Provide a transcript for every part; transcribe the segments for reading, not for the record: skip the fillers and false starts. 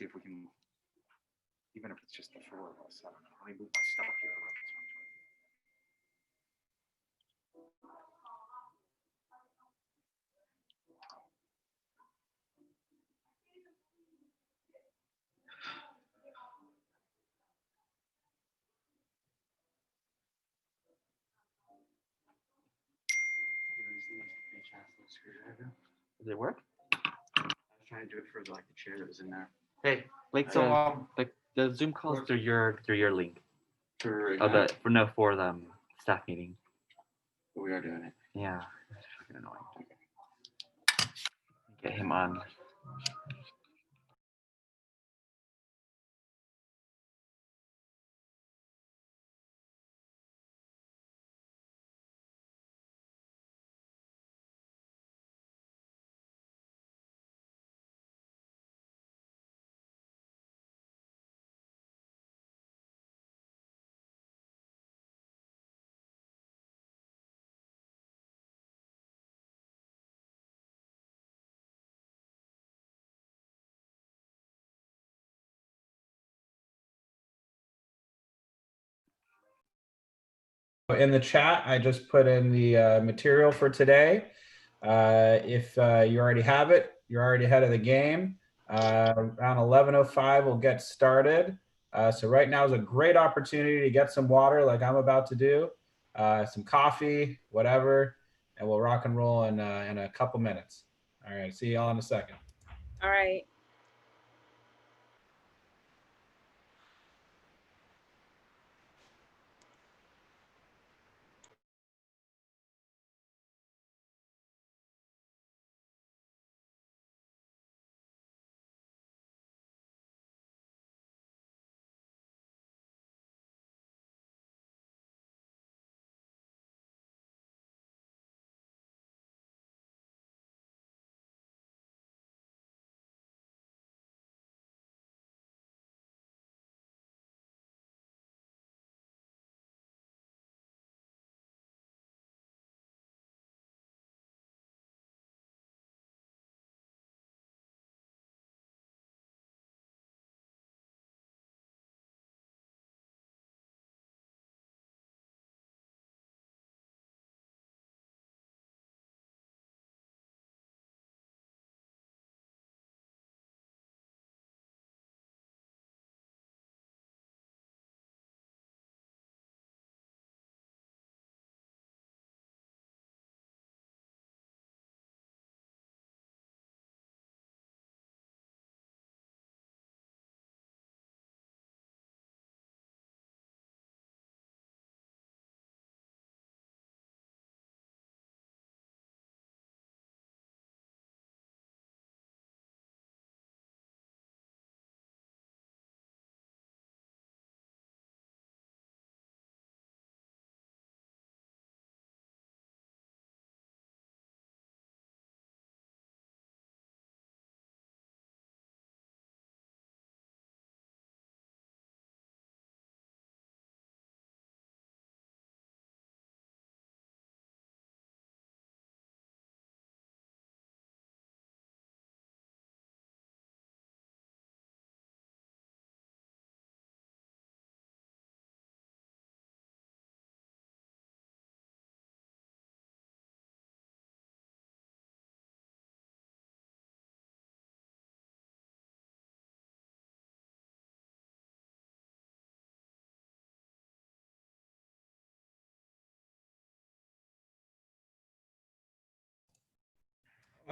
see if we can, even if it's just the four of us. I don't know. Let me move my stuff here around. Does it work? I was trying to do it for like the chair that was in there. Hey, like the Zoom calls through your link. For for the staff meeting. We are doing it. Yeah, it's fucking annoying. Get him on. In the chat, I just put in the material for today. If you already have it, you're already ahead of the game. Around 11:05, we'll get started. So right now is a great opportunity to get some water like I'm about to do, some coffee, whatever, and we'll rock and roll in a couple minutes. All right, see y'all in a second. All right.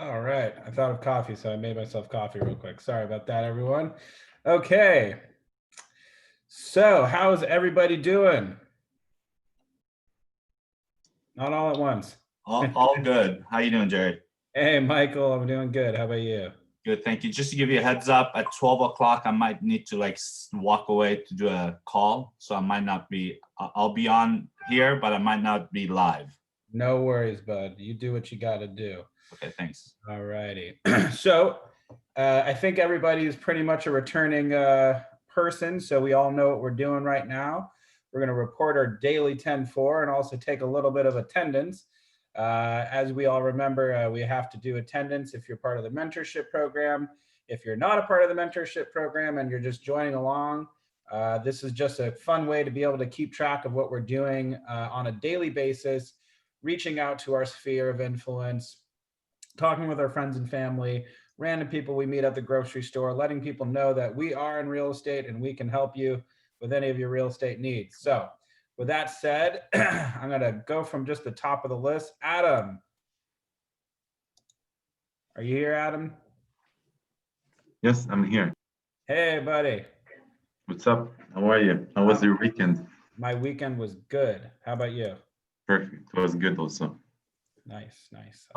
All right, I thought of coffee, so I made myself coffee real quick. Sorry about that, everyone. Okay, so how's everybody doing? Not all at once. All good. How you doing, Jared? Hey, Michael, I'm doing good. How about you? Good, thank you. Just to give you a heads up, at 12 o'clock, I might need to like walk away to do a call. So I might not be, I'll be on here, but I might not be live. No worries, bud. You do what you got to do. Okay, thanks. All righty. So I think everybody is pretty much a returning person. So we all know what we're doing right now. We're going to report our daily 10-4 and also take a little bit of attendance. As we all remember, we have to do attendance if you're part of the mentorship program. If you're not a part of the mentorship program and you're just joining along, this is just a fun way to be able to keep track of what we're doing on a daily basis, reaching out to our sphere of influence, talking with our friends and family, random people we meet at the grocery store, letting people know that we are in real estate and we can help you with any of your real estate needs. So with that said, I'm going to go from just the top of the list. Adam. Are you here, Adam? Yes, I'm here. Hey, buddy. What's up? How are you? How was your weekend? My weekend was good. How about you? Perfect. It was good also. Nice, nice.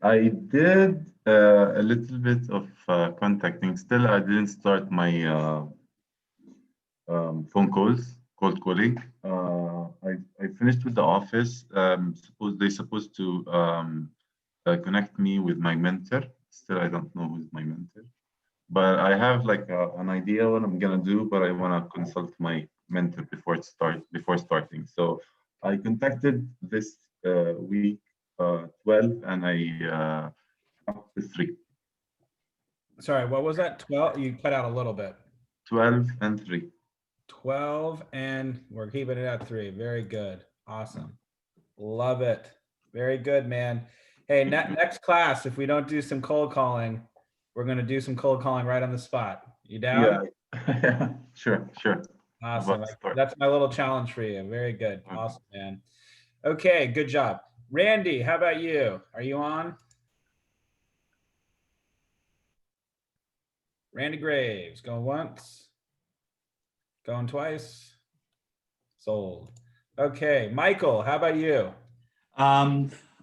I did a little bit of contacting. Still, I didn't start my phone calls, cold calling. I finished with the office. They supposed to connect me with my mentor. Still, I don't know who's my mentor. But I have like an idea what I'm gonna do, but I wanna consult my mentor before starting. So I contacted this week 12, and I up to 3. Sorry, what was that? 12? You cut out a little bit. 12 and 3. 12, and we're keeping it at 3. Very good. Awesome. Love it. Very good, man. Hey, next class, if we don't do some cold calling, we're going to do some cold calling right on the spot. You down? Yeah, sure. Awesome. That's my little challenge for you. Very good. Awesome, man. Okay, good job. Randy, how about you? Are you on? Randy Graves, going once, going twice, sold. Okay, Michael, how about you?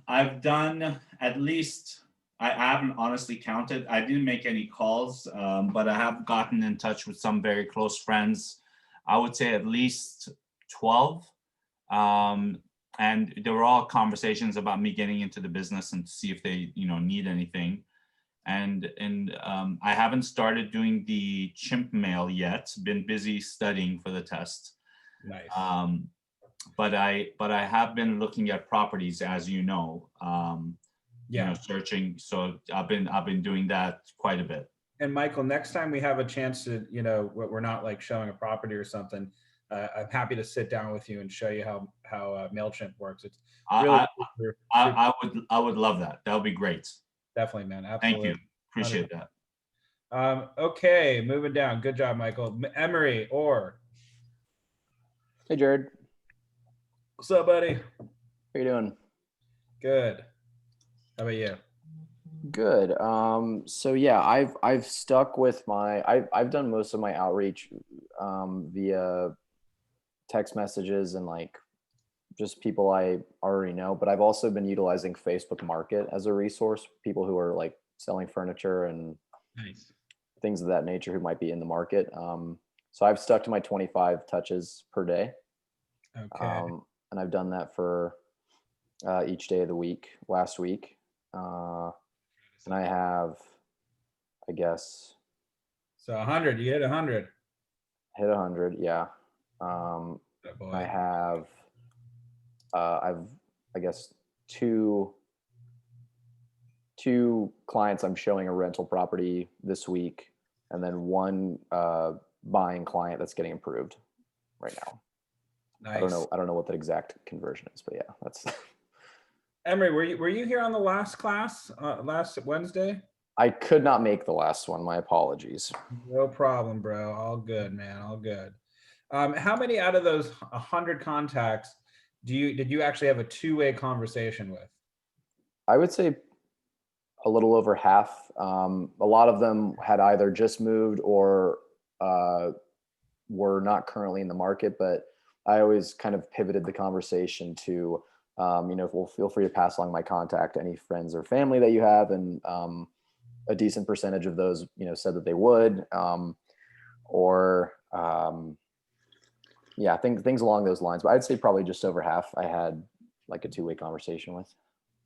I've done at least, I haven't honestly counted. I didn't make any calls, but I have gotten in touch with some very close friends. I would say at least 12. And there were all conversations about me getting into the business and to see if they, need anything. And I haven't started doing the chimp mail yet. Been busy studying for the test. Nice. But I have been looking at properties, as you know, searching. So I've been doing that quite a bit. And Michael, next time we have a chance to, we're not like showing a property or something. I'm happy to sit down with you and show you how MailChimp works. It's really I would love that. That would be great. Definitely, man. Absolutely. Thank you. Appreciate that. Okay, moving down. Good job, Michael. Emery or. Hey, Jared. What's up, buddy? How you doing? Good. How about you? Good. So yeah, I've stuck with I've done most of my outreach via text messages and like just people I already know, but I've also been utilizing Facebook Market as a resource, people who are like selling furniture and nice things of that nature who might be in the market. So I've stuck to my 25 touches per day. Okay. And I've done that for each day of the week, last week. And I have, I guess. So 100, you hit 100. Hit 100, yeah. I have, I guess, two clients I'm showing a rental property this week, and then one buying client that's getting approved right now. Nice. I don't know what the exact conversion is, but yeah, that's. Emery, were you here on the last class last Wednesday? I could not make the last one. My apologies. No problem, bro. All good, man. All good. How many out of those 100 contacts did you actually have a two-way conversation with? I would say a little over half. A lot of them had either just moved or were not currently in the market, but I always kind of pivoted the conversation to, well, feel free to pass along my contact to any friends or family that you have. And a decent percentage of those, said that they would, things along those lines. But I'd say probably just over half I had like a two-way conversation with.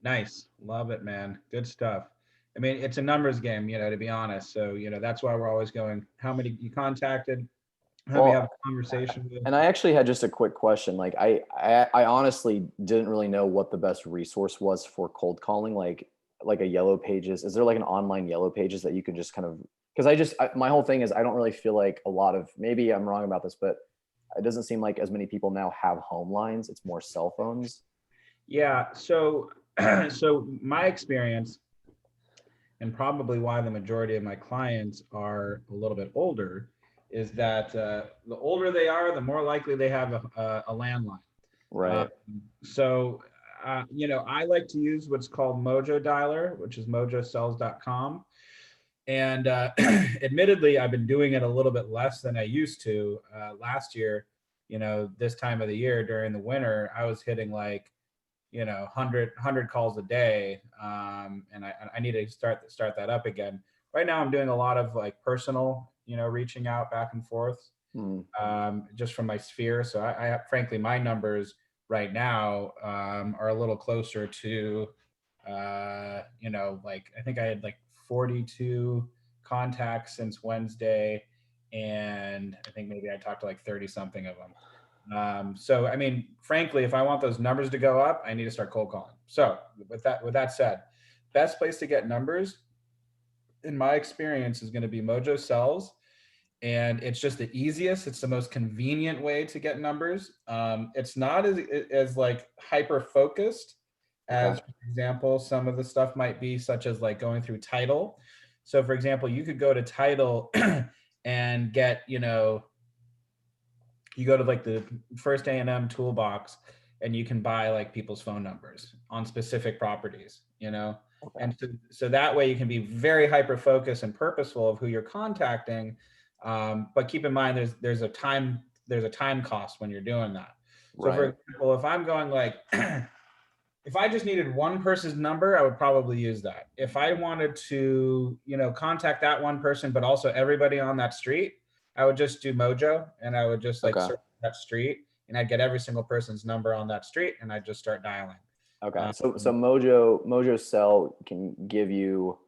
Nice. Love it, man. Good stuff. I mean, it's a numbers game, to be honest. So, that's why we're always going, how many you contacted, how many have a conversation with. And I actually had just a quick question. Like I honestly didn't really know what the best resource was for cold calling. Like like a Yellow Pages? Is there like an online Yellow Pages that you can just kind of, because my whole thing is I don't really feel like a lot of, maybe I'm wrong about this, but it doesn't seem like as many people now have home lines. It's more cell phones. Yeah. So, so my experience, and probably why the majority of my clients are a little bit older, is that the older they are, the more likely they have a landline. Right. You know, I like to use what's called Mojo Dialer, which is mojocells.com. And admittedly, I've been doing it a little bit less than I used to. Last year, you know, this time of the year during the winter, I was hitting like, you know, 100 calls a day. And I need to start that up again. Right now, I'm doing a lot of like personal, you know, reaching out back and forth, just from my sphere. So I frankly, my numbers right now are a little closer to, you know, like I think I had like 42 contacts since Wednesday, and I think maybe I talked to like 30 something of them. So I mean, frankly, if I want those numbers to go up, I need to start cold calling. So with that said, best place to get numbers, in my experience, is going to be Mojo Sells. And it's just the easiest. It's the most convenient way to get numbers. It's not as like hyper focused as, for example, some of the stuff might be, such as like going through Title. So, for example, you could go to Title and get, you know, you go to like the First A&M toolbox, and you can buy like people's phone numbers on specific properties, you know. And so that way you can be very hyper focused and purposeful of who you're contacting. But keep in mind, there's a time cost when you're doing that. So for example, if I'm going like, if I just needed one person's number, I would probably use that. If I wanted to, you know, contact that one person, but also everybody on that street, I would just do Mojo, and I would just like search that street, and I'd get every single person's number on that street, and I'd just start dialing. Okay. So Mojo Cell can give you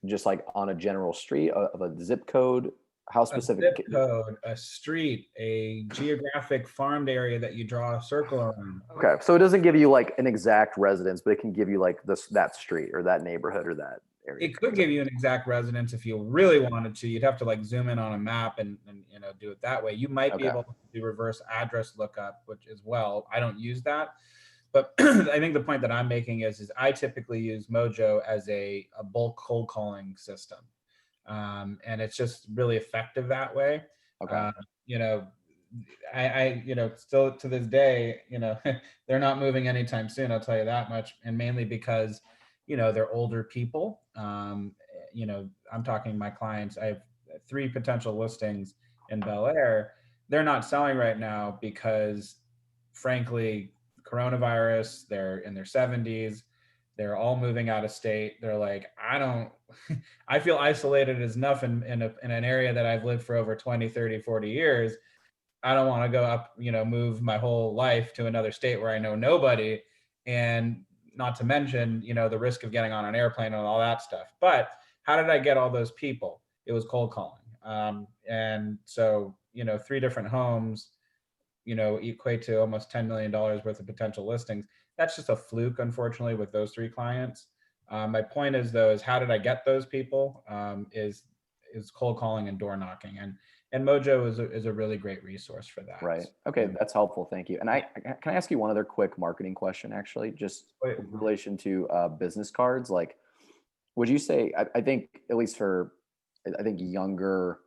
just like on a general street of a zip code. How specific? A zip code, a street, a geographic farmed area that you draw a circle around. Okay. So it doesn't give you like an exact residence, but it can give you like that street or that neighborhood or that area. It could give you an exact residence if you really wanted to. You'd have to like zoom in on a map and you know, do it that way. You might be able to do reverse address lookup, which as well, I don't use that. But I think the point that I'm making is I typically use Mojo as a bulk cold calling system. And it's just really effective that way. You know, I you know, still to this day, you know, they're not moving anytime soon, I'll tell you that much. And mainly because, you know, they're older people. You know, I'm talking my clients, I have 3 potential listings in Bel Air. They're not selling right now because, frankly, coronavirus, they're in their 70s, they're all moving out of state. They're like, I feel isolated enough in an area that I've lived for over 20, 30, 40 years. I don't want to go up, you know, move my whole life to another state where I know nobody. And not to mention, you know, the risk of getting on an airplane and all that stuff. But how did I get all those people? It was cold calling. And so, you know, 3 different homes, you know, equate to almost $10 million worth of potential listings. That's just a fluke, unfortunately, with those 3 clients. My point is, though, is how did I get those people? Is cold calling and door knocking, and Mojo is a really great resource for that. Right. Okay, that's helpful. Thank you. And can I ask you one other quick marketing question, actually, just in relation to business cards? Like, would you say? I think at least for, I think younger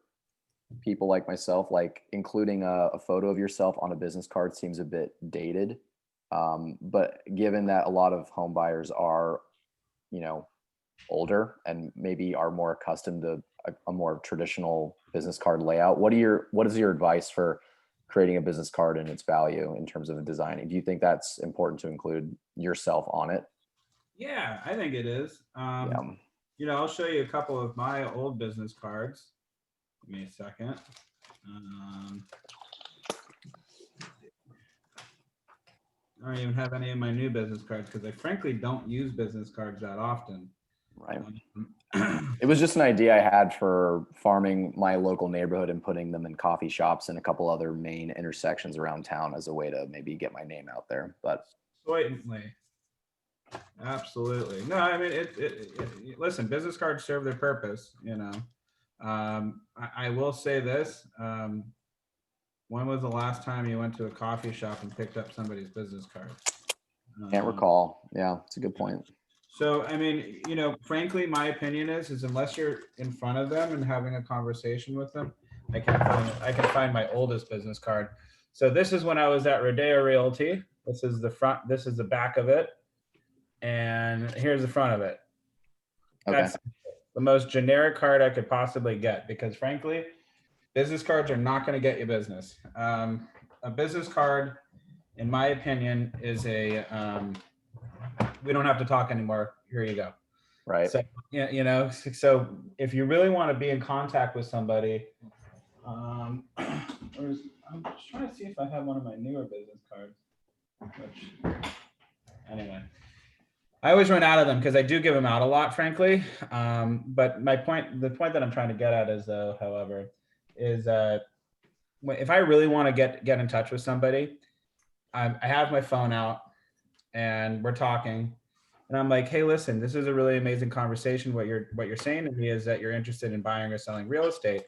people like myself, like including a photo of yourself on a business card seems a bit dated. But given that a lot of home buyers are, you know, older and maybe are more accustomed to a more traditional business card layout, what is your advice for creating a business card and its value in terms of designing? Do you think that's important to include yourself on it? Yeah, I think it is. You know, I'll show you a couple of my old business cards. Give me a second. I don't even have any of my new business cards because I frankly don't use business cards that often. Right. It was just an idea I had for farming my local neighborhood and putting them in coffee shops and a couple other main intersections around town as a way to maybe get my name out there. But certainly. Absolutely. No, I mean, listen, business cards serve their purpose, you know. I will say this. When was the last time you went to a coffee shop and picked up somebody's business card? Can't recall. Yeah, it's a good point. So, I mean, you know, frankly, my opinion is unless you're in front of them and having a conversation with them, I can find my oldest business card. So this is when I was at Rodeo Realty. This is the front, this is the back of it. And here's the front of it. Okay. That's the most generic card I could possibly get because frankly, business cards are not going to get you business. A business card, in my opinion, is we don't have to talk anymore. Here you go. Right. So, yeah, you know, so if you really want to be in contact with somebody, I'm just trying to see if I have one of my newer business cards, which, anyway, I always run out of them because I do give them out a lot, frankly. But the point that I'm trying to get at is, however, is if I really want to get in touch with somebody, I have my phone out and we're talking, and I'm like, hey, listen, this is a really amazing conversation. What you're saying to me is that you're interested in buying or selling real estate.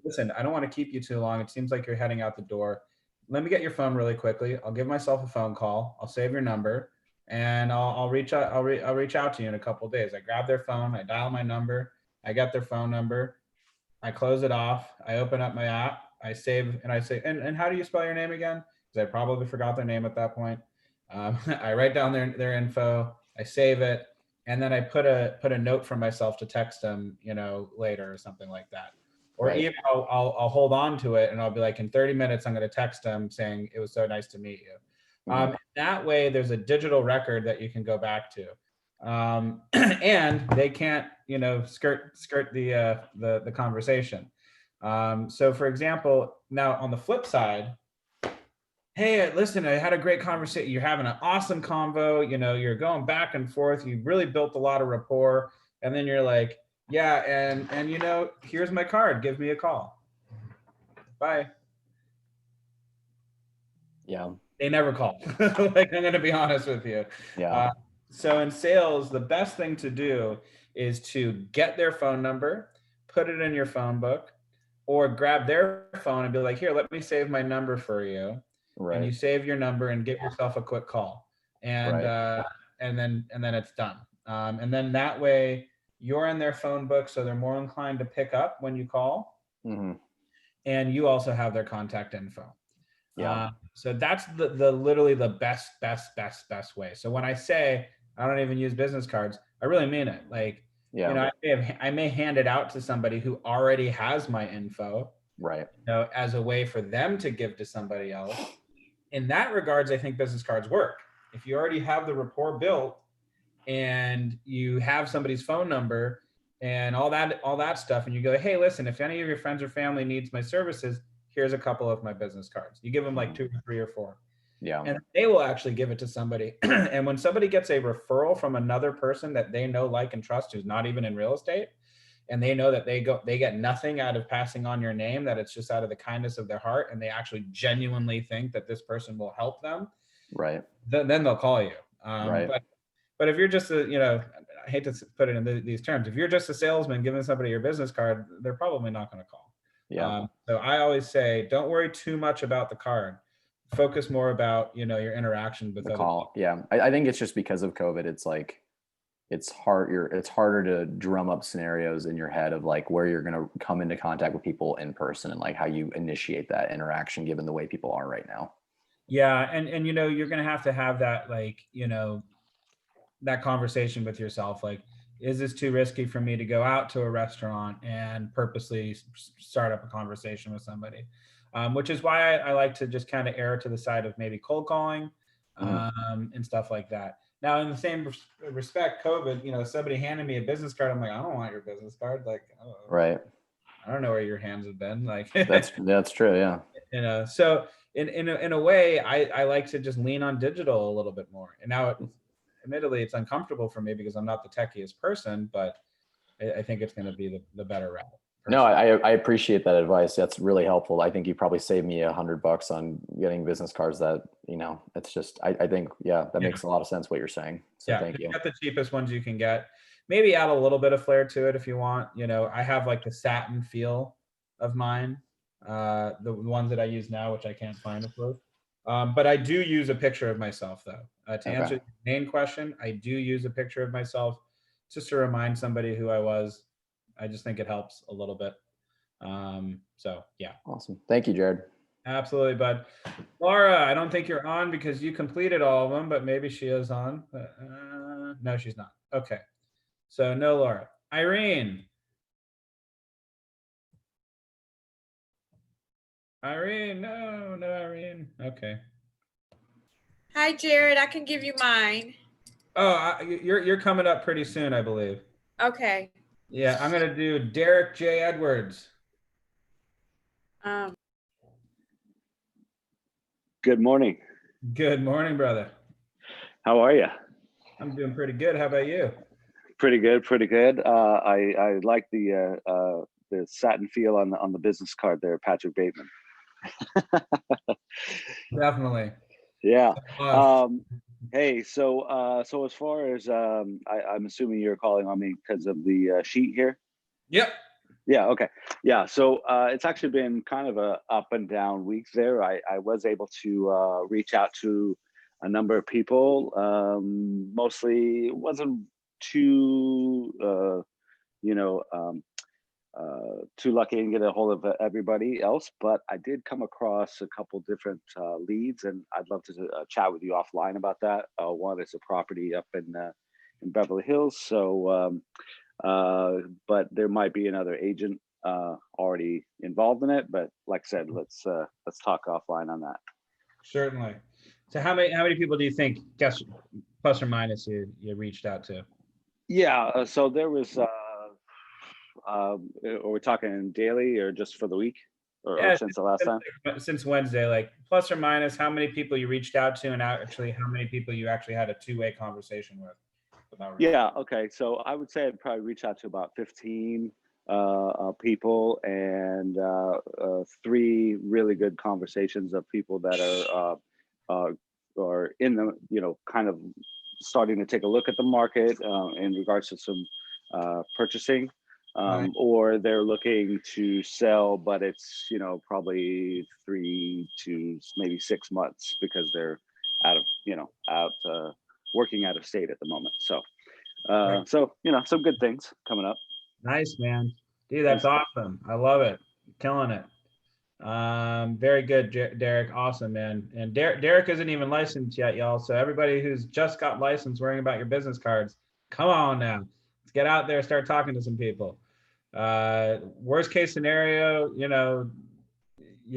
Listen, I don't want to keep you too long. It seems like you're heading out the door. Let me get your phone really quickly. I'll give myself a phone call. I'll save your number, and I'll reach out. I'll reach out to you in a couple of days. I grab their phone. I dial my number. I get their phone number. I close it off. I open up my app. I save, and I say, and how do you spell your name again? Because I probably forgot their name at that point. I write down their info. I save it, and then I put a note for myself to text them, you know, later or something like that. Or Right. even I'll hold on to it, and I'll be like, in 30 minutes, I'm going to text them saying it was so nice to meet you. Mhm. That way, there's a digital record that you can go back to, and they can't, you know, skirt the conversation. So, for example, now on the flip side, hey, listen, I had a great conversation. You're having an awesome convo. You know, you're going back and forth. You really built a lot of rapport. And then you're like, yeah, and you know, here's my card. Give me a call. Bye. Yeah. They never call. Like, I'm going to be honest with you. Yeah. So in sales, the best thing to do is to get their phone number, put it in your phone book, or grab their phone and be like, here, let me save my number for you. And you Right. save your number and give yourself a quick call, and Right. and then it's done. And then that way you're in their phone book, so they're more inclined to pick up when you call, Hmm. and you also have their contact info. Yeah. So that's the literally the best way. So when I say I don't even use business cards, I really mean it. Like, Yeah. you know, I may hand it out to somebody who already has my info, Right. you know, as a way for them to give to somebody else. In that regards, I think business cards work. If you already have the rapport built and you have somebody's phone number and all that stuff, and you go, hey, listen, if any of your friends or family needs my services, here's a couple of my business cards. You give them like 2 or 3 or 4, Yeah. and they will actually give it to somebody. And when somebody gets a referral from another person that they know, like, and trust, who's not even in real estate, and they know that they get nothing out of passing on your name, that it's just out of the kindness of their heart, and they actually genuinely think that this person will help them, Right. then they'll call you. Right. But if you're just a, you know, I hate to put it in these terms, if you're just a salesman giving somebody your business card, they're probably not going to call. Yeah. So I always say, don't worry too much about the card. Focus more about, you know, your interaction with The other call. Yeah. I think it's just because of COVID. It's like, it's harder to drum up scenarios in your head of like where you're going to come into contact with people in person and like how you initiate that interaction given the way people are right now. Yeah. And, you know, you're going to have that, like, you know, that conversation with yourself. Like, is this too risky for me to go out to a restaurant and purposely start up a conversation with somebody? Which is why I like to just kind of err to the side of maybe cold calling, and stuff like that. Now, in the same respect, COVID, you know, somebody handed me a business card. I'm like, I don't want your business card. Like, Right. I don't know where your hands have been. Like, That's true. Yeah. you know, so in a way, I like to just lean on digital a little bit more. And now, admittedly, it's uncomfortable for me because I'm not the techiest person, but I think it's going to be the better route. No, I appreciate that advice. That's really helpful. I think you probably saved me $100 on getting business cards that, it's just, I think, that Yeah. makes a lot of sense what you're saying. So thank you. Get the cheapest ones you can get. Maybe add a little bit of flair to it if you want. I have like the satin feel of mine, the ones that I use now, which I can't find, of course. But I do use a picture of myself, though. To answer the main question, I do use a picture of myself just to remind somebody who I was. I just think it helps a little bit. So yeah. Awesome. Thank you, Jared. Absolutely, bud. Laura, I don't think you're on because you completed all of them, but maybe she is on. No, she's not. Okay. So no Laura. Irene. Irene, no Irene. Okay. Hi, Jared. I can give you mine. Oh, you're coming up pretty soon, I believe. Okay. Yeah, I'm gonna do Derek J. Edwards. Good morning. Good morning, brother. How are you? I'm doing pretty good. How about you? Pretty good, pretty good. I like the satin feel on the business card there, Patrick Bateman. Definitely. Yeah. Hey, so as far as I'm assuming you're calling on me because of the sheet here. Yep. Yeah. Okay. Yeah. So it's actually been kind of a up and down week there. I was able to reach out to a number of people. Mostly wasn't too too lucky and get a hold of everybody else, but I did come across a couple different leads, and I'd love to chat with you offline about that. One is a property up in Beverly Hills, so but there might be another agent already involved in it. But like I said, let's talk offline on that. Certainly. So how many people do you think, guess plus or minus, you reached out to? Yeah. So there was. Are we talking daily or just for the week, or since the last time? Since Wednesday, like plus or minus, how many people you reached out to, and actually how many people you actually had a two-way conversation with? Yeah. Okay. So I would say I'd probably reach out to about 15 people, and 3 really good conversations of people that are in the kind of starting to take a look at the market in regards to some purchasing. Or they're looking to sell, but it's probably 3 to maybe 6 months because they're out working out of state at the moment. So some good things coming up. Nice, man. Dude, that's awesome. I love it. Killing it. Very good, Derek. Awesome, man. And Derek isn't even licensed yet, y'all. So everybody who's just got licensed worrying about your business cards, come on now. Let's get out there, start talking to some people. Worst case scenario, you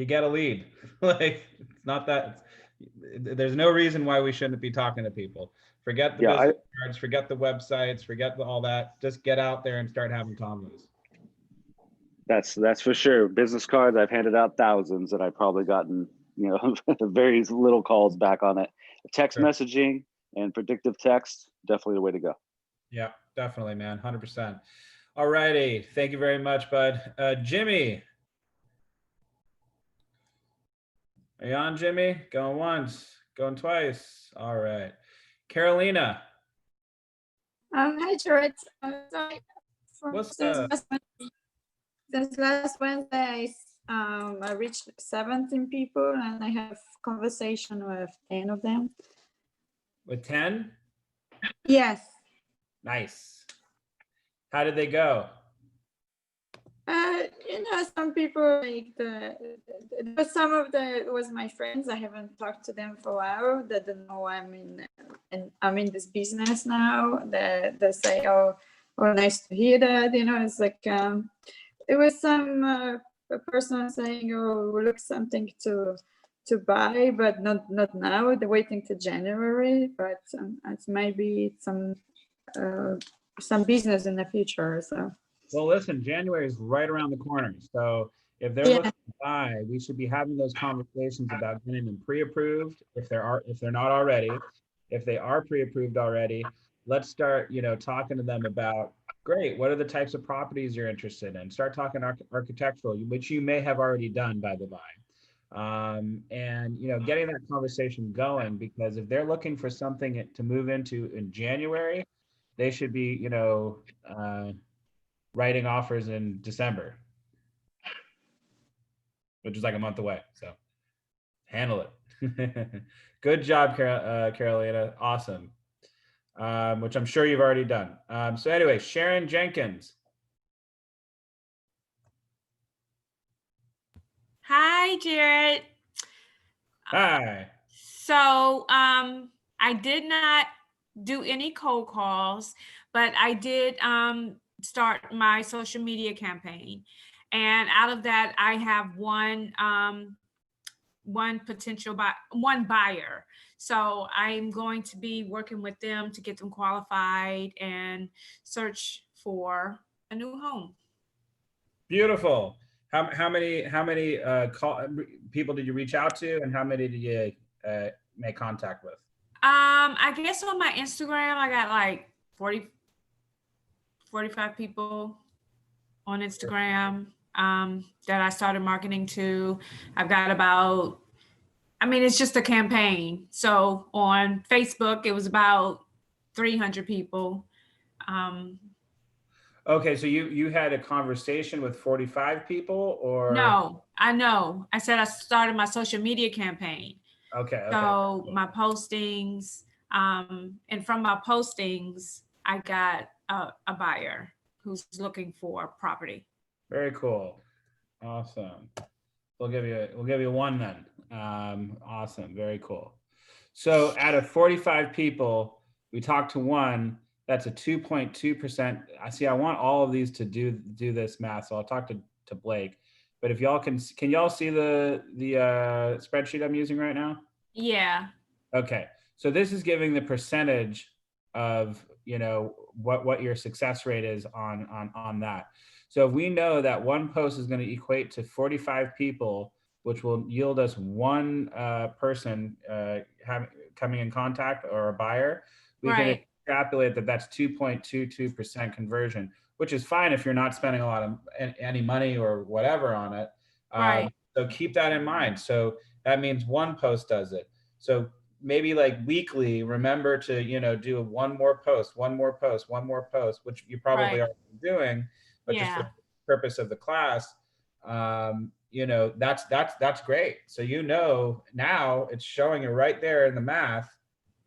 get a lead. Like, it's not that, there's no reason why we shouldn't be talking to people. Forget the business cards, forget the websites, forget all that. Just get out there and start having convos. That's for sure. Business cards, I've handed out thousands, and I've probably gotten very little calls back on it. Text messaging and predictive text, definitely the way to go. Yeah, definitely, man. 100%. All righty. Thank you very much, bud. Jimmy. Are you on, Jimmy? Going once, going twice. All right. Carolina. Hi, Jared. What's Since last Wednesday, I reached 17 people, and I have conversation with 10 of them. With 10? Yes. Nice. How did they go? Some people but some of it was my friends. I haven't talked to them for a while. They don't know I'm in this business now. They say, oh, nice to hear that. It's like it was some a person saying, oh, look, something to buy, but not now. They're waiting to January, but it's maybe some business in the future. So. Well, listen, January is right around the corner. So if they're looking to buy, we should be having those conversations about getting them pre-approved. If they're not already, if they are pre-approved already, let's start, talking to them about Great. What are the types of properties you're interested in? Start talking architectural, which you may have already done, by the by. And getting that conversation going, because if they're looking for something to move into in January, they should be, writing offers in December, which is like a month away. So handle it. Good job, Carolina. Awesome. Which I'm sure you've already done. So anyway, Sharon Jenkins. Hi, Jared. Hi. So, I did not do any cold calls, but I did start my social media campaign, and out of that, I have one buyer. So I'm going to be working with them to get them qualified and search for a new home. Beautiful. How many people did you reach out to, and how many did you make contact with? I guess on my Instagram, I got like 45 people on Instagram that I started marketing to. I've got about, it's just a campaign. So on Facebook, it was about 300 people. Okay, so you had a conversation with 45 people, or? No, I know. I said I started my social media campaign. Okay. So my postings, and from my postings, I got a buyer who's looking for property. Very cool. Awesome. We'll give you one then. Awesome. Very cool. So out of 45 people, we talked to one. That's a 2.2%. I want all of these to do this math. So I'll talk to Blake. But if y'all can y'all see the spreadsheet I'm using right now? Yeah. Okay. So this is giving the percentage of, what your success rate is on that. So if we know that one post is going to equate to 45 people, which will yield us one person coming in contact or a buyer, we can extrapolate that that's 2.22% conversion, which is fine if you're not spending a lot of any money or whatever on it. So keep that in mind. So that means one post does it. So maybe like weekly, remember to, do one more post, which you probably are doing, but just for the purpose of the class, that's great. So, now it's showing you right there in the math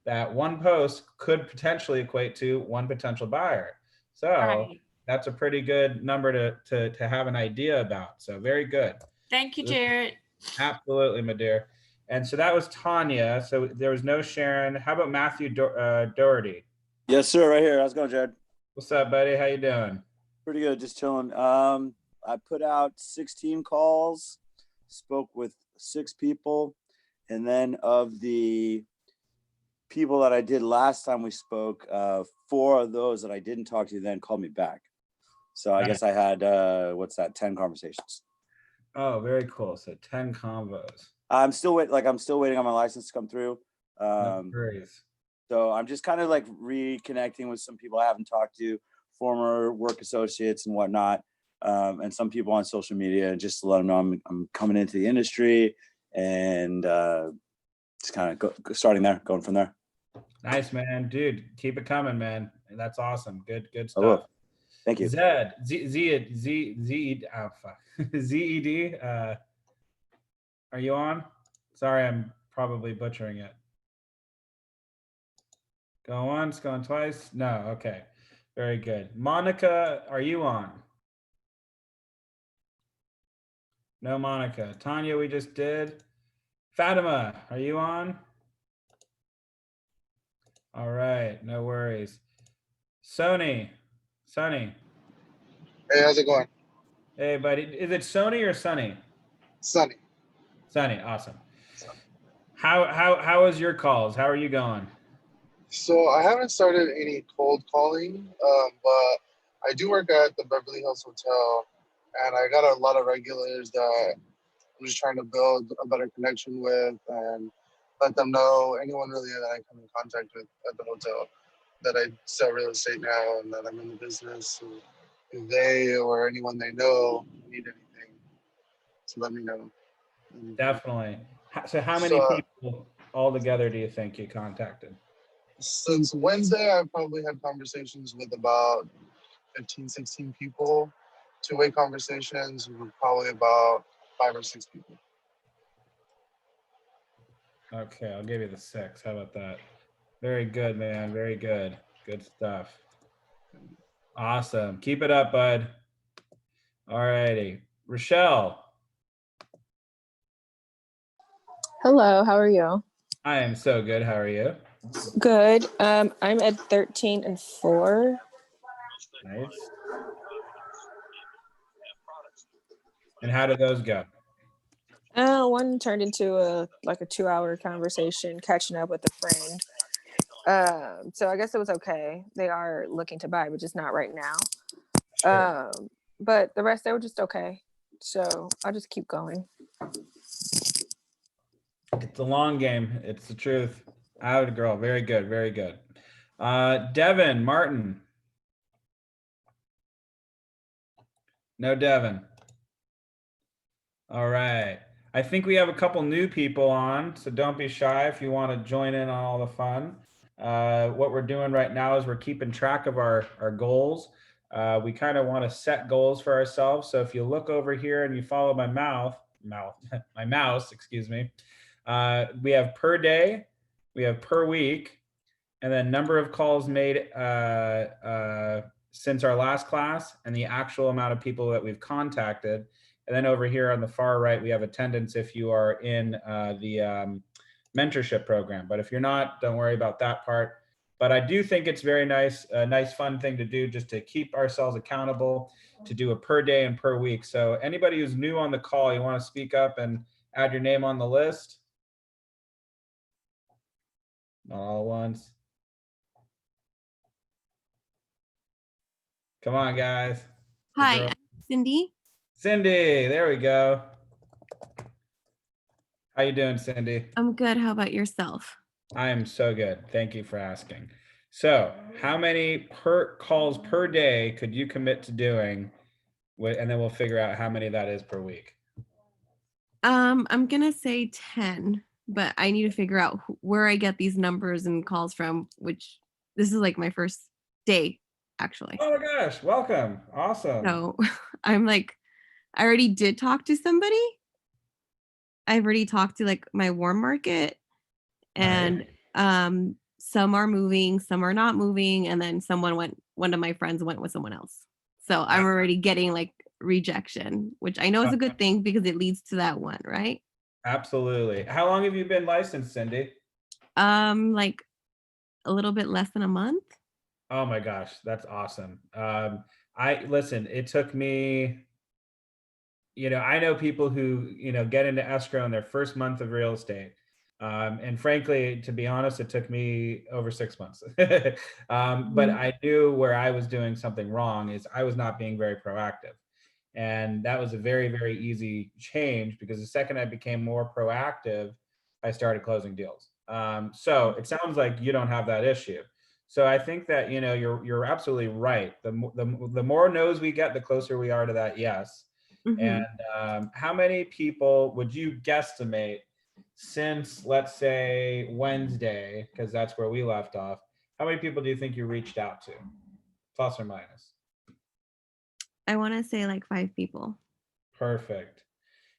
that one post could potentially equate to one potential buyer. So that's a pretty good number to have an idea about. So very good. Thank you, Jared. Absolutely, my dear. And so that was Tanya. So there was no Sharon. How about Matthew Doherty? Yes, sir. Right here. How's it going, Jared? What's up, buddy? How you doing? Pretty good. Just chilling. I put out 16 calls, spoke with 6 people. And then of the people that I did last time we spoke, 4 of those that I didn't talk to then called me back. So I guess I had, 10 conversations. Oh, very cool. So 10 combos. I'm still waiting on my license to come through. No worries. So I'm just kind of like reconnecting with some people I haven't talked to, former work associates and whatnot, and some people on social media, just to let them know I'm coming into the industry, and just kind of starting there, going from there. Nice, man. Dude, keep it coming, man. That's awesome. Good stuff. Thank you. Zed. Are you on? Sorry, I'm probably butchering it. Go once, going twice? No, okay. Very good. Monica, are you on? No, Monica. Tanya, we just did. Fatima, are you on? All right, no worries. Sonny. Hey, how's it going? Hey, buddy. Is it Sony or Sunny? Sunny. Sunny, awesome. How is your calls? How are you going? So I haven't started any cold calling, but I do work at the Beverly Hills Hotel, and I got a lot of regulars that I'm just trying to build a better connection with and let them know, anyone really that I come in contact with at the hotel, that I sell real estate now and that I'm in the business. So if they or anyone they know need anything, so let me know. Definitely. So how many So people altogether do you think you contacted? since Wednesday, I've probably had conversations with about 15, 16 people, two-way conversations with probably about 5 or 6 people. Okay, I'll give you the 6. How about that? Very good, man. Very good. Good stuff. Awesome. Keep it up, bud. All righty. Rochelle, Hello, how are you? I am so good. How are you? Good. I'm at 13 and 4. Nice. And how did those go? One turned into a 2-hour conversation, catching up with a friend. So I guess it was okay. They are looking to buy, but just not right now. Sure. But the rest, they were just okay. So I'll just keep going. It's a long game. It's the truth. Out girl. Very good. Very good. Devin Martin. No Devin. All right. I think we have a couple new people on, so don't be shy if you want to join in on all the fun. What we're doing right now is we're keeping track of our goals. We kind of want to set goals for ourselves. So if you look over here and you follow my my mouse, excuse me, we have per day, we have per week, and then number of calls made since our last class and the actual amount of people that we've contacted. And then over here on the far right, we have attendance if you are in the mentorship program. But if you're not, don't worry about that part. But I do think it's very nice, a nice fun thing to do just to keep ourselves accountable, to do a per day and per week. So anybody who's new on the call, you want to speak up and add your name on the list? Not all at once. Come on, guys. Hi, I'm Cindy. Cindy, there we go. How you doing, Cindy? I'm good. How about yourself? I am so good. Thank you for asking. So how many calls per day could you commit to doing? And then we'll figure out how many that is per week. I'm gonna say 10, but I need to figure out where I get these numbers and calls from, which this is like my first day, actually. Oh my gosh, welcome. Awesome. So I'm like, I already did talk to somebody. I've already talked to like my warm market, and some are moving, some are not moving, and then one of my friends went with someone else. So I'm already getting like rejection, which I know is a good thing because it leads to that one, right? Absolutely. How long have you been licensed, Cindy? Like a little bit less than a month. Oh my gosh, that's awesome. Listen, it took me, I know people who, get into escrow in their first month of real estate. And frankly, to be honest, it took me over 6 months. But I knew where I was doing something wrong is I was not being very proactive. And that was a very, very easy change because the second I became more proactive, I started closing deals. So it sounds like you don't have that issue. So I think that, you're absolutely right. The more no's we get, the closer we are to that yes. And how many people would you guesstimate since, let's say, Wednesday, because that's where we left off, how many people do you think you reached out to, plus or minus? I want to say like 5 people. Perfect.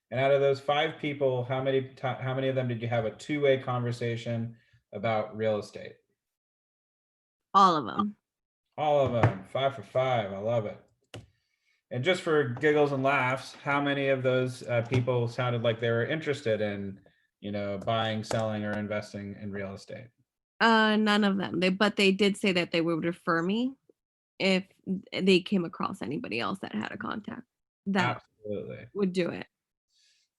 And out of those 5 people, how many of them did you have a two-way conversation about real estate? All of them. All of them. 5 for 5. I love it. And just for giggles and laughs, how many of those people sounded like they were interested in, buying, selling, or investing in real estate? None of them. But they did say that they would refer me if they came across anybody else that had a contact that Absolutely would do it.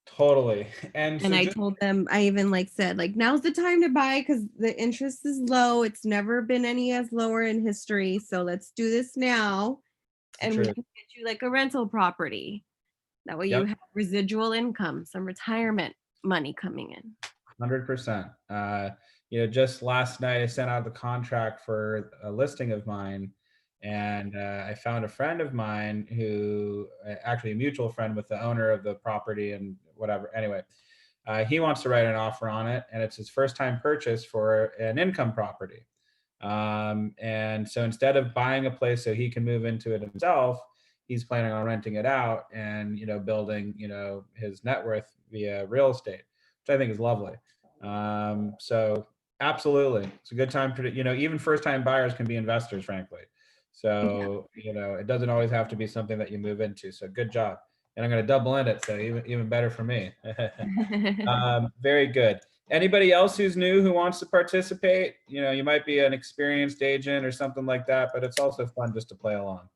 Totally. And so I told them, I even said now's the time to buy because the interest is low. It's never been any as lower in history. So let's do this now. And we can get you like a rental property. That way you have residual income, some retirement money coming in. 100%. just last night I sent out the contract for a listing of mine, and I found a friend of mine who, actually a mutual friend with the owner of the property and whatever. Anyway, he wants to write an offer on it, and it's his first time purchase for an income property. And so instead of buying a place so he can move into it himself, he's planning on renting it out and, building, his net worth via real estate, which I think is lovely. So absolutely, it's a good time for, even first time buyers can be investors, frankly. So, it doesn't always have to be something that you move into. So good job. And I'm going to double in it. So even better for me. Very good. Anybody else who's new who wants to participate? You might be an experienced agent or something like that, but it's also fun just to play along.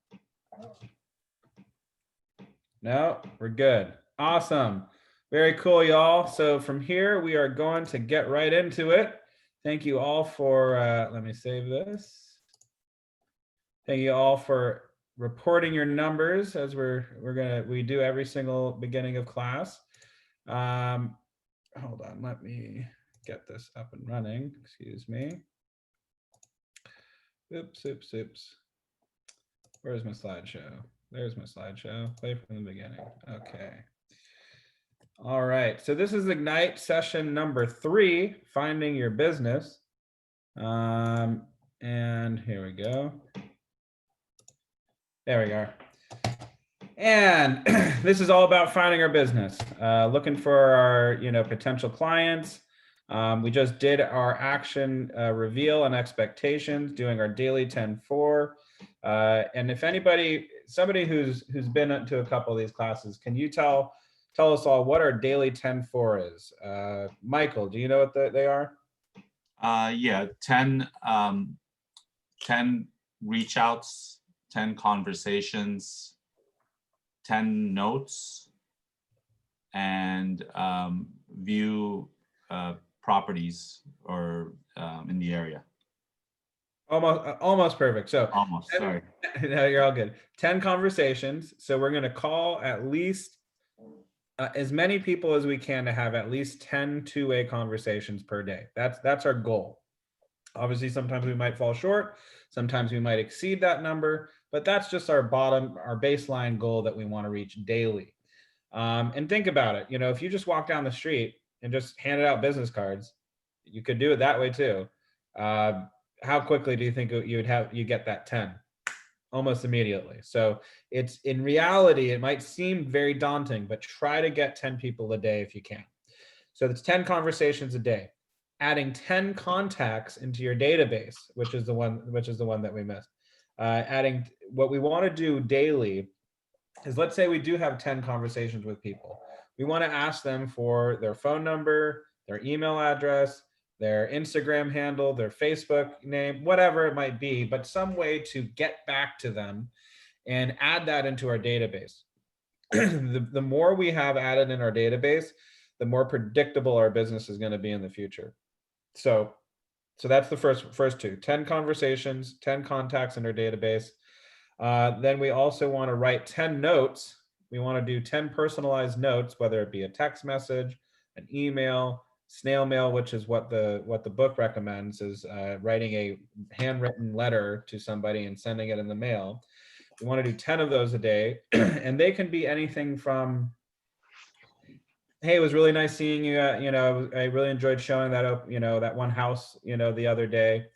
No, we're good. Awesome. Very cool, y'all. So from here, we are going to get right into it. Thank you all for, let me save this. Thank you all for reporting your numbers as we do every single beginning of class. Hold on, let me get this up and running. Excuse me. Oops. Where's my slideshow? There's my slideshow. Play from the beginning. Okay. All right. So this is Ignite session number 3, finding your business. And here we go. There we are. And this is all about finding our business, looking for our, potential clients. We just did our action reveal and expectations, doing our daily 10-4. And if somebody who's been to a couple of these classes, can you tell us all what our daily 10-4 is? Michael, do you know what they are? Yeah, 10 reach outs, 10 conversations, 10 notes, and view properties or in the area. Almost perfect. So almost, sorry. No, you're all good. 10 conversations. So we're going to call at least as many people as we can to have at least 10 two-way conversations per day. That's our goal. Obviously, sometimes we might fall short. Sometimes we might exceed that number, but that's just our baseline goal that we want to reach daily. And think about it. If you just walk down the street and just handed out business cards, you could do it that way too. How quickly do you think you get that 10? Almost immediately. So it's, in reality, it might seem very daunting, but try to get 10 people a day if you can. So it's 10 conversations a day. Adding 10 contacts into your database, which is the one that we missed. Adding, what we want to do daily is, let's say we do have 10 conversations with people. We want to ask them for their phone number, their email address, their Instagram handle, their Facebook name, whatever it might be, but some way to get back to them and add that into our database. The more we have added in our database, the more predictable our business is going to be in the future. So that's the first two, 10 conversations, 10 contacts in our database. Then we also want to write 10 notes. We want to do 10 personalized notes, whether it be a text message, an email, snail mail, which is what the book recommends, is writing a handwritten letter to somebody and sending it in the mail. We want to do 10 of those a day, and they can be anything from, hey, it was really nice seeing you. I really enjoyed showing that that one house, the other day.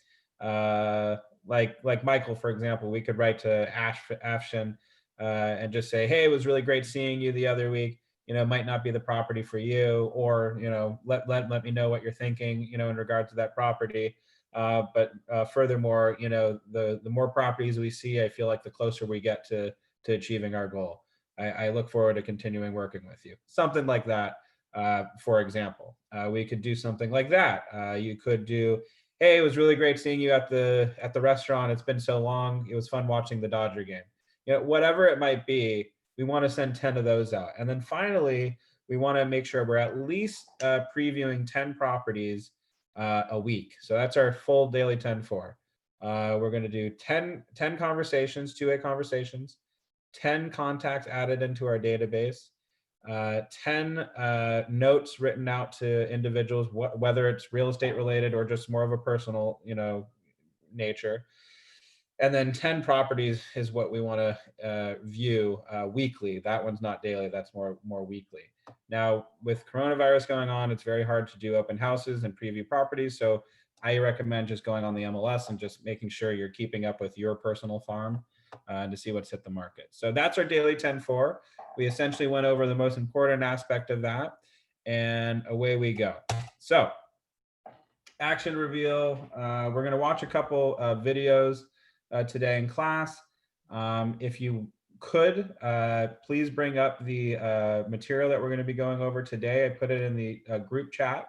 Like Michael, for example, we could write to Afshin and just say, hey, it was really great seeing you the other week. Might not be the property for you, or, let me know what you're thinking, in regard to that property. But furthermore, the more properties we see, I feel like the closer we get to achieving our goal. I look forward to continuing working with you. Something like that, for example. We could do something like that. You could do, hey, it was really great seeing you at the restaurant. It's been so long. It was fun watching the Dodger game. Whatever it might be, we want to send 10 of those out. And then finally, we want to make sure we're at least previewing 10 properties a week. So that's our full daily 10-4. We're going to do 10 conversations, two-way conversations, 10 contacts added into our database, 10 notes written out to individuals, whether it's real estate related or just more of a personal, nature. And then 10 properties is what we want to view weekly. That one's not daily, that's more weekly. Now, with coronavirus going on, it's very hard to do open houses and preview properties. So I recommend just going on the MLS and just making sure you're keeping up with your personal farm to see what's hit the market. So that's our daily 10-4. We essentially went over the most important aspect of that, and away we go. So action reveal. We're going to watch a couple of videos today in class. If you could, please bring up the material that we're going to be going over today. I put it in the group chat.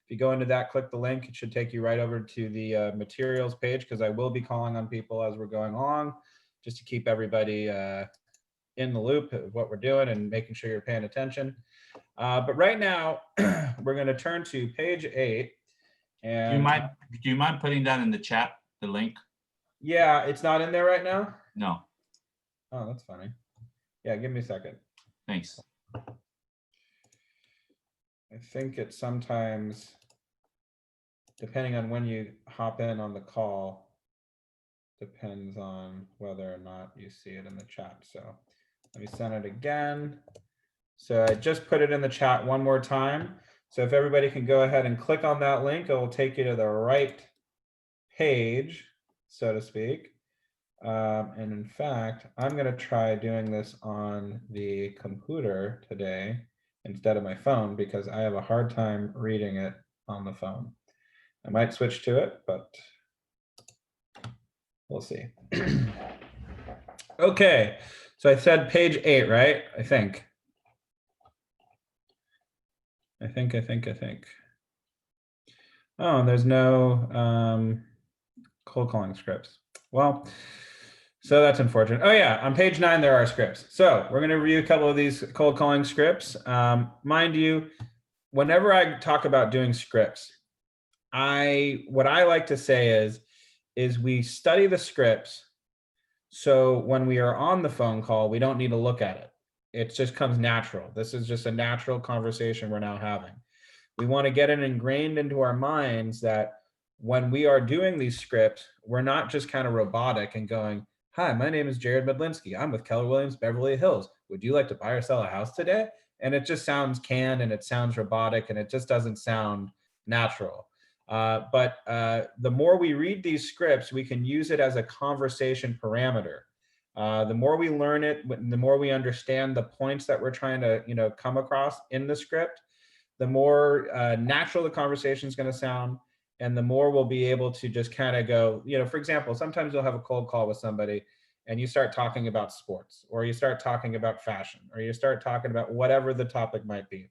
If you go into that, click the link, it should take you right over to the materials page, because I will be calling on people as we're going along, just to keep everybody in the loop of what we're doing and making sure you're paying attention. But right now, we're going to turn to page 8. And do you mind putting that in the chat, the link? Yeah, it's not in there right now? No. Oh, that's funny. Yeah, give me a second. Thanks. I think it sometimes, depending on when you hop in on the call, depends on whether or not you see it in the chat. So let me send it again. So I just put it in the chat one more time. So if everybody can go ahead and click on that link, it will take you to the right page, so to speak. And in fact, I'm going to try doing this on the computer today instead of my phone, because I have a hard time reading it on the phone. I might switch to it, but we'll see. Okay, so I said page 8, right? I think. Oh, and there's no cold calling scripts. Well, so that's unfortunate. Oh yeah, on page 9 there are scripts. So we're going to review a couple of these cold calling scripts. Mind you, whenever I talk about doing scripts, what I like to say is we study the scripts, so when we are on the phone call, we don't need to look at it. It just comes natural. This is just a natural conversation we're now having. We want to get it ingrained into our minds that when we are doing these scripts, we're not just kind of robotic and going, "Hi, my name is Jared Medlinski. I'm with Keller Williams Beverly Hills. Would you like to buy or sell a house today?" And it just sounds canned and it sounds robotic and it just doesn't sound natural. But the more we read these scripts, we can use it as a conversation parameter. The more we learn it, the more we understand the points that we're trying to come across in the script, the more natural the conversation is going to sound, and the more we'll be able to just kind of go, for example, sometimes you'll have a cold call with somebody and you start talking about sports, or you start talking about fashion, or you start talking about whatever the topic might be.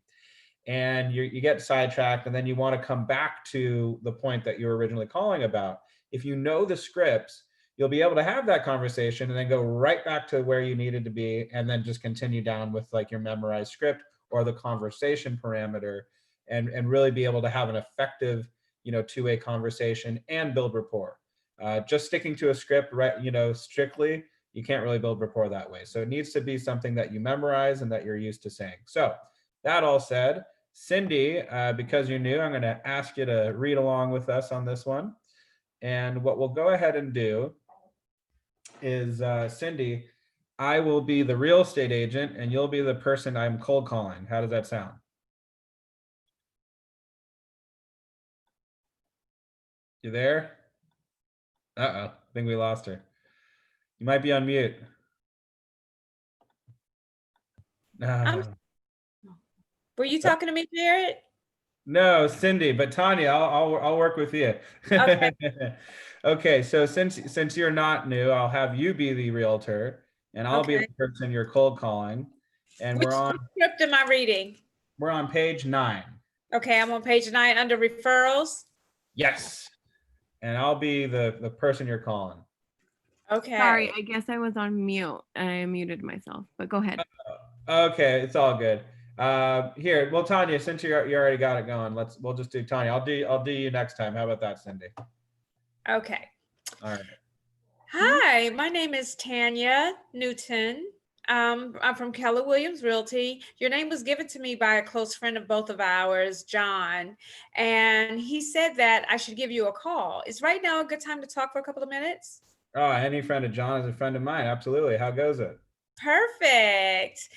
And you get sidetracked, and then you want to come back to the point that you were originally calling about. If you know the scripts, you'll be able to have that conversation and then go right back to where you needed to be, and then just continue down with like your memorized script or the conversation parameter, and really be able to have an effective two-way conversation and build rapport. Just sticking to a script, right, strictly, you can't really build rapport that way. So it needs to be something that you memorize and that you're used to saying. So that all said, Cindy, because you're new, I'm going to ask you to read along with us on this one. And what we'll go ahead and do is, Cindy, I will be the real estate agent and you'll be the person I'm cold calling. How does that sound? You there? Uh-oh, I think we lost her. You might be on mute. Were you talking to me, Jared? No, Cindy, but Tanya, I'll work with you. Okay. Okay, so since you're not new, I'll have you be the realtor, and I'll be the person you're cold calling. And Which script am I reading? We're on page 9. Okay, I'm on page 9 under referrals. Yes. And I'll be the person you're calling. Okay. Sorry, I guess I was on mute and I muted myself, but go ahead. Okay, it's all good. Here, well, Tanya, since you already got it going, we'll just do Tanya. I'll do you next time. How about that, Cindy? Okay. All right. Hi, my name is Tanya Newton. I'm from Keller Williams Realty. Your name was given to me by a close friend of both of ours, John, and he said that I should give you a call. Is right now a good time to talk for a couple of minutes? Oh, any friend of John is a friend of mine. Absolutely. How goes it? Perfect.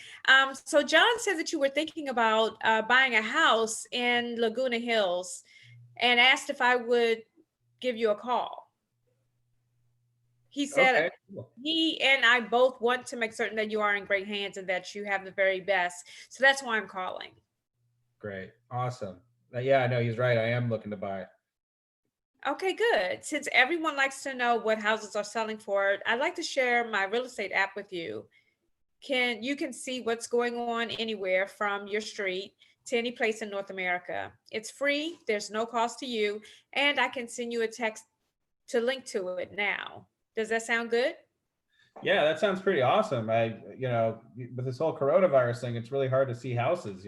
So John said that you were thinking about buying a house in Laguna Hills and asked if I would give you a call. He said Okay, cool. he and I both want to make certain that you are in great hands and that you have the very best. So that's why I'm calling. Great. Awesome. Yeah, no, he's right. I am looking to buy. Okay, good. Since everyone likes to know what houses are selling for, I'd like to share my real estate app with you. You can see what's going on anywhere from your street to any place in North America. It's free, there's no cost to you, and I can send you a text to link to it now. Does that sound good? Yeah, that sounds pretty awesome. With this whole coronavirus thing, it's really hard to see houses,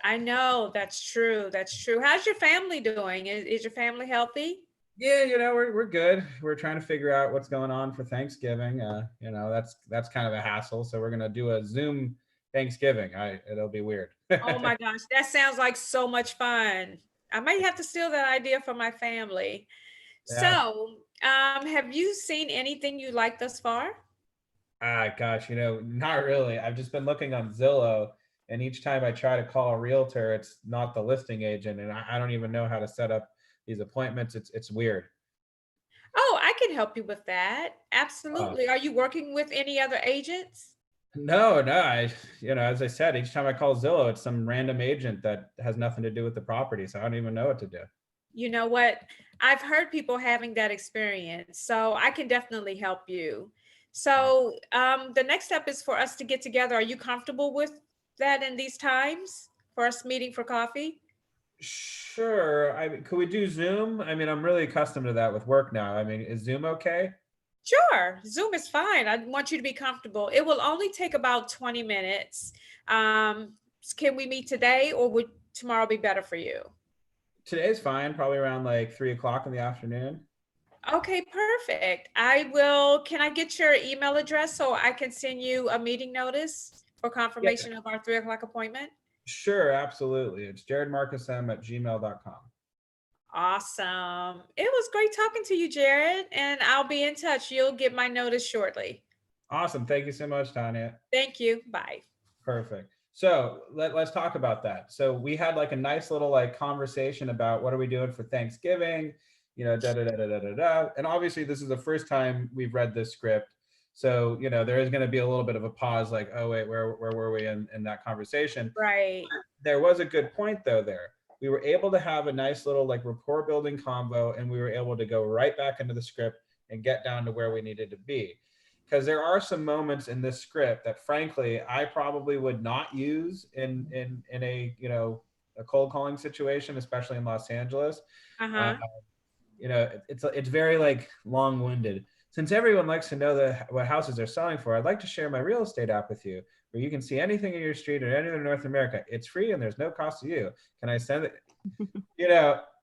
I know, that's true. That's true. How's your family doing? Is your family healthy? Yeah, we're good. We're trying to figure out what's going on for Thanksgiving. That's kind of a hassle. So we're gonna do a Zoom Thanksgiving. It'll be weird. Oh my gosh, that sounds like so much fun. I might have to steal that idea from my family. Yeah. So, have you seen anything you like thus far? Gosh, not really. I've just been looking on Zillow, and each time I try to call a realtor, it's not the listing agent, and I don't even know how to set up these appointments. It's weird. Oh, I can help you with that. Absolutely. Are you working with any other agents? No, as I said, each time I call Zillow, it's some random agent that has nothing to do with the property, so I don't even know what to do. You know what? I've heard people having that experience, so I can definitely help you. So, the next step is for us to get together. Are you comfortable with that in these times for us meeting for coffee? Sure. Could we do Zoom? I'm really accustomed to that with work now. Is Zoom okay? Sure, Zoom is fine. I want you to be comfortable. It will only take about 20 minutes. Can we meet today or would tomorrow be better for you? Today's fine, probably around like 3:00 in the afternoon. Okay, perfect. Can I get your email address so I can send you a meeting notice for confirmation of our 3:00 appointment? Sure, absolutely. It's jaredmarcusm@gmail.com. Awesome. It was great talking to you, Jared, and I'll be in touch. You'll get my notice shortly. Awesome. Thank you so much, Tanya. Thank you. Bye. Perfect. So let's talk about that. So we had like a nice little conversation about what are we doing for Thanksgiving, da da da da da da da. And obviously this is the first time we've read this script. So, there is going to be a little bit of a pause, like, oh wait, where were we in that conversation? Right. There was a good point though there. We were able to have a nice little rapport building convo, and we were able to go right back into the script and get down to where we needed to be. Because there are some moments in this script that frankly, I probably would not use in a, a cold calling situation, especially in Los Angeles. Uh-huh. It's very long-winded. Since everyone likes to know what houses they're selling for, I'd like to share my real estate app with you, where you can see anything in your street or anywhere in North America. It's free and there's no cost to you. Can I send it?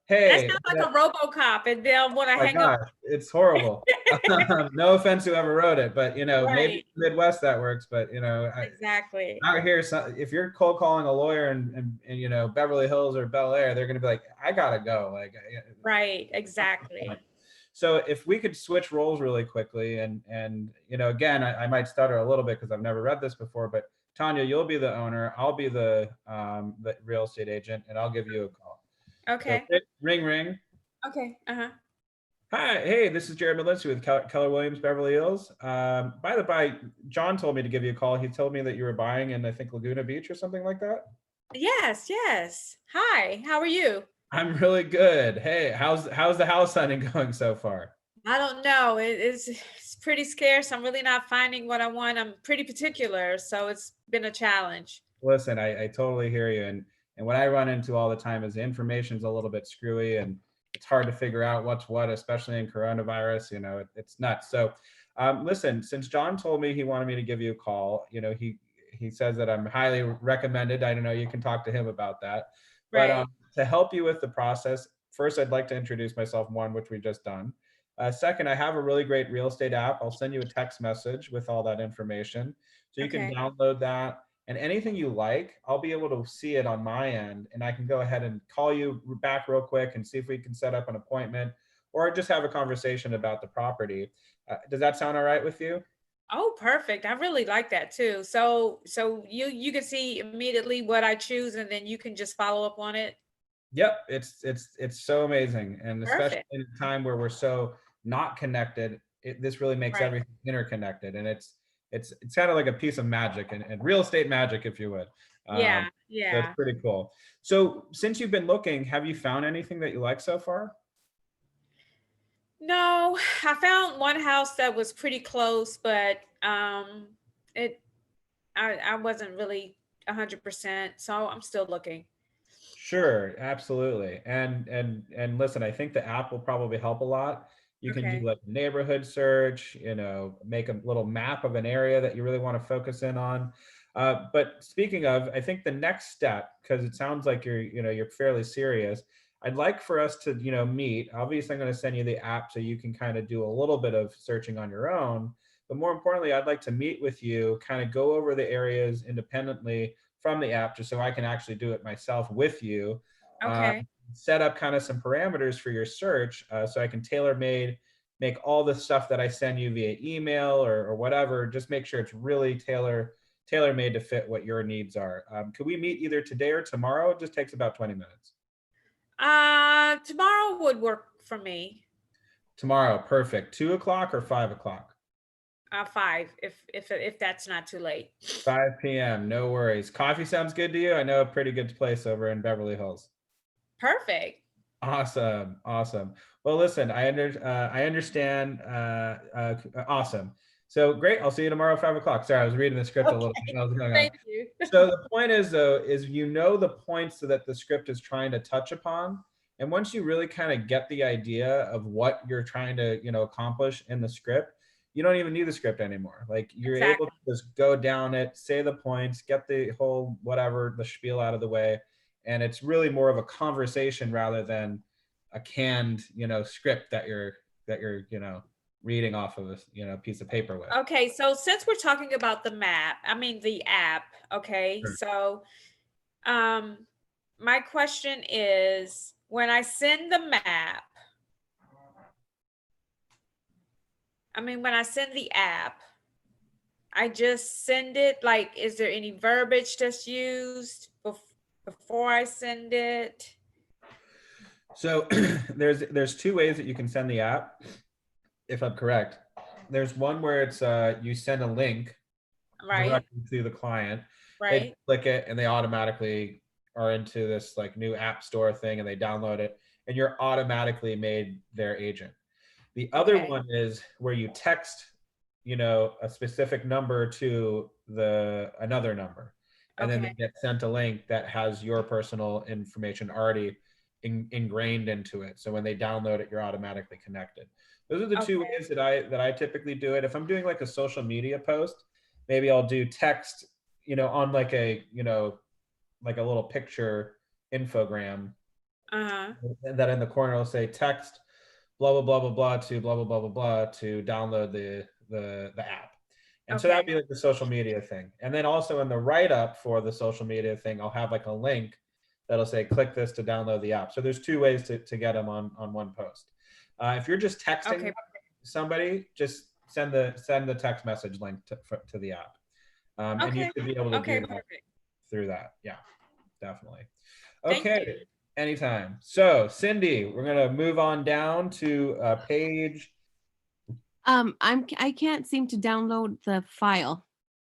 Hey. That sounds like a RoboCop, and they'll want to hang up. It's horrible. No offense to whoever wrote it, but Right. maybe Midwest that works. But Exactly. out here, if you're cold calling a lawyer in Beverly Hills or Bel Air, they're gonna be like, I gotta go. Right. Exactly. So if we could switch roles really quickly, and again, I might stutter a little bit because I've never read this before, but Tanya, you'll be the owner, I'll be the real estate agent, and I'll give you a call. Okay. So, ring, ring. Okay. Uh-huh. Hi, hey, this is Jared Malinsky with Keller Williams Beverly Hills. By the by, John told me to give you a call. He told me that you were buying in, I think, Laguna Beach or something like that. Yes. Hi, how are you? I'm really good. Hey, how's the house hunting going so far? I don't know. It's pretty scarce. I'm really not finding what I want. I'm pretty particular, so it's been a challenge. Listen, I totally hear you. And what I run into all the time is the information's a little bit screwy and it's hard to figure out what's what, especially in coronavirus. It's nuts. So listen, since John told me he wanted me to give you a call, he says that I'm highly recommended. I don't know, you can talk to him about that. Right. But to help you with the process, first, I'd like to introduce myself, which we've just done. Second, I have a really great real estate app. I'll send you a text message with all that information. So you can Okay. download that, and anything you like, I'll be able to see it on my end, and I can go ahead and call you back real quick and see if we can set up an appointment or just have a conversation about the property. Does that sound all right with you? Oh, perfect. I really like that too. So you can see immediately what I choose and then you can just follow up on it. Yep, it's so amazing, and especially Perfect. in a time where we're so not connected, this really makes Right. everything interconnected, and it's kind of like a piece of magic and real estate magic, if you would. Yeah, So it's yeah. pretty cool. So since you've been looking, have you found anything that you like so far? No, I found one house that was pretty close, but it I wasn't really 100%, so I'm still looking. Sure, absolutely. And listen, I think the app will probably help a lot. You can do Okay. like neighborhood search, make a little map of an area that you really want to focus in on. But speaking of, I think the next step, because it sounds like you're fairly serious. I'd like for us to, meet. Obviously, I'm going to send you the app so you can kind of do a little bit of searching on your own. But more importantly, I'd like to meet with you, kind of go over the areas independently from the app just so I can actually do it myself with you. Uh, Okay. Set up kind of some parameters for your search so I can make all the stuff that I send you via email or whatever, just make sure it's really tailor made to fit what your needs are. Could we meet either today or tomorrow? It just takes about 20 minutes. Tomorrow would work for me. Tomorrow, perfect. 2 o'clock or 5 o'clock? 5 if that's not too late. 5 p.m. No worries. Coffee sounds good to you? I know a pretty good place over in Beverly Hills. Perfect. Awesome, awesome. Well, listen, I understand. Awesome. So great. I'll see you tomorrow at 5 o'clock. Sorry, I was reading the script a little bit. What was going on? Thank you. So the point is, though, is the points that the script is trying to touch upon, and once you really kind of get the idea of what you're trying to, accomplish in the script, you don't even need the script anymore. Like you're able Exactly. to just go down it, say the points, get the whole whatever the spiel out of the way, and it's really more of a conversation rather than a canned, script that you're reading off of a piece of paper with. Okay, so since we're talking about the app, okay, Sure. so my question is when I send the map, when I send the app, I just send it, like, is there any verbiage that's used before I send it? So there's two ways that you can send the app, if I'm correct. There's one where it's you send a link Right, directly to the client. They right, click it and they automatically are into this like new app store thing and they download it and you're automatically made their agent. The other okay, one is where you text, a specific number to another number, and then they okay, get sent a link that has your personal information already ingrained into it. So when they download it, you're automatically connected. Those are the two okay, ways that I typically do it. If I'm doing like a social media post, maybe I'll do text, on like like a little picture infogram, uh-huh, and that in the corner will say text blah blah blah blah blah to blah blah blah blah blah to download the app. And so that'd okay, be like the social media thing. And then also in the write-up for the social media thing, I'll have like a link that'll say click this to download the app. So there's two ways to get them on one post. If you're just texting okay, somebody, just send the text message link to the app. And you okay, should be able to okay, do that perfect. through that. Yeah, definitely. Thank Okay, you. anytime. So Cindy, we're gonna move on down to page. I can't seem to download the file,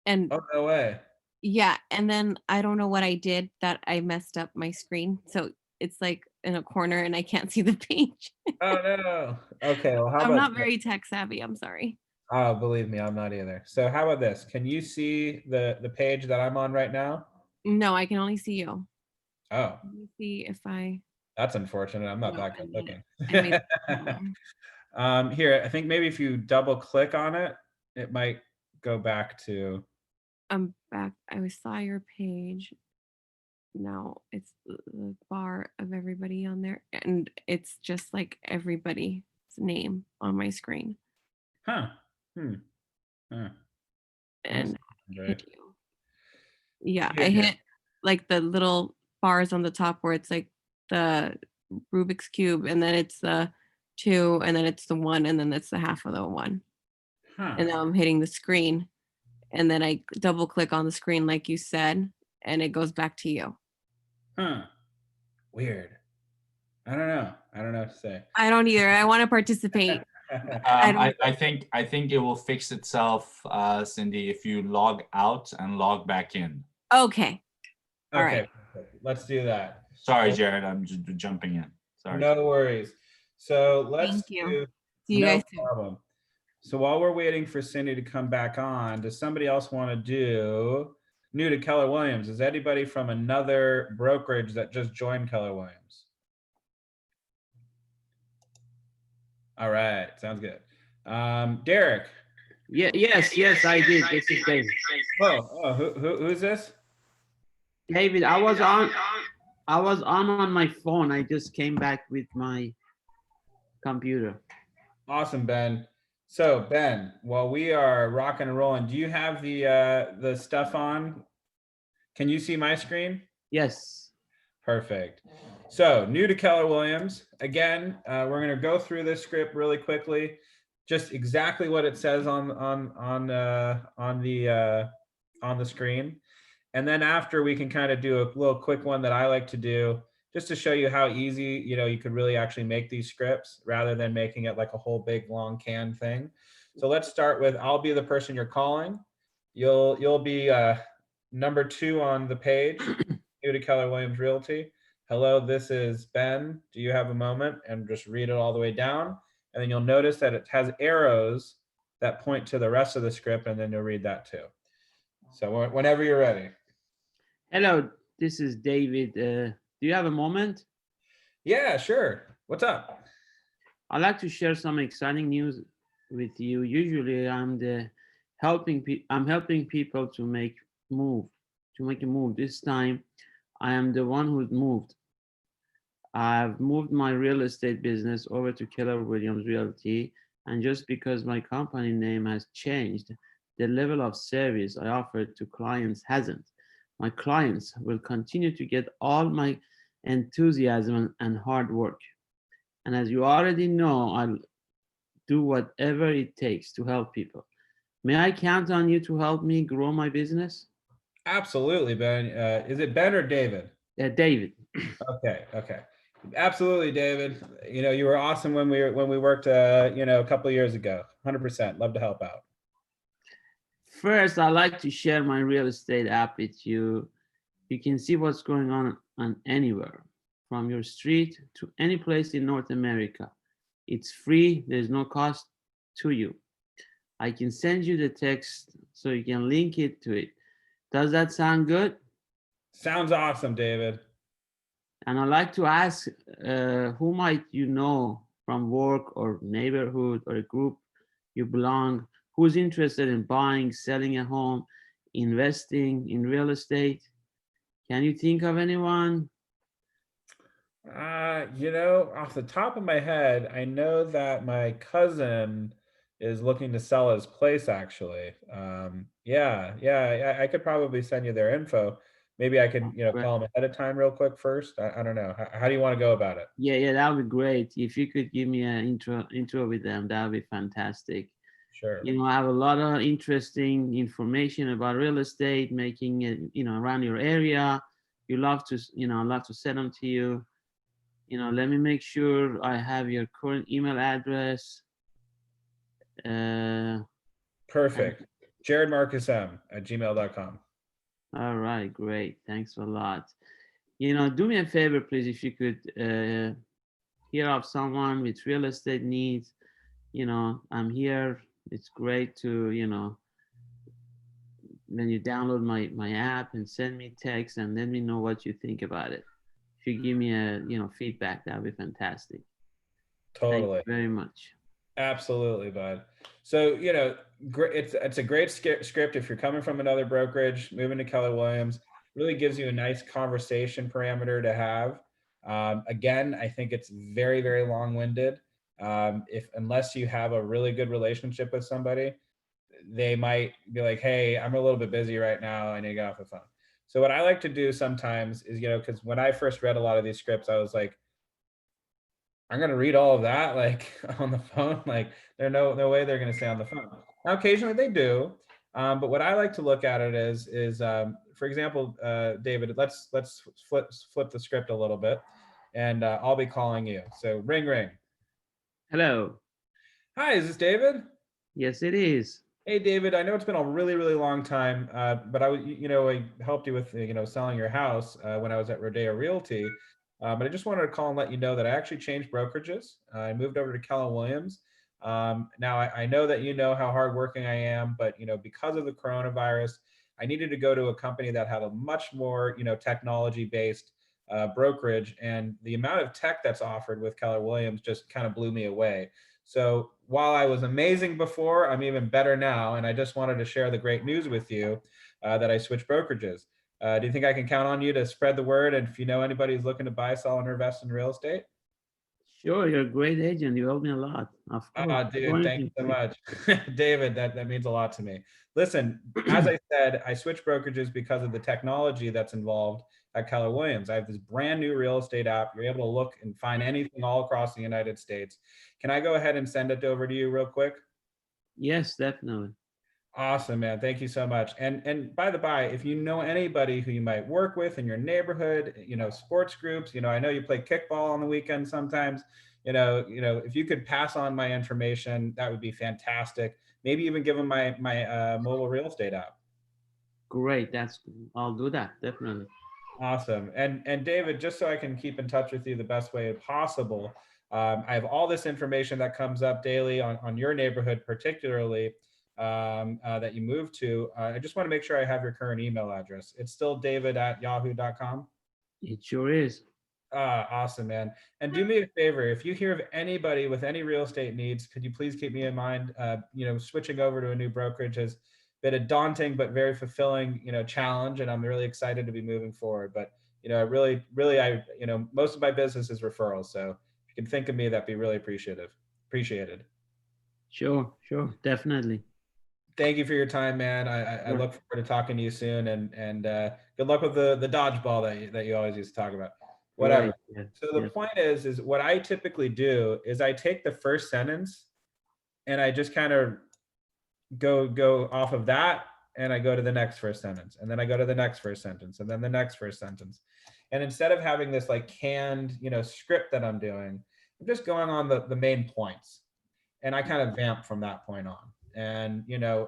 and Oh, no way. yeah, and then I don't know what I did that I messed up my screen, so it's like in a corner and I can't see the page. Oh no. Okay, well, how I'm about not this? very tech savvy. I'm sorry. Oh, believe me, I'm not either. So how about this? Can you see the page that I'm on right now? No, I can only see you. Oh, Let me see if I. that's unfortunate. I'm not No, that I good made it. looking. I made it smaller. Here, I think maybe if you double click on it, it might go back to. I'm back. I saw your page. Now it's the bar of everybody on there, and it's just like everybody. name on my screen. Huh. Huh. And Right. yeah, Yeah, I yeah. hit like the little bars on the top where it's like the Rubik's Cube, and then it's the 2, and then it's the 1, and then it's the half of the 1. Huh. And now I'm hitting the screen, and then I double click on the screen like you said, and it goes back to you. Huh. Weird. I don't know. I don't know what to say. I don't either. I want to participate. I think it will fix itself, Cindy, if you log out and log back in. Okay. All Okay, right. perfect. Let's do that. Sorry, Jared, I'm just jumping in. Sorry. No worries. So let's Thank you. do. See you No guys soon. problem. So while we're waiting for Cindy to come back on, does somebody else want to do new to Keller Williams? Is anybody from another brokerage that just joined Keller Williams? All right, sounds good. Derek. Yes, I did. This is David. Oh, who's this? David, I was on my phone. I just came back with my computer. Awesome, Ben. So Ben, while we are rocking and rolling, do you have the stuff on? Can you see my screen? Yes. Perfect. So new to Keller Williams. Again, we're going to go through this script really quickly, just exactly what it says on the screen. And then after, we can kind of do a little quick one that I like to do, just to show you how easy, you could really actually make these scripts rather than making it like a whole big long canned thing. So let's start with, I'll be the person you're calling. You'll be number 2 on the page, new to Keller Williams Realty. Hello, this is Ben. Do you have a moment? And just read it all the way down. And then you'll notice that it has arrows that point to the rest of the script, and then you'll read that too. So whenever you're ready. Hello, this is David. Do you have a moment? Yeah, sure. What's up? I'd like to share some exciting news with you. Usually, I'm helping people to make a move. This time, I am the one who moved. I've moved my real estate business over to Keller Williams Realty, and just because my company name has changed, the level of service I offer to clients hasn't. My clients will continue to get all my enthusiasm and hard work. And as you already know, I'll do whatever it takes to help people. May I count on you to help me grow my business? Absolutely, Ben. Is it Ben or David? David. Okay. Absolutely, David. You were awesome when we worked, a couple of years ago. 100%. Love to help out. First, I'd like to share my real estate app with you. You can see what's going on anywhere, from your street to any place in North America. It's free. There's no cost to you. I can send you the text so you can link it to it. Does that sound good? Sounds awesome, David. And I'd like to ask, who might you know from work or neighborhood or a group you belong, who's interested in buying, selling a home, investing in real estate? Can you think of anyone? Off the top of my head, I know that my cousin is looking to sell his place, actually. I could probably send you their info. Maybe I can, call them ahead of time real quick first. I don't know. How do you want to go about it? Yeah, that would be great. If you could give me an intro with them, that would be fantastic. Sure. I have a lot of interesting information about real estate, making it, around your area. I'd love to send them to you. Let me make sure I have your current email address. Perfect. JaredMarcusM@gmail.com. All right, great. Thanks a lot. Do me a favor, please, if you could hear of someone with real estate needs. I'm here. It's great to, when you download my app and send me text and let me know what you think about it. If you give me a, feedback, that would be fantastic. Totally. Thank you very much. Absolutely, bud. So, it's a great script if you're coming from another brokerage, moving to Keller Williams. Really gives you a nice conversation parameter to have. Again, I think it's very, very long-winded. if unless you have a really good relationship with somebody, they might be like, hey, I'm a little bit busy right now, I need to get off the phone. So what I like to do sometimes is, because when I first read a lot of these scripts, I was like, I'm gonna read all of that like on the phone. Like there's no way they're gonna stay on the phone. Now occasionally they do, but what I like to look at it is for example, David, let's flip the script a little bit, and I'll be calling you. So ring ring. Hello. Hi, is this David? Yes, it is. Hey David, I know it's been a really long time, but I helped you with selling your house when I was at Rodeo Realty. But I just wanted to call and let you know that I actually changed brokerages. I moved over to Keller Williams. Now I know that you know how hardworking I am, but because of the coronavirus, I needed to go to a company that had a much more technology-based brokerage, and the amount of tech that's offered with Keller Williams just kind of blew me away. So while I was amazing before, I'm even better now, and I just wanted to share the great news with you that I switched brokerages. Do you think I can count on you to spread the word? And if you know anybody who's looking to buy, sell, and invest in real estate? Sure, you're a great agent. You helped me a lot. Of course. Dude, thank you so much. David, that means a lot to me. Listen, as I said, I switched brokerages because of the technology that's involved at Keller Williams. I have this brand new real estate app. You're able to look and find anything all across the United States. Can I go ahead and send it over to you real quick? Yes, definitely. Awesome, man. Thank you so much. And by the by, if you know anybody who you might work with in your neighborhood, sports groups, I know you play kickball on the weekend sometimes, if you could pass on my information, that would be fantastic. Maybe even give them my mobile real estate app. Great. I'll do that. Definitely. Awesome. And David, just so I can keep in touch with you the best way possible, I have all this information that comes up daily on your neighborhood, particularly that you moved to. I just want to make sure I have your current email address. It's still david@yahoo.com. It sure is. Awesome, man. And do me a favor, if you hear of anybody with any real estate needs, could you please keep me in mind? Switching over to a new brokerage has been a daunting but very fulfilling, challenge, and I'm really excited to be moving forward. But really, most of my business is referrals. So if you can think of me, that'd be really appreciated. Sure, definitely. Thank you for your time, man. I look forward to talking to you soon, and good luck with the dodgeball that you always used to talk about. Whatever. Right. Yeah. So the point is what I typically do is I take the first sentence and I just kind of go off of that, and I go to the next first sentence, and then I go to the next first sentence, and then the next first sentence. And instead of having this like canned, script that I'm doing, I'm just going on the main points, and I kind of vamp from that point on. And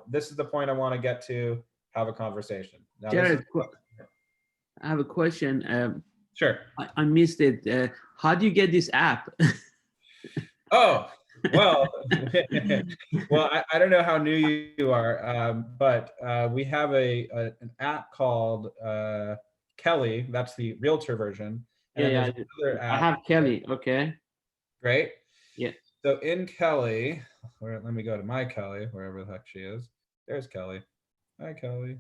this is the point I want to get to, have a conversation. Now, Jared, I have a question. Sure. I missed it. How do you get this app? Oh, well, I don't know how new you are, but we have an app called Kelly. That's the realtor version. And Yeah, I have Kelly. Okay. Great. Yeah. So in Kelly, let me go to my Kelly, wherever the heck she is. There's Kelly. Hi, Kelly.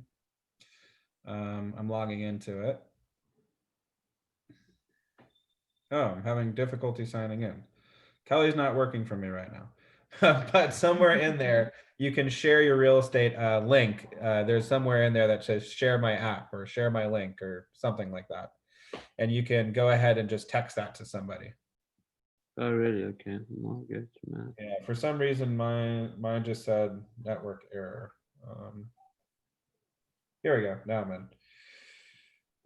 I'm logging into it. Oh, I'm having difficulty signing in. Kelly's not working for me right now. But somewhere in there, you can share your real estate link. There's somewhere in there that says share my app or share my link or something like that. And you can go ahead and just text that to somebody. Oh, really? Okay. Mortgage, man. Yeah, for some reason, mine just said network error. Here we go. Now I'm in.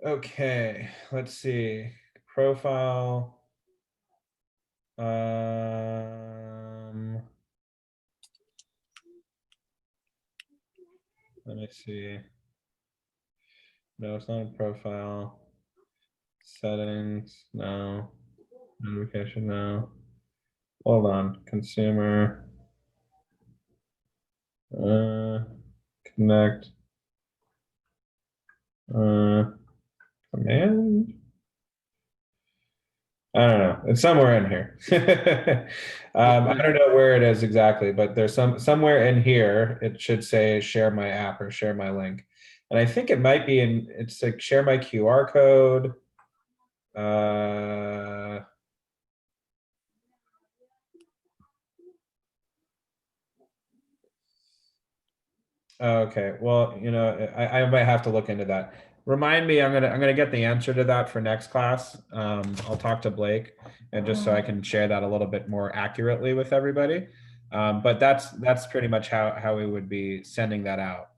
Okay, let's see. Profile. Let me see. No, it's not a profile. Settings, no. Notification, no. Hold on. Consumer. Connect. Command. I don't know. It's somewhere in here. I don't know where it is exactly, but there's somewhere in here. It should say share my app or share my link, and I think it might be in. It's like share my QR code. Okay, well, I might have to look into that. Remind me, I'm gonna get the answer to that for next class. I'll talk to Blake, and just so I can share that a little bit more accurately with everybody. But that's pretty much how we would be sending that out.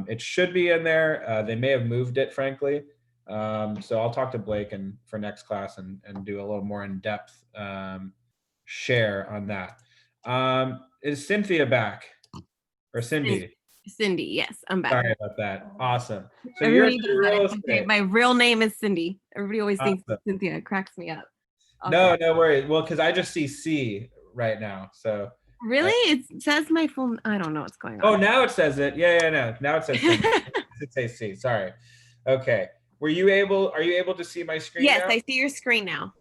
It should be in there. They may have moved it, frankly. So I'll talk to Blake and for next class and do a little more in-depth share on that. Is Cynthia back? Or Cindy? Cindy, yes, I'm back. Sorry about that. Awesome. So you're Everybody does that. real It's okay. estate. My real name is Cindy. Everybody always thinks Awesome. it's Cynthia. It cracks me up. No worries. Well, because I just see C right now. So Really? It says my full. I don't know what's going on. oh, now it says it. Yeah, no. Now it says Cindy. It says C. Sorry. Okay. Are you able to see my screen Yes, now? I see your screen now.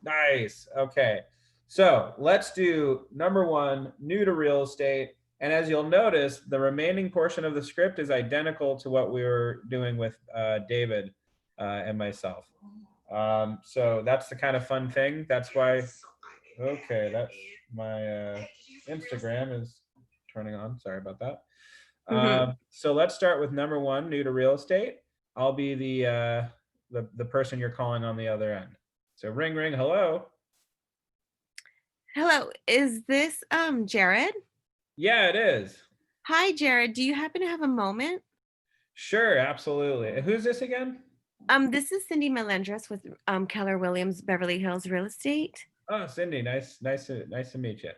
Nice. Okay. So let's do number 1, new to real estate. And as you'll notice, the remaining portion of the script is identical to what we were doing with David and myself. So that's the kind of fun thing. That's why, okay, that's my Instagram is turning on. Sorry about that. So let's start with number 1, new to real estate. I'll be the person you're calling on the other end. So ring, hello. Hello, is this Jared? Yeah, it is. Hi, Jared. Do you happen to have a moment? Sure, absolutely. And who's this again? This is Cindy Melendres with Keller Williams Beverly Hills Real Estate. Oh, Cindy, nice to meet you.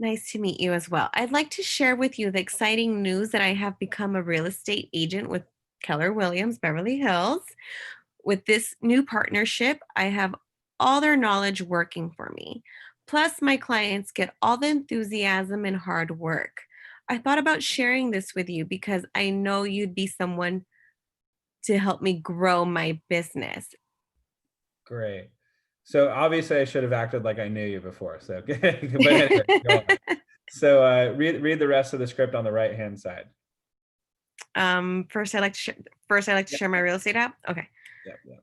Nice to meet you as well. I'd like to share with you the exciting news that I have become a real estate agent with Keller Williams Beverly Hills. With this new partnership, I have all their knowledge working for me. Plus, my clients get all the enthusiasm and hard work. I thought about sharing this with you because I know you'd be someone to help me grow my business. Great. So obviously I should have acted like I knew you before. So, but anyway, go on. So read the rest of the script on the right-hand side. First, I like to share my real estate app. Okay. Yeah.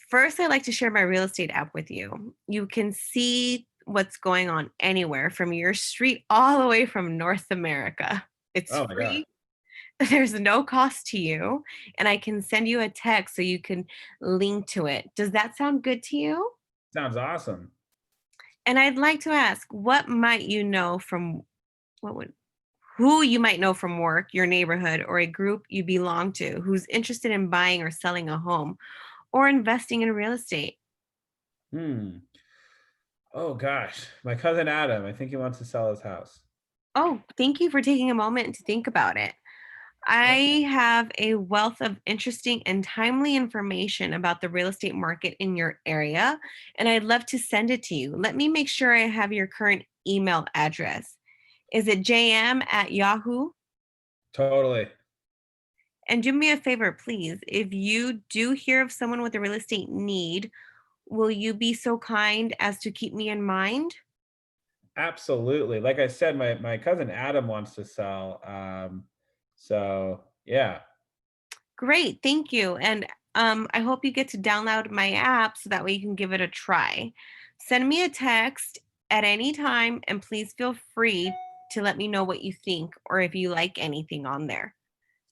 First, I like to share my real estate app with you. You can see what's going on anywhere from your street all the way from North America. It's free. There's no cost to you, and I can send you a text so you can link to it. Does that sound good to you? Sounds awesome. And I'd like to ask, who you might know from work, your neighborhood, or a group you belong to who's interested in buying or selling a home or investing in real estate? Oh gosh, my cousin Adam, I think he wants to sell his house. Oh, thank you for taking a moment to think about it. I have a wealth of interesting and timely information about the real estate market in your area, and I'd love to send it to you. Let me make sure I have your current email address. Is it jm@yahoo? Totally. And do me a favor, please. If you do hear of someone with a real estate need, will you be so kind as to keep me in mind? Absolutely. Like I said, my cousin Adam wants to sell. So yeah. Great, thank you. And I hope you get to download my app so that way you can give it a try. Send me a text at any time, and please feel free to let me know what you think or if you like anything on there.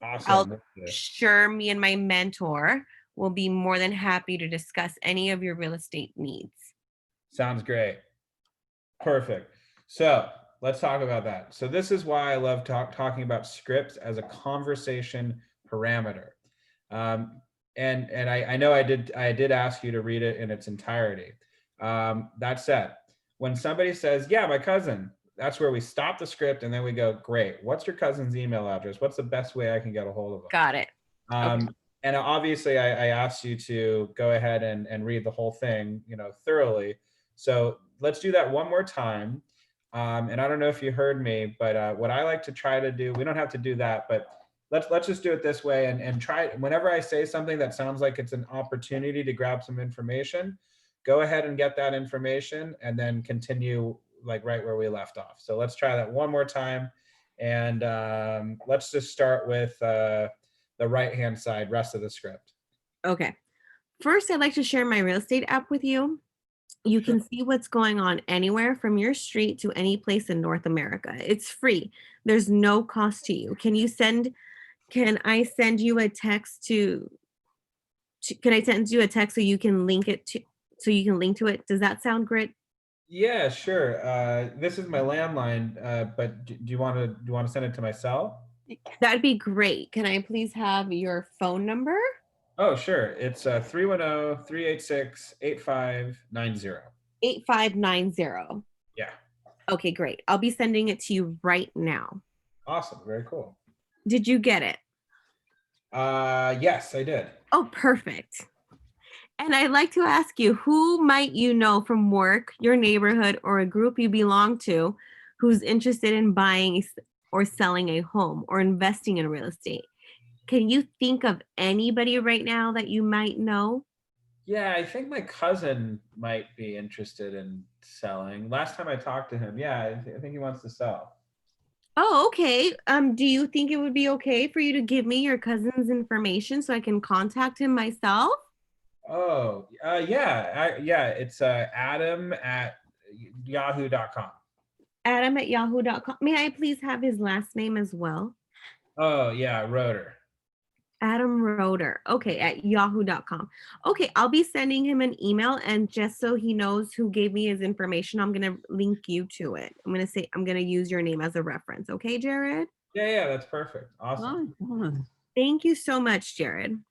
Awesome. Sure, me and my mentor will be more than happy to discuss any of your real estate needs. Sounds great. Perfect. So let's talk about that. So this is why I love talking about scripts as a conversation parameter. And I know I did ask you to read it in its entirety. That said, when somebody says, yeah, my cousin, that's where we stop the script and then we go, great. What's your cousin's email address? What's the best way I can get a hold of them? Got it. Okay. And obviously I asked you to go ahead and read the whole thing, thoroughly. So let's do that one more time. And I don't know if you heard me, but what I like to try to do, we don't have to do that, but let's just do it this way and try, whenever I say something that sounds like it's an opportunity to grab some information, go ahead and get that information and then continue like right where we left off. So let's try that one more time. And let's just start with the right-hand side, rest of the script. Okay. First, I'd like to share my real estate app with you. You can see what's going on anywhere from your street to any place in North America. It's free. There's no cost to you. Can I send you a text can I send you a text so you can link it to it? Does that sound great? Yeah, sure. This is my landline, but do you want to send it to my cell? That'd be great. Can I please have your phone number? Oh, sure. It's 310-386-8590. 8590. Yeah. Okay, great. I'll be sending it to you right now. Awesome. Very cool. Did you get it? Yes, I did. Oh, perfect. And I'd like to ask you, who might you know from work, your neighborhood, or a group you belong to who's interested in buying or selling a home or investing in real estate? Can you think of anybody right now that you might know? Yeah, I think my cousin might be interested in selling. Last time I talked to him, yeah, I think he wants to sell. Oh, okay. Do you think it would be okay for you to give me your cousin's information so I can contact him myself? Oh, yeah. It's adam@yahoo.com. Adam@yahoo.com. May I please have his last name as well? Oh, yeah, Roeder. Adam Roeder. Okay, at yahoo.com. Okay, I'll be sending him an email, and just so he knows who gave me his information, I'm going to link you to it. I'm going to use your name as a reference. Okay, Jared? Yeah, that's perfect. Awesome. Thank you so much, Jared.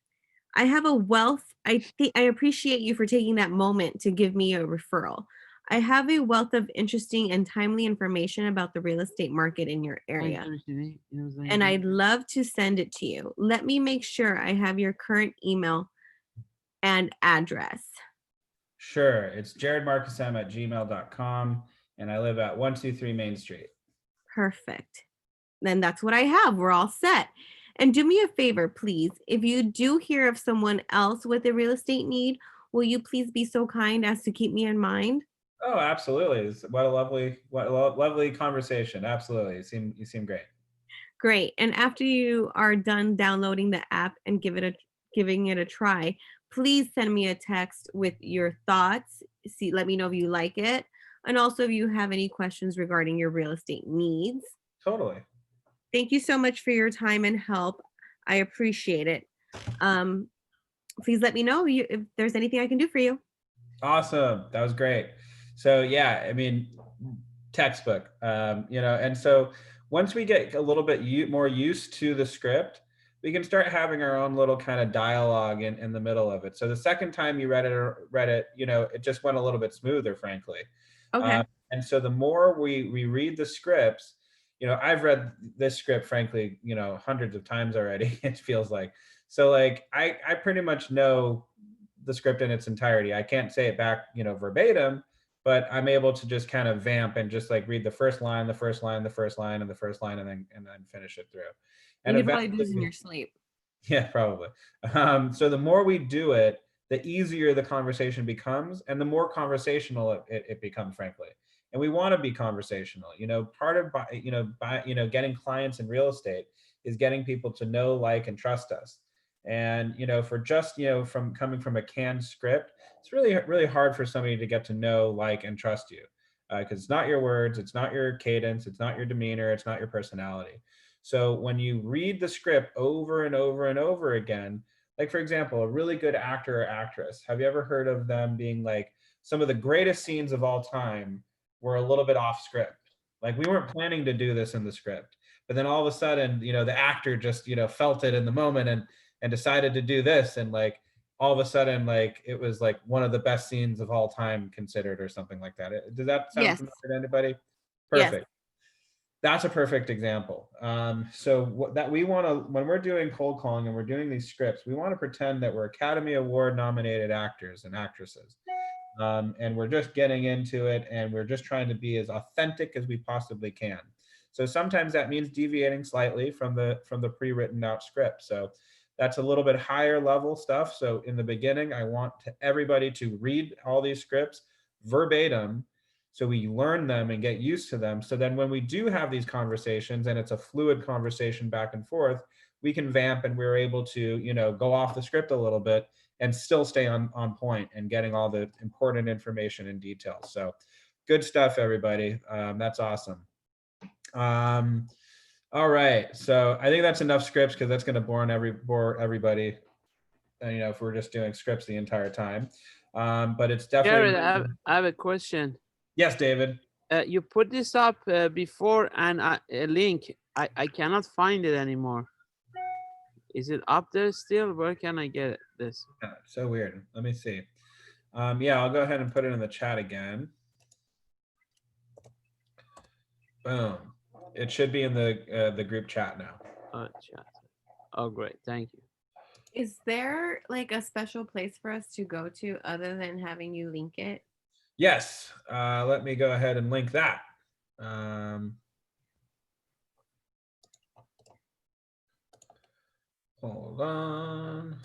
I have a wealth. I appreciate you for taking that moment to give me a referral. I have a wealth of interesting and timely information about the real estate market in your area, and I'd love to send it to you. Let me make sure I have your current email and address. Sure. It's jaredmarcusm@gmail.com, and I live at 123 Main Street. Perfect. Then that's what I have. We're all set. And do me a favor, please. If you do hear of someone else with a real estate need, will you please be so kind as to keep me in mind? Oh, absolutely. What a lovely conversation. Absolutely. You seem great. Great. And after you are done downloading the app and giving it a try, please send me a text with your thoughts. Let me know if you like it. And also if you have any questions regarding your real estate needs. Totally. Thank you so much for your time and help. I appreciate it. Please let me know if there's anything I can do for you. Awesome. That was great. So yeah, I mean, textbook, and so once we get a little bit more used to the script, we can start having our own little kind of dialogue in the middle of it. So the second time you read it, it just went a little bit smoother, frankly. Okay. And so the more we read the scripts, I've read this script, frankly, hundreds of times already, it feels like. So like, I pretty much know the script in its entirety. I can't say it back, verbatim, but I'm able to just kind of vamp and just like read the first line, the first line, the first line, and the first line, and then finish it through. And you can probably do this in your sleep. Yeah, probably. So the more we do it, the easier the conversation becomes, and the more conversational it becomes, frankly. And we want to be conversational. Part of getting clients in real estate is getting people to know, like, and trust us. And for just from coming from a canned script, it's really, really hard for somebody to get to know, like, and trust you, because it's not your words, it's not your cadence, it's not your demeanor, it's not your personality. So when you read the script over and over and over again, like, for example, a really good actor or actress, have you ever heard of them being like, some of the greatest scenes of all time were a little bit off script? Like, we weren't planning to do this in the script, but then all of a sudden, the actor just, felt it in the moment and decided to do this, and like all of a sudden, like, it was like one of the best scenes of all time considered, or something like that. Does that sound familiar to anybody? Perfect. Yes. That's a perfect example. So that we want to, when we're doing cold calling and we're doing these scripts, we want to pretend that we're Academy Award nominated actors and actresses. And we're just getting into it, and we're just trying to be as authentic as we possibly can. So sometimes that means deviating slightly from the pre-written out script. So that's a little bit higher level stuff. So in the beginning, I want everybody to read all these scripts verbatim, so we learn them and get used to them. So then when we do have these conversations, and it's a fluid conversation back and forth, we can vamp and we're able to, you know, go off the script a little bit and still stay on point and getting all the important information and details. So good stuff, everybody. That's awesome. All right. So I think that's enough scripts because that's going to bore everybody, you know, if we're just doing scripts the entire time. But it's definitely. Jared, I have a question. Yes, David. You put this up before and a link. I cannot find it anymore. Is it up there still? Where can I get this? Yeah, so weird. Let me see. Yeah, I'll go ahead and put it in the chat again. Boom. It should be in the group chat now. Oh, chat. Oh, great. Thank you. Is there like a special place for us to go to other than having you link it? Yes. Let me go ahead and link that. Hold on.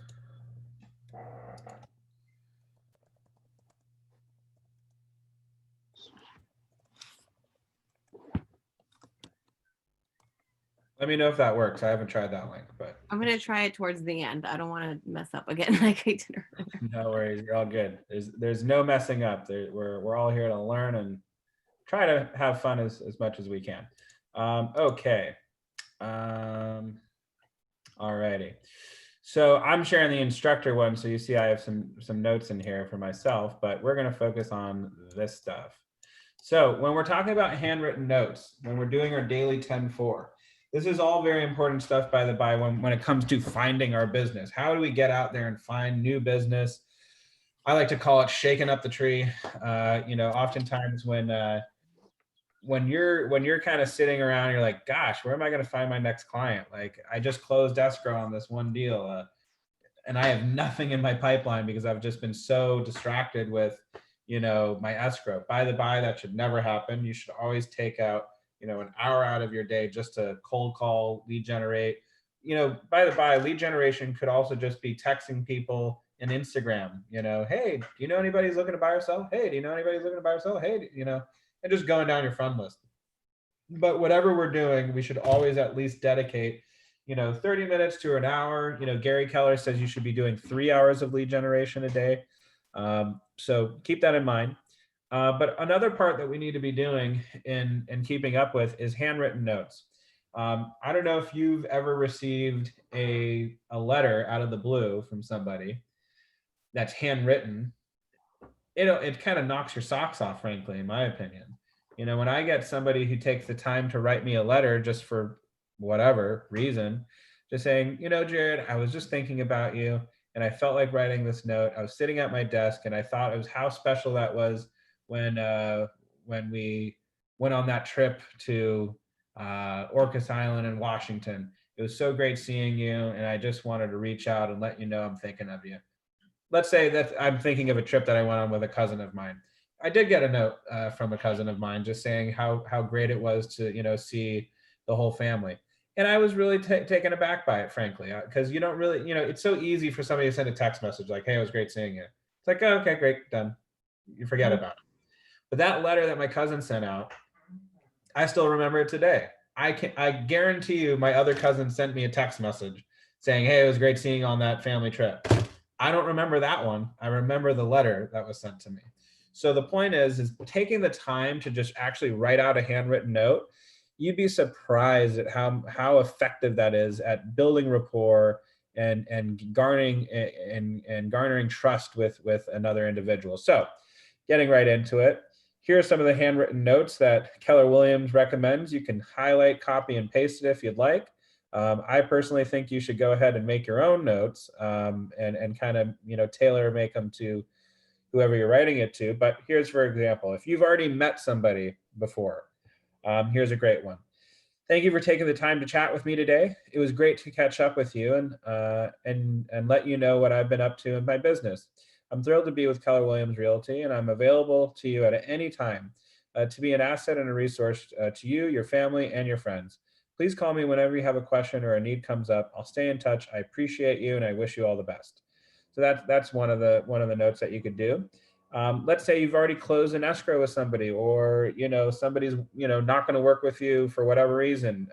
Let me know if that works. I haven't tried that link, but I'm gonna try it towards the end. I don't want to mess up again like I did earlier. no worries. You're all good. There's no messing up. We're all here to learn and try to have fun as much as we can. Okay. Alrighty. So I'm sharing the instructor one. So you see I have some notes in here for myself, but we're going to focus on this stuff. So when we're talking about handwritten notes, when we're doing our daily 10-4, this is all very important stuff, by the by, when it comes to finding our business. How do we get out there and find new business? I like to call it shaking up the tree. You know, oftentimes when you're kind of sitting around, you're like, gosh, where am I going to find my next client? Like, I just closed escrow on this one deal, and I have nothing in my pipeline because I've just been so distracted with, you know, my escrow. By the by, that should never happen. You should always take out, you know, an hour out of your day just to cold call, lead generate. You know, by the by, lead generation could also just be texting people in Instagram, you know, hey, do you know anybody who's looking to buy or sell? Hey, do you know anybody who's looking to buy or sell? Hey, you know, and just going down your friend list. But whatever we're doing, we should always at least dedicate, you know, 30 minutes to an hour. You know, Gary Keller says you should be doing 3 hours of lead generation a day. So keep that in mind. But another part that we need to be doing and keeping up with is handwritten notes. I don't know if you've ever received a letter out of the blue from somebody that's handwritten. It kind of knocks your socks off, frankly, in my opinion. You know, when I get somebody who takes the time to write me a letter just for whatever reason, just saying, you know, Jared, I was just thinking about you and I felt like writing this note. I was sitting at my desk and I thought it was how special that was when we went on that trip to Orcas Island in Washington. It was so great seeing you, and I just wanted to reach out and let you know I'm thinking of you. Let's say that I'm thinking of a trip that I went on with a cousin of mine. I did get a note from a cousin of mine just saying how great it was to, you know, see the whole family. And I was really taken aback by it, frankly, because you don't really, you know, it's so easy for somebody to send a text message like, hey, it was great seeing you. It's like, oh, okay, great, done. You forget about it. But that letter that my cousin sent out, I still remember it today. I guarantee you my other cousin sent me a text message saying, hey, it was great seeing you on that family trip. I don't remember that one. I remember the letter that was sent to me. So the point is taking the time to just actually write out a handwritten note. You'd be surprised at how effective that is at building rapport and garnering trust with another individual. So getting right into it, here are some of the handwritten notes that Keller Williams recommends. You can highlight, copy, and paste it if you'd like. I personally think you should go ahead and make your own notes and kind of, you know, tailor make them to whoever you're writing it to. But here's, for example, if you've already met somebody before, here's a great one. Thank you for taking the time to chat with me today. It was great to catch up with you and let you know what I've been up to in my business. I'm thrilled to be with Keller Williams Realty, and I'm available to you at any time to be an asset and a resource to you, your family, and your friends. Please call me whenever you have a question or a need comes up. I'll stay in touch. I appreciate you, and I wish you all the best. So that's one of the notes that you could do. Let's say you've already closed an escrow with somebody, or, you know, somebody's, not going to work with you for whatever reason.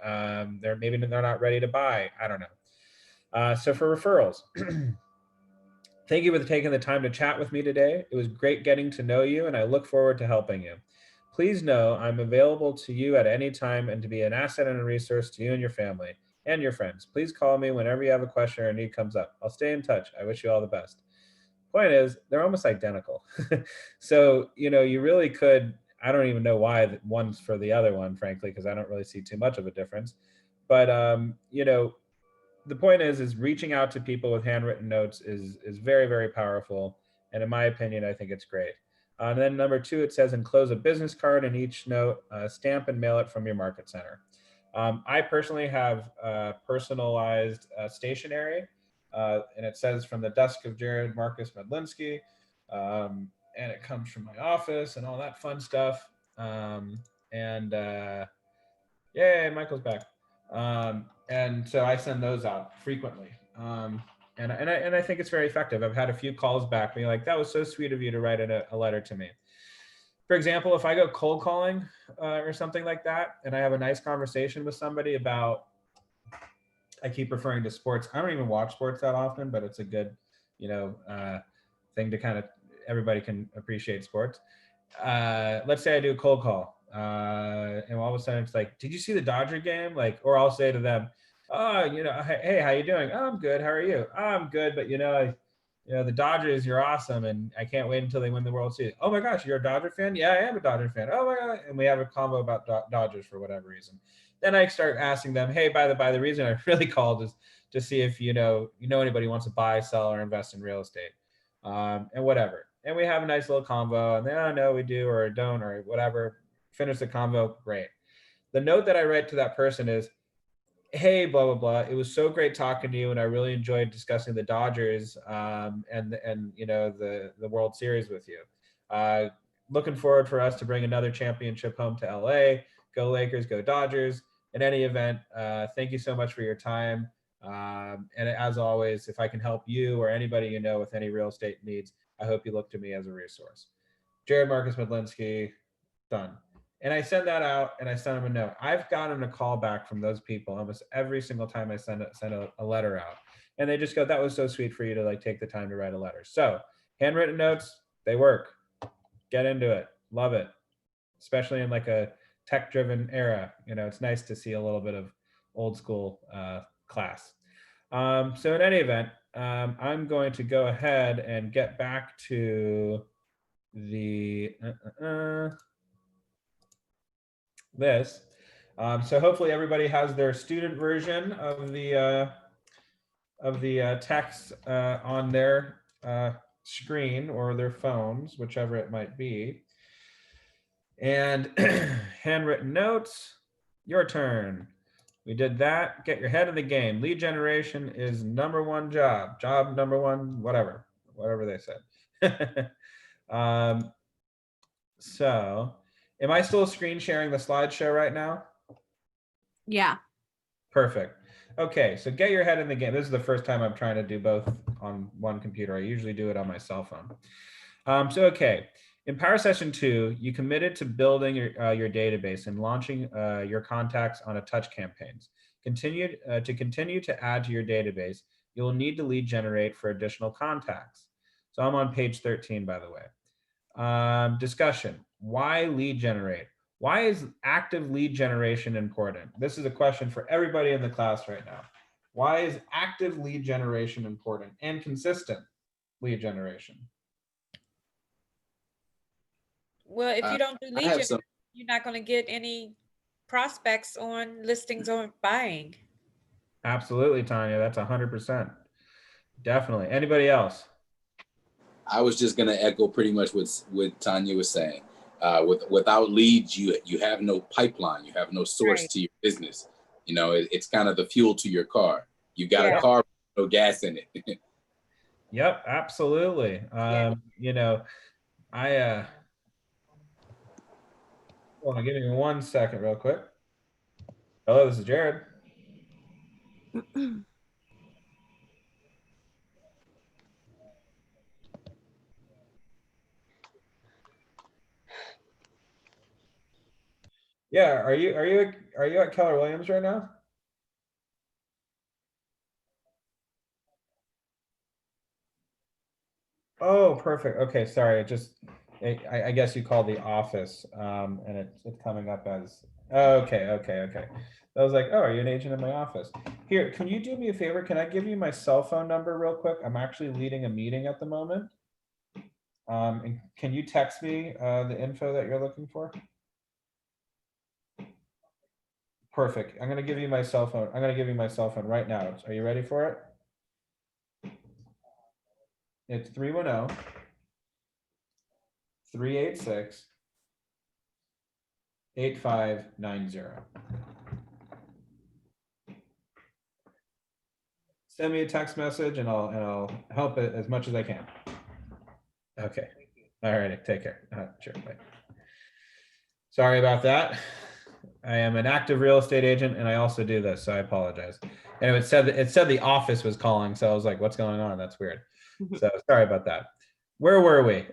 They're not ready to buy. I don't know. So for referrals, thank you for taking the time to chat with me today. It was great getting to know you, and I look forward to helping you. Please know I'm available to you at any time and to be an asset and a resource to you and your family and your friends. Please call me whenever you have a question or a need comes up. I'll stay in touch. I wish you all the best. Point is, they're almost identical. So, you really could, I don't even know why one's for the other one, frankly, because I don't really see too much of a difference. But, the point is reaching out to people with handwritten notes is very, very powerful. And in my opinion, I think it's great. And then number 2, it says enclose a business card in each note, stamp and mail it from your market center. I personally have personalized stationery, and it says from the desk of Jared Marcus Medlinski, and it comes from my office and all that fun stuff. Yay, Michael's back. And so I send those out frequently. And I think it's very effective. I've had a few calls back being like, that was so sweet of you to write a letter to me. For example, if I go cold calling or something like that, and I have a nice conversation with somebody about, I keep referring to sports. I don't even watch sports that often, but it's a good, thing to kind of, everybody can appreciate sports. Let's say I do a cold call, and all of a sudden it's like, did you see the Dodger game? Like, or I'll say to them, oh, hey, how you doing? Oh, I'm good. How are you? Oh, I'm good. But the Dodgers, you're awesome. And I can't wait until they win the World Series. Oh my gosh, you're a Dodger fan? Yeah, I am a Dodger fan. Oh my God. And we have a convo about Dodgers for whatever reason. Then I start asking them, hey, by the reason I really called is to see if, you know anybody who wants to buy, sell, or invest in real estate, and whatever. And we have a nice little convo, and then, oh, no, we do, or don't, or whatever. Finish the convo, great. The note that I write to that person is, hey, blah, blah, blah. It was so great talking to you, and I really enjoyed discussing the Dodgers and the World Series with you. Looking forward for us to bring another championship home to LA. Go Lakers, go Dodgers. In any event, thank you so much for your time. And as always, if I can help you or anybody with any real estate needs, I hope you look to me as a resource. Jared Marcus Medlinski, done. And I send that out, and I send them a note. I've gotten a call back from those people almost every single time I send a letter out. And they just go, that was so sweet for you to take the time to write a letter. So handwritten notes, they work. Get into it. Love it. Especially in a tech-driven era. It's nice to see a little bit of old school class. So in any event, I'm going to go ahead and get back to the this. So hopefully everybody has their student version of the text on their screen or their phones, whichever it might be. And handwritten notes, your turn. We did that. Get your head in the game. Lead generation is #1 job. Job #1, whatever they said. So am I still screen sharing the slideshow right now? Yeah. Perfect. Okay, so get your head in the game. This is the first time I'm trying to do both on one computer. I usually do it on my cell phone. Okay. In Power Session 2, you committed to building your database and launching your contacts on a touch campaigns. Continue to add to your database, you'll need to lead generate for additional contacts. So I'm on page 13, by the way. Discussion, why lead generate? Why is active lead generation important? This is a question for everybody in the class right now. Why is active lead generation important and consistent lead generation? Well, if you don't do lead generation, you're not going to get any prospects on listings or buying. Absolutely, Tanya. That's 100%. Definitely. Anybody else? I was just going to echo pretty much what Tanya was saying. Without leads, you have no pipeline. You have no source to your business. It's kind of the fuel to your car. You got a car, no gas in it. Yep, absolutely. Hold on, give me 1 second real quick. Hello, this is Jared. Yeah, are you at Keller Williams right now? Oh, perfect. Okay, sorry. I guess you called the office, and it's coming up as, okay. I was like, oh, are you an agent in my office? Here, can you do me a favor? Can I give you my cell phone number real quick? I'm actually leading a meeting at the moment. And can you text me the info that you're looking for? Perfect. I'm gonna give you my cell phone. I'm gonna give you my cell phone right now. Are you ready for it? It's 310-386-8590. Send me a text message and I'll help it as much as I can. Okay. All right. Take care. Sure. Bye. Sorry about that. I am an active real estate agent and I also do this, so I apologize. And it said the office was calling, so I was like, what's going on? That's weird. So sorry about that. Where were we?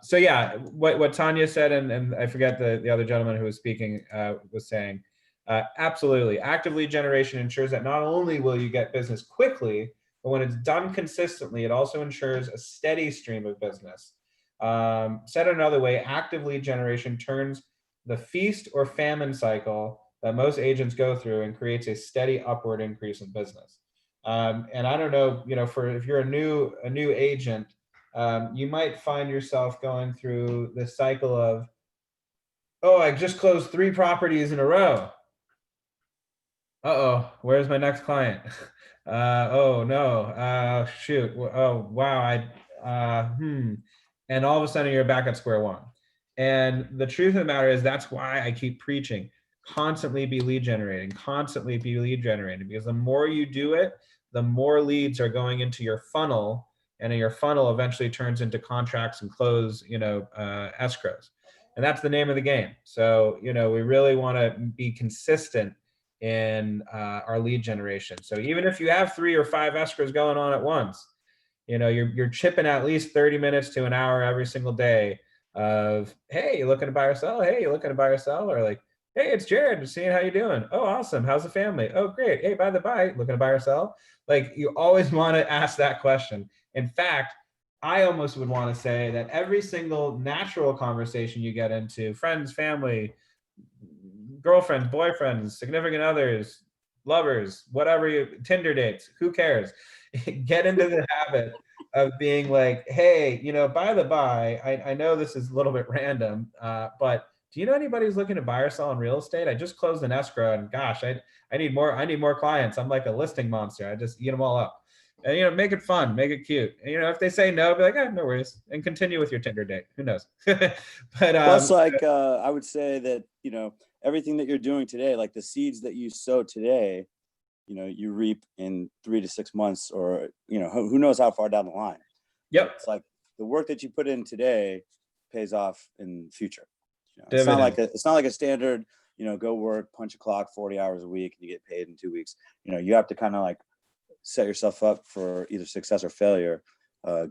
So yeah, what Tanya said, and I forget the other gentleman who was speaking was saying, absolutely. Active lead generation ensures that not only will you get business quickly, but when it's done consistently, it also ensures a steady stream of business. Said another way, active lead generation turns the feast or famine cycle that most agents go through and creates a steady upward increase in business. And I don't know, if you're a new agent, you might find yourself going through this cycle of, oh, I just closed 3 properties in a row. Uh-oh, where's my next client? Oh no, shoot. Oh, wow. And all of a sudden you're back at square one. And the truth of the matter is that's why I keep preaching, constantly be lead generating, because the more you do it, the more leads are going into your funnel, and your funnel eventually turns into contracts and close, escrows. And that's the name of the game. So, we really want to be consistent in our lead generation. So even if you have 3 or 5 escrows going on at once, you're chipping at least 30 minutes to an hour every single day of, hey, you looking to buy or sell? Hey, you looking to buy or sell? Or like, hey, it's Jared, seeing how you doing. Oh, awesome. How's the family? Oh, great. Hey, by the by, looking to buy or sell? Like, you always want to ask that question. In fact, I almost would want to say that every single natural conversation you get into, friends, family, girlfriends, boyfriends, significant others, lovers, whatever, Tinder dates, who cares? Get into the habit of being like, hey, by the by, I know this is a little bit random, but do you know anybody who's looking to buy or sell in real estate? I just closed an escrow and gosh, I need more clients. I'm like a listing monster. I just eat them all up. And, make it fun, make it cute. And, if they say no, be like, no worries, and continue with your Tinder date. Who knows? But plus, I would say that, everything that you're doing today, like the seeds that you sow today, you reap in 3 to 6 months, or, who knows how far down the line. Yep. It's like the work that you put in today pays off in the future. It's not like a standard, go work, punch a clock 40 hours a week and you get paid in 2 weeks. You have to kind of like set yourself up for either success or failure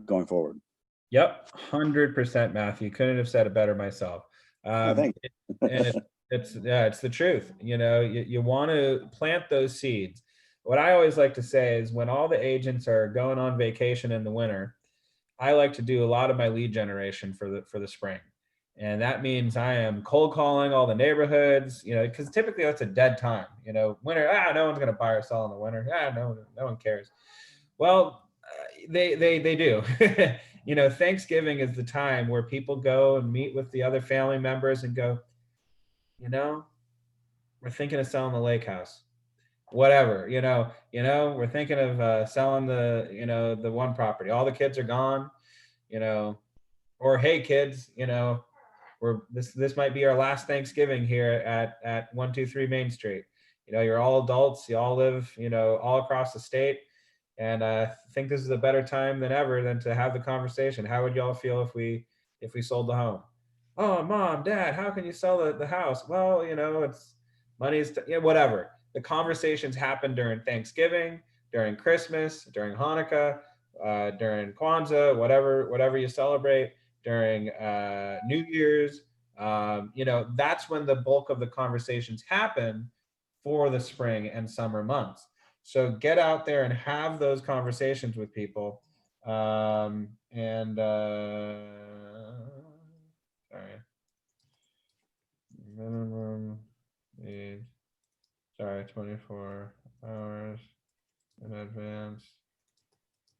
going forward. Yep. 100%, Matthew. Couldn't have said it better myself. Thank you. And it's the truth. You want to plant those seeds. What I always like to say is when all the agents are going on vacation in the winter, I like to do a lot of my lead generation for the spring. And that means I am cold calling all the neighborhoods, because typically that's a dead time. Winter, no one's going to buy or sell in the winter. No one cares. Well, they do. Thanksgiving is the time where people go and meet with the other family members and go, we're thinking of selling the lake house, whatever, we're thinking of selling the one property. All the kids are gone, or hey kids, this might be our last Thanksgiving here at 123 Main Street. You're all adults, you all live, all across the state. And I think this is a better time than ever than to have the conversation. How would y'all feel if we sold the home? Oh, mom, dad, how can you sell the house? Well, it's money's, whatever. The conversations happen during Thanksgiving, during Christmas, during Hanukkah, during Kwanzaa, whatever you celebrate, during New Year's. That's when the bulk of the conversations happen for the spring and summer months. So get out there and have those conversations with people. And sorry, minimum need, sorry, 24 hours in advance.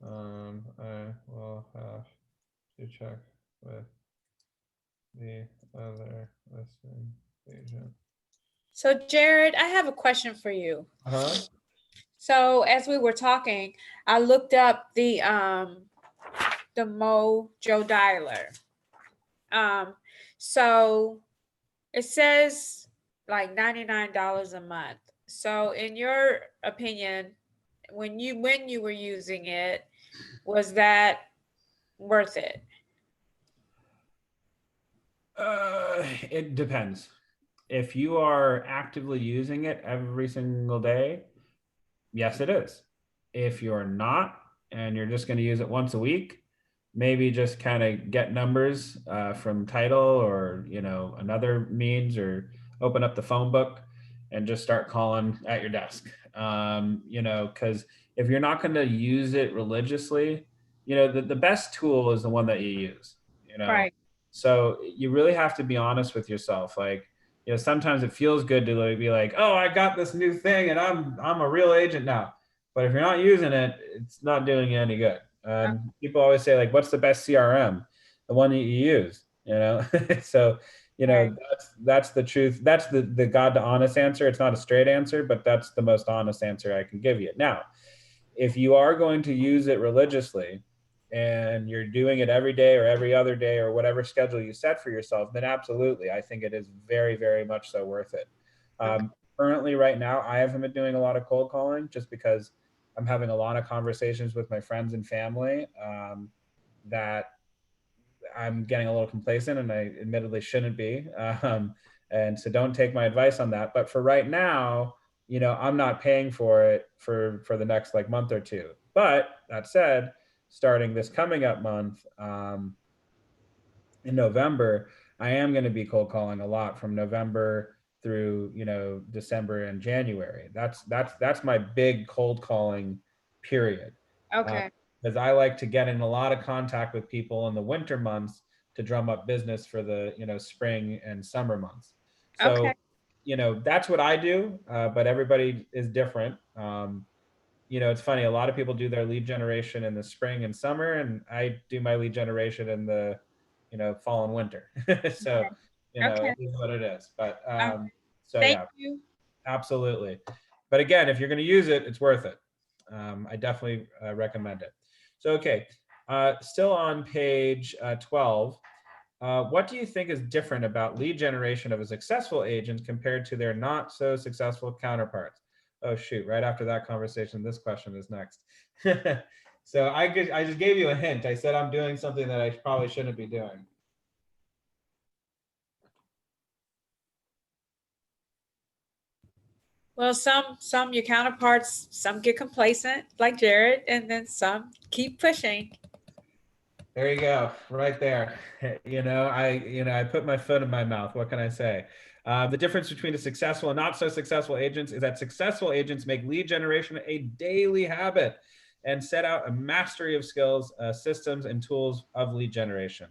I will have to check with the other listing agent. So Jared, I have a question for you. Uh-huh. So as we were talking, I looked up the Mojo dialer. So it says like $99 a month. So in your opinion, when you were using it, was that worth it? It depends. If you are actively using it every single day, yes, it is. If you're not, and you're just going to use it once a week, maybe just kind of get numbers from Title or, you know, another means, or open up the phone book and just start calling at your desk. You know, because if you're not going to use it religiously, you know, the best tool is the one that you use, you know. Right. So you really have to be honest with yourself. Like, you know, sometimes it feels good to like be like, oh, I got this new thing and I'm a real agent now. But if you're not using it, it's not doing you any good. People always say, like, what's the best CRM? The one that you use, you know? So, you know, that's the truth. That's the God to honest answer. It's not a straight answer, but that's the most honest answer I can give you. Now, if you are going to use it religiously and you're doing it every day or every other day or whatever schedule you set for yourself, then absolutely, I think it is very, very much so worth it. Currently, right now, I haven't been doing a lot of cold calling just because I'm having a lot of conversations with my friends and family that I'm getting a little complacent, and I admittedly shouldn't be. And so don't take my advice on that. But for right now, you know, I'm not paying for it for the next like month or two. But that said, starting this coming up month in November, I am going to be cold calling a lot from November through, you know, December and January. That's my big cold calling period. Okay. Because I like to get in a lot of contact with people in the winter months to drum up business for the, you know, spring and summer months. So, Okay. you know, that's what I do, but everybody is different. You know, it's funny, a lot of people do their lead generation in the spring and summer, and I do my lead generation in the, you know, fall and winter. So, you know, Okay. it is what it is. But so Thank yeah, you. absolutely. But again, if you're going to use it, it's worth it. I definitely recommend it. So, okay, still on page 12. What do you think is different about lead generation of a successful agent compared to their not so successful counterparts? Oh shoot, right after that conversation, this question is next. So I just gave you a hint. I said I'm doing something that I probably shouldn't be doing. Well, some your counterparts, some get complacent like Jared, and then some keep pushing. There you go, right there. You know, I put my foot in my mouth. What can I say? The difference between a successful and not so successful agents is that successful agents make lead generation a daily habit and set out a mastery of skills, systems, and tools of lead generation.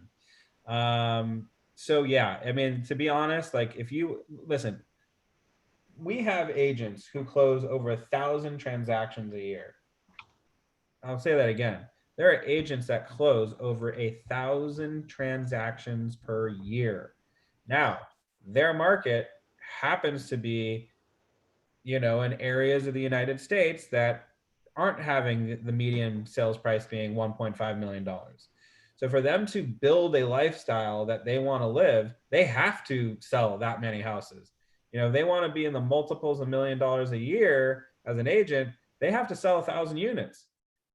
So yeah, I mean, to be honest, like if you listen, we have agents who close over 1,000 transactions a year. I'll say that again. There are agents that close over 1,000 transactions per year. Now, their market happens to be, you know, in areas of the United States that aren't having the median sales price being $1.5 million. So for them to build a lifestyle that they want to live, they have to sell that many houses. You know, they want to be in the multiples of $1 million a year as an agent, they have to sell 1,000 units.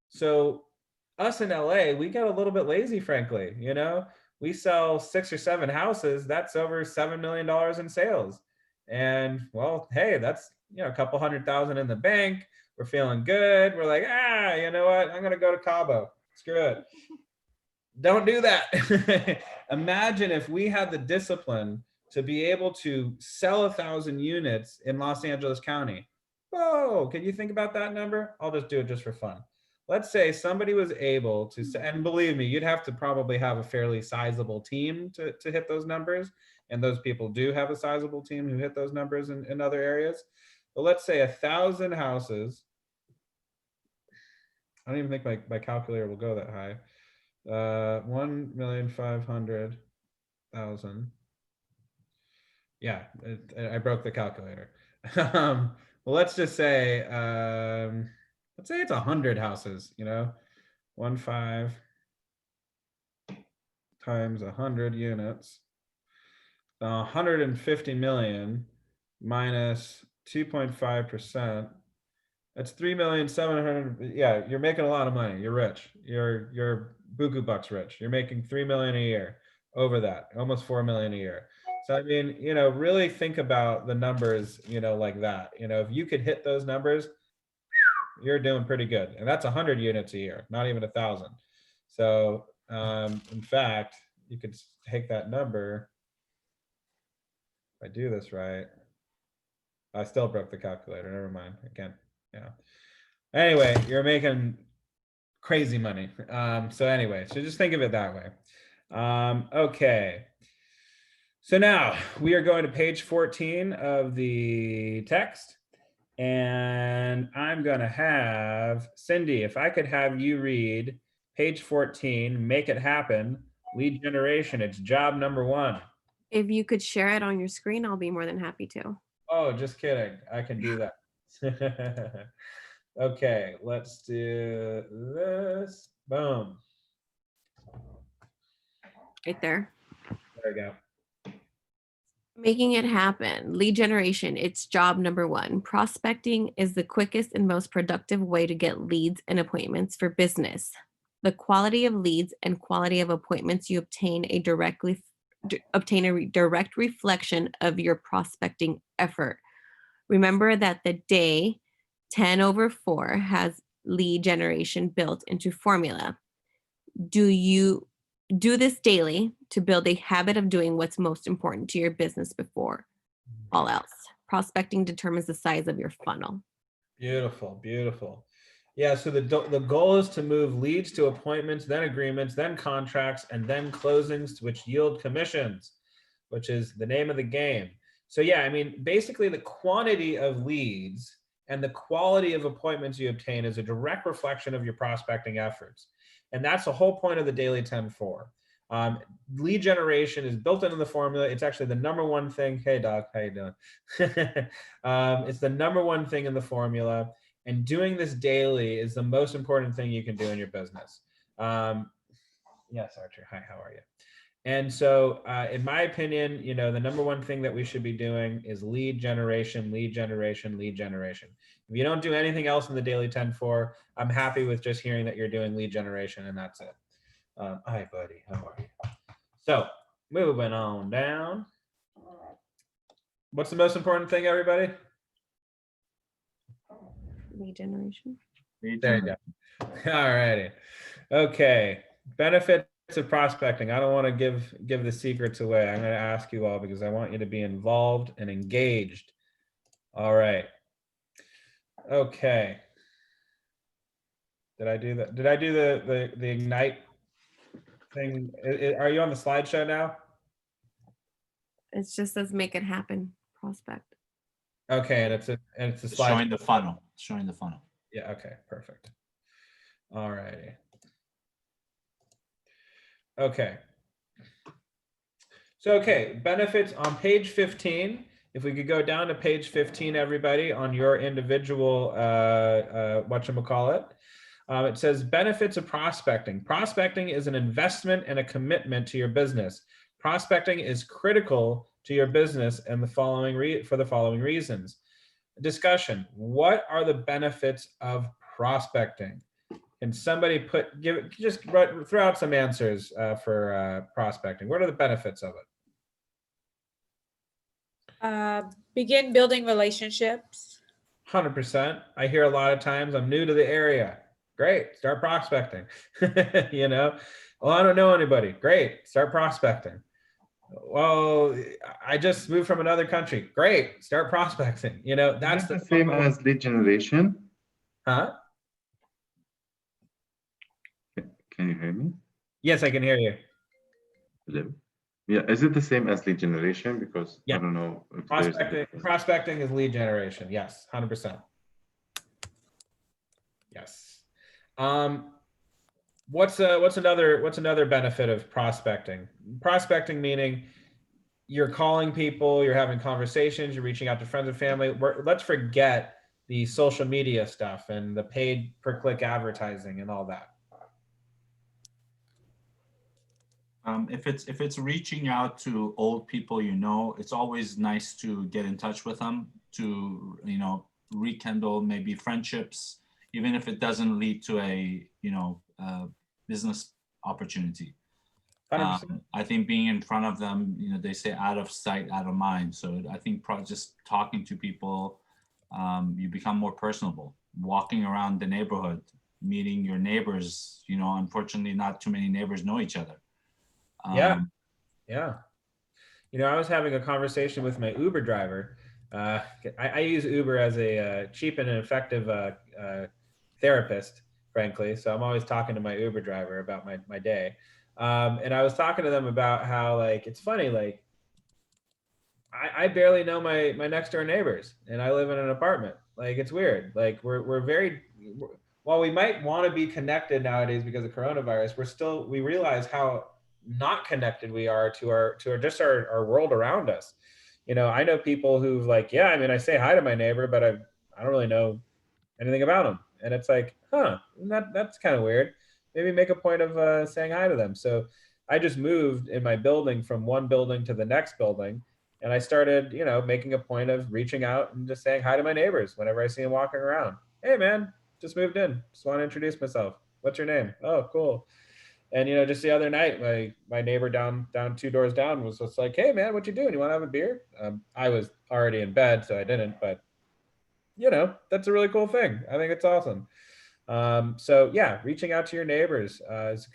So us in LA, we get a little bit lazy, frankly. You know, we sell 6 or 7 houses. That's over $7 million in sales. And well, hey, that's, you know, a couple $100,000 in the bank. We're feeling good. We're like, you know what? I'm going to go to Cabo. Screw it. Don't do that. Imagine if we had the discipline to be able to sell 1,000 units in Los Angeles County. Whoa, can you think about that number? I'll just do it just for fun. let's say somebody was able to, and believe me, you'd have to probably have a fairly sizable team to hit those numbers. And those people do have a sizable team who hit those numbers in other areas. But let's say 1,000 houses. I don't even think my calculator will go that high. 1,500,000. Yeah, I broke the calculator. Well, let's just say, let's say it's 100 houses, 1.5 times 100 units. 150 million minus 2.5%. That's 3,700,000. Yeah, you're making a lot of money. You're rich. You're buku bucks rich. You're making 3 million a year over that, almost 4 million a year. So I mean, really think about the numbers, like that. If you could hit those numbers, you're doing pretty good. And that's 100 units a year, not even 1,000. So in fact, you could take that number. If I do this right, I still broke the calculator. Never mind. Again, yeah. Anyway, you're making crazy money. So anyway, so just think of it that way. Okay. So now we are going to page 14 of the text. And I'm going to have Cindy, if I could have you read page 14, make it happen, lead generation. It's job number 1. If you could share it on your screen, I'll be more than happy to. Oh, just kidding. I can do that. Okay, let's do this. Boom. Right there. There we go. Making it happen. Lead generation, it's job number 1. Prospecting is the quickest and most productive way to get leads and appointments for business. The quality of leads and quality of appointments you obtain a direct reflection of your prospecting effort. Remember that the day 10/4 has lead generation built into formula. Do you do this daily to build a habit of doing what's most important to your business before all else? Prospecting determines the size of your funnel. Beautiful, beautiful. Yeah, so the goal is to move leads to appointments, then agreements, then contracts, and then closings, which yield commissions, which is the name of the game. So yeah, I mean, basically the quantity of leads and the quality of appointments you obtain is a direct reflection of your prospecting efforts. And that's the whole point of the daily 10-4. Lead generation is built into the formula. It's actually the number 1 thing. Hey, Doc, how you doing? It's the number 1 thing in the formula. And doing this daily is the most important thing you can do in your business. Yes, Archer. Hi, how are you? And so in my opinion, the number 1 thing that we should be doing is lead generation, lead generation, lead generation. If you don't do anything else in the daily 10-4, I'm happy with just hearing that you're doing lead generation, and that's it. Hi, buddy. How are you? So moving on down. What's the most important thing, everybody? Lead generation. There you go. All righty. Okay. Benefits of prospecting. I don't want to give the secrets away. I'm going to ask you all because I want you to be involved and engaged. All right. Okay. Did I do that? Did I do the Ignite thing? Are you on the slideshow now? It just says make it happen, prospect. Okay, and it's a slide. Showing the funnel. Showing the funnel. Yeah, okay, perfect. All righty. Okay. So, okay, benefits on page 15. If we could go down to page 15, everybody, on your individual, whatchamacallit. It says benefits of prospecting. Prospecting is an investment and a commitment to your business. Prospecting is critical to your business and for the following reasons. Discussion. What are the benefits of prospecting? Can somebody throw out some answers for prospecting? What are the benefits of it? Begin building relationships. 100%. I hear a lot of times, I'm new to the area. Great, start prospecting. Well, I don't know anybody. Great, start prospecting. Well, I just moved from another country. Great, start prospecting. That's the same as lead generation. Huh? you hear me? Yes, I can hear you. Hello. Yeah, is it the same as lead generation? Because Yeah. I don't know if there's a difference. Prospecting is lead generation. Yes, 100%. Yes. What's another benefit of prospecting? Prospecting meaning you're calling people, you're having conversations, you're reaching out to friends and family. Let's forget the social media stuff and the paid per click advertising and all that. If it's reaching out to old people, it's always nice to get in touch with them to rekindle maybe friendships, even if it doesn't lead to a business opportunity. I think being in front of them, they say out of sight, out of mind. So I think just talking to people, you become more personable. Walking around the neighborhood, meeting your neighbors. Unfortunately, not too many neighbors know each other. Yeah. I was having a conversation with my Uber driver. I use Uber as a cheap and effective therapist, frankly. So I'm always talking to my Uber driver about my day. And I was talking to them about how, it's funny, I barely know my next door neighbors, and I live in an apartment. It's weird. We're very, while we might want to be connected nowadays because of coronavirus, we realize how not connected we are to our world around us. I know people who've I say hi to my neighbor, but I don't really know anything about them. And it's that's kind of weird. Maybe make a point of saying hi to them. So I just moved in my building from one building to the next building. And I started, making a point of reaching out and just saying hi to my neighbors whenever I see them walking around. Hey man, just moved in. Just want to introduce myself. What's your name? Oh, cool. And just the other night, my neighbor down 2 doors down was just like, hey man, what you doing? You want to have a beer? I was already in bed, so I didn't. But that's a really cool thing. I think it's awesome. So yeah, reaching out to your neighbors is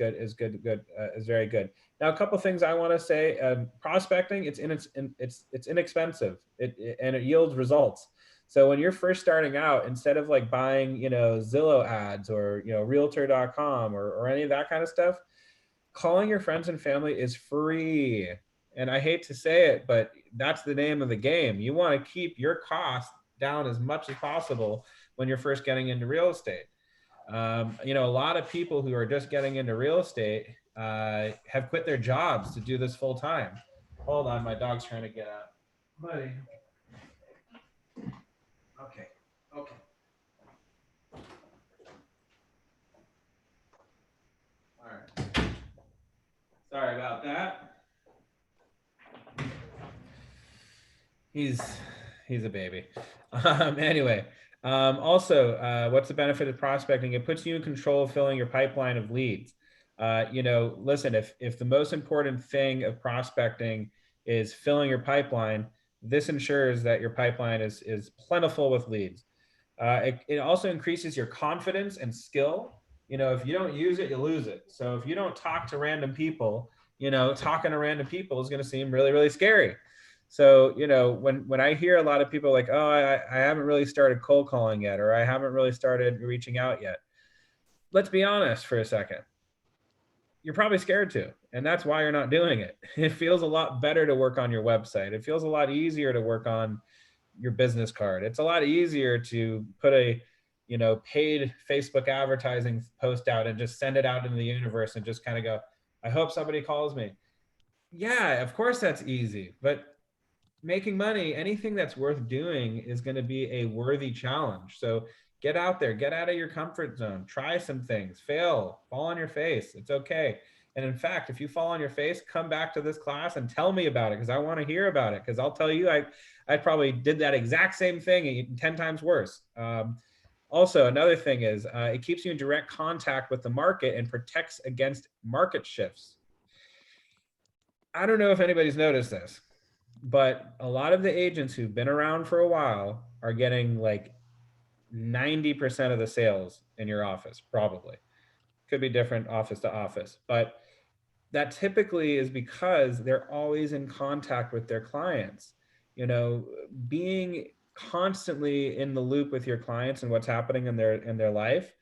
very good. Now, a couple things I want to say. Prospecting, it's inexpensive. And it yields results. So when you're first starting out, instead of buying, Zillow ads or, realtor.com or any of that kind of stuff, calling your friends and family is free. And I hate to say it, but that's the name of the game. You want to keep your costs down as much as possible when you're first getting into real estate. A lot of people who are just getting into real estate have quit their jobs to do this full time. Hold on, my dog's trying to get out. Buddy. Okay. All right. Sorry about that. He's a baby. Anyway. Also, what's the benefit of prospecting? It puts you in control of filling your pipeline of leads. Listen, if the most important thing of prospecting is filling your pipeline, this ensures that your pipeline is plentiful with leads. It also increases your confidence and skill. If you don't use it, you lose it. So if you don't talk to random people, talking to random people is going to seem really, really scary. So, when I hear a lot of people oh, I haven't really started cold calling yet, or I haven't really started reaching out yet. Let's be honest for a second. You're probably scared to, and that's why you're not doing it. It feels a lot better to work on your website. It feels a lot easier to work on your business card. It's a lot easier to put a, paid Facebook advertising post out and just send it out into the universe and just kind of go, I hope somebody calls me. Yeah, of course that's easy, but making money, anything that's worth doing is going to be a worthy challenge. So get out there, get out of your comfort zone, try some things, fail, fall on your face. It's okay. And in fact, if you fall on your face, come back to this class and tell me about it, because I want to hear about it. Because I'll tell you, I probably did that exact same thing 10 times worse. Also, another thing is it keeps you in direct contact with the market and protects against market shifts. I don't know if anybody's noticed this, but a lot of the agents who've been around for a while are getting 90% of the sales in your office, probably. Could be different office to office, but that typically is because they're always in contact with their clients. Being constantly in the loop with your clients and what's happening in their life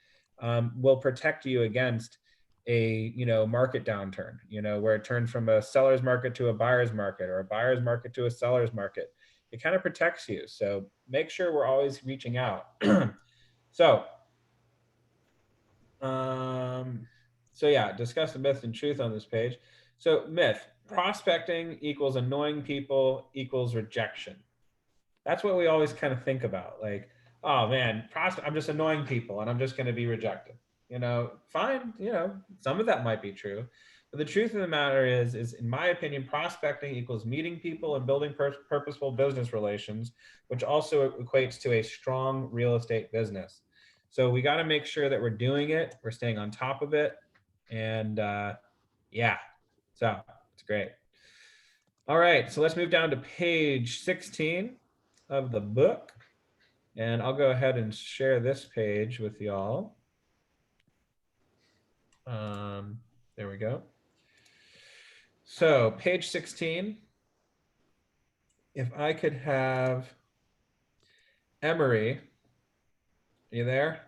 will protect you against a market downturn, where it turned from a seller's market to a buyer's market, or a buyer's market to a seller's market. It kind of protects you. So make sure we're always reaching out. So yeah, discuss the myth and truth on this page. So myth: prospecting equals annoying people equals rejection. That's what we always kind of think about. Like, oh man, I'm just annoying people and I'm just going to be rejected. Fine. Some of that might be true, but the truth of the matter is in my opinion, prospecting equals meeting people and building purposeful business relations, which also equates to a strong real estate business. So we got to make sure that we're doing it. We're staying on top of it. And yeah, so it's great. All right, so let's move down to page 16 of the book. And I'll go ahead and share this page with y'all. There we go. So page 16, if I could have Emery, are you there?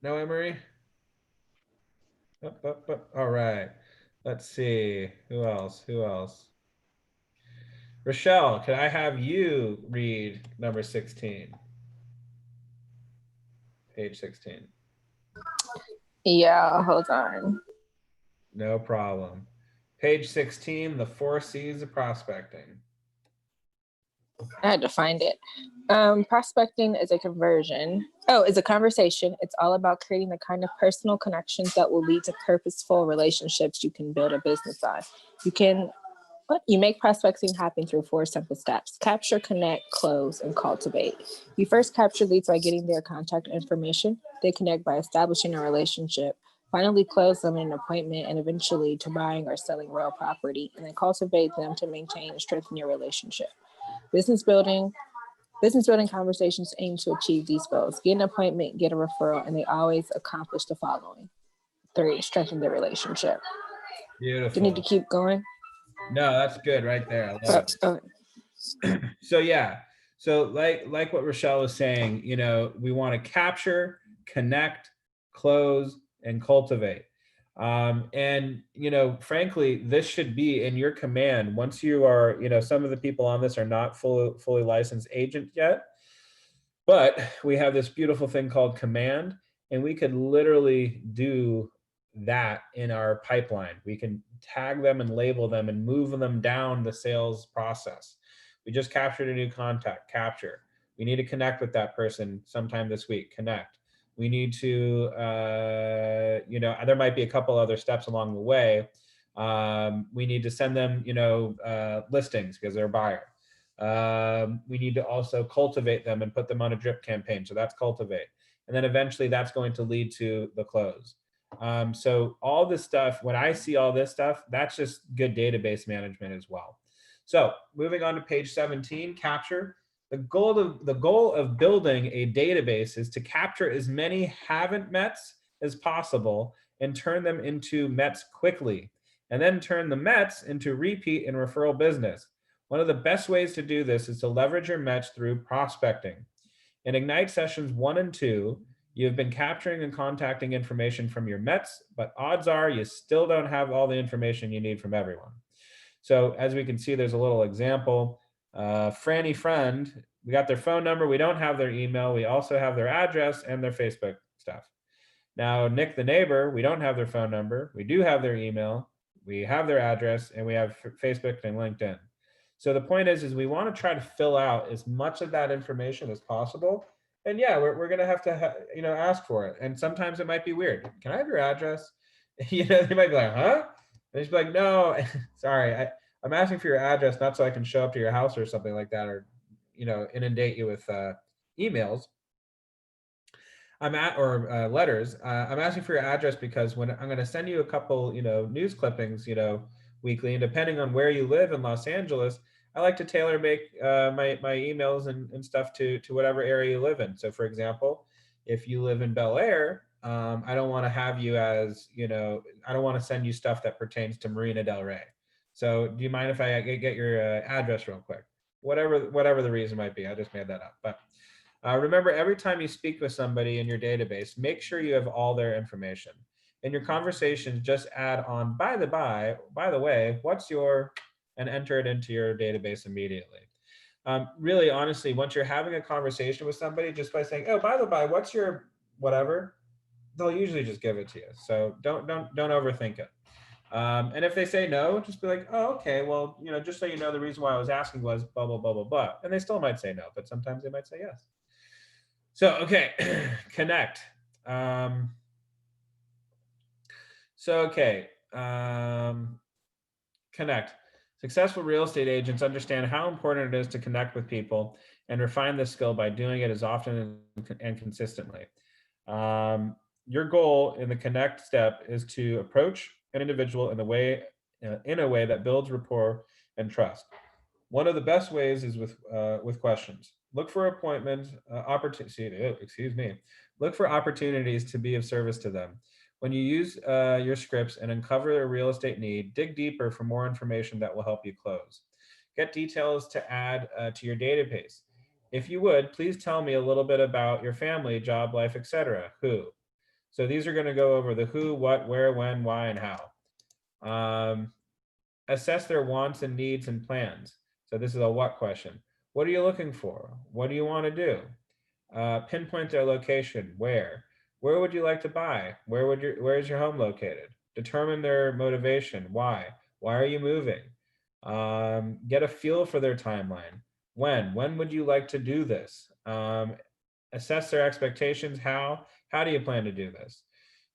No, Emery? All right, let's see, who else? Rochelle, could I have you read number 16? Page 16. Yeah, hold on. No problem. Page 16, the 4 C's of prospecting. I had to find it. Prospecting is a conversion. Oh, is a conversation. It's all about creating the kind of personal connections that will lead to purposeful relationships you can build a business on. You make prospecting happen through 4 simple steps: capture, connect, close, and cultivate. You first capture leads by getting their contact information. They connect by establishing a relationship. Finally, close them in an appointment, and eventually to buying or selling real property. And then cultivate them to maintain and strengthen your relationship. Business building conversations aim to achieve these goals: get an appointment, get a referral, and they always accomplish the following. 3, strengthen the relationship. Beautiful. Do you need to keep going? No, that's good right there. I love it. Okay. So yeah, so like what Rochelle was saying, we want to capture, connect, close, and cultivate. And frankly, this should be in your command. Once you are, some of the people on this are not fully licensed agent yet, but we have this beautiful thing called command, and we could literally do that in our pipeline. We can tag them and label them and move them down the sales process. We just captured a new contact, capture. We need to connect with that person sometime this week, connect. We need to, there might be a couple other steps along the way. We need to send them, listings because they're a buyer. We need to also cultivate them and put them on a drip campaign. So that's cultivate. And then eventually that's going to lead to the close. So all this stuff, when I see all this stuff, that's just good database management as well. So moving on to page 17, capture. The goal of building a database is to capture as many haven't mets as possible and turn them into mets quickly, and then turn the mets into repeat and referral business. One of the best ways to do this is to leverage your mets through prospecting. In Ignite sessions 1 and 2, you've been capturing and contacting information from your mets, but odds are you still don't have all the information you need from everyone. So as we can see, there's a little example. Franny friend, we got their phone number. We don't have their email. We also have their address and their Facebook stuff. Now, Nick, the neighbor, we don't have their phone number. We do have their email. We have their address, and we have Facebook and LinkedIn. So the point is we want to try to fill out as much of that information as possible. And yeah, we're going to have to, ask for it. And sometimes it might be weird. Can I have your address? They might be like, huh? And just be like, no, sorry, I'm asking for your address, not so I can show up to your house or something like that, or, inundate you with emails. Letters. I'm asking for your address because when I'm going to send you a couple, news clippings, weekly, and depending on where you live in Los Angeles, I like to tailor make my emails and stuff to whatever area you live in. So for example, if you live in Bel Air, I don't want to have you as, I don't want to send you stuff that pertains to Marina Del Rey. So do you mind if I get your address real quick? Whatever the reason might be, I just made that up. But Remember, every time you speak with somebody in your database, make sure you have all their information. In your conversations, just add on, by the way, what's your, and enter it into your database immediately. Really, honestly, once you're having a conversation with somebody, just by saying, oh, by the by, what's your whatever, they'll usually just give it to you. So don't overthink it. And if they say no, just be like, oh, okay, well, you know, just so you know, the reason why I was asking was blah, blah, blah, blah, blah. And they still might say no, but sometimes they might say yes. So, okay, connect. Connect. Successful real estate agents understand how important it is to connect with people and refine this skill by doing it as often and consistently. Your goal in the connect step is to approach an individual in a way that builds rapport and trust. One of the best ways is with questions. Look for Look for opportunities to be of service to them. When you use your scripts and uncover their real estate need, dig deeper for more information that will help you close. Get details to add to your database. If you would, please tell me a little bit about your family, job, life, etc. Who? So these are going to go over the who, what, where, when, why, and how. Assess their wants and needs and plans. So this is a what question. What are you looking for? What do you want to do? Pinpoint their location. Where? Where would you like to buy? Where is your home located? Determine their motivation. Why? Why are you moving? Get a feel for their timeline. When would you like to do this? Assess their expectations. How do you plan to do this?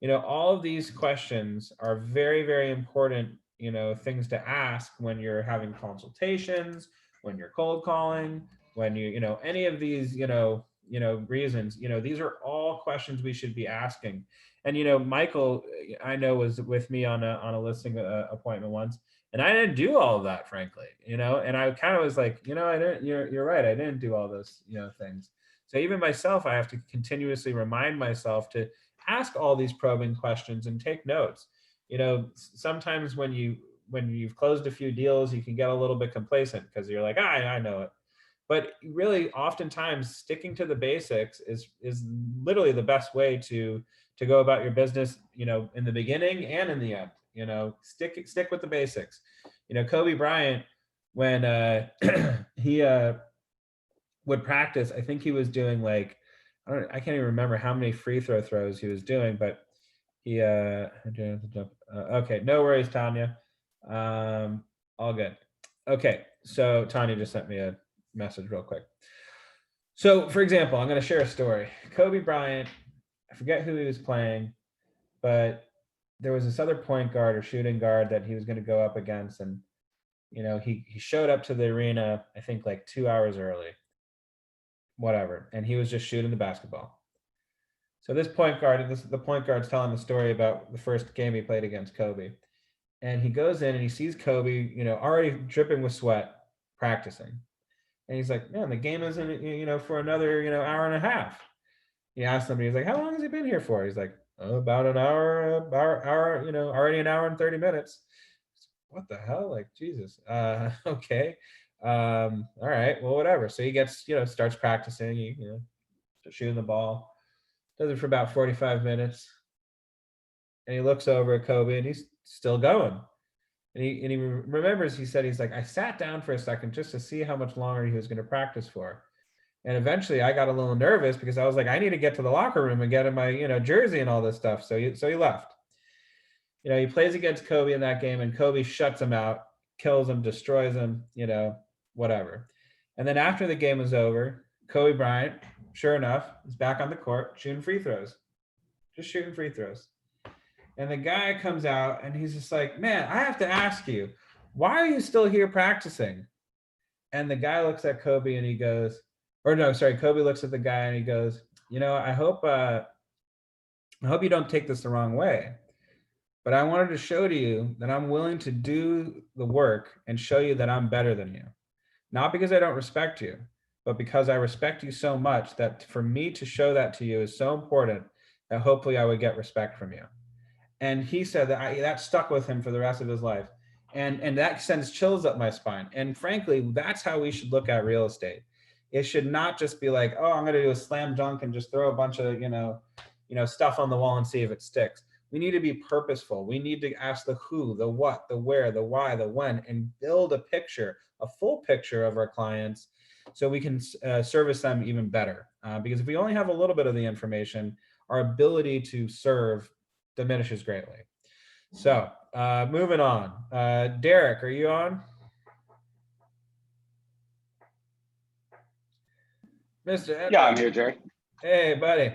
You know, all of these questions are very, very important, you know, things to ask when you're having consultations, when you're cold calling, when you know, any of these, reasons, these are all questions we should be asking. And, Michael, I know, was with me on a listing appointment once, and I didn't do all of that, frankly, and I kind of was like, I didn't, you're right. I didn't do all those, things. So even myself, I have to continuously remind myself to ask all these probing questions and take notes. Sometimes when you've closed a few deals, you can get a little bit complacent because you're like, I know it. But really, oftentimes, sticking to the basics is literally the best way to go about your business. In the beginning and in the end. Stick with the basics. Kobe Bryant, when he would practice, I think he was doing like, I can't even remember how many free throws he was doing, but he okay, no worries, Tanya. All good. Okay, so Tanya just sent me a message real quick. So for example, I'm going to share a story. Kobe Bryant, I forget who he was playing, but there was this other point guard or shooting guard that he was going to go up against, and he showed up to the arena, I think like 2 hours early, whatever, and he was just shooting the basketball. So this point guard, the point guard's telling the story about the first game he played against Kobe, and he goes in and he sees Kobe, already dripping with sweat, practicing. And he's like, man, the game isn't, for another, hour and a half. He asked somebody, he's like, how long has he been here for? He's like, oh, about an hour, already an hour and 30 minutes. What the hell? Like, Jesus. Okay. All right, well, whatever. So he gets, starts practicing, shooting the ball, does it for about 45 minutes. And he looks over at Kobe and he's still going. And he remembers, he said, he's like, I sat down for a second just to see how much longer he was going to practice for. And eventually I got a little nervous because I was like, I need to get to the locker room and get in my, jersey and all this stuff. So he left. He plays against Kobe in that game, and Kobe shuts him out, kills him, destroys him, whatever. And then after the game was over, Kobe Bryant, sure enough, is back on the court shooting free throws. Just shooting free throws. And the guy comes out and he's just like, man, I have to ask you, why are you still here practicing? And the guy looks at Kobe and he goes, Kobe looks at the guy and he goes, I hope you don't take this the wrong way, but I wanted to show to you that I'm willing to do the work and show you that I'm better than you. Not because I don't respect you, but because I respect you so much that for me to show that to you is so important that hopefully I would get respect from you. And he said that stuck with him for the rest of his life. And that sends chills up my spine. And frankly, that's how we should look at real estate. it should not just be like, oh, I'm going to do a slam dunk and just throw a bunch of, stuff on the wall and see if it sticks. We need to be purposeful. We need to ask the who, the what, the where, the why, the when, and build a picture, a full picture of our clients so we can service them even better. Because if we only have a little bit of the information, our ability to serve diminishes greatly. So moving on. Derek, are you on? Mr. Edward. Yeah, I'm here, Jerry. Hey, buddy.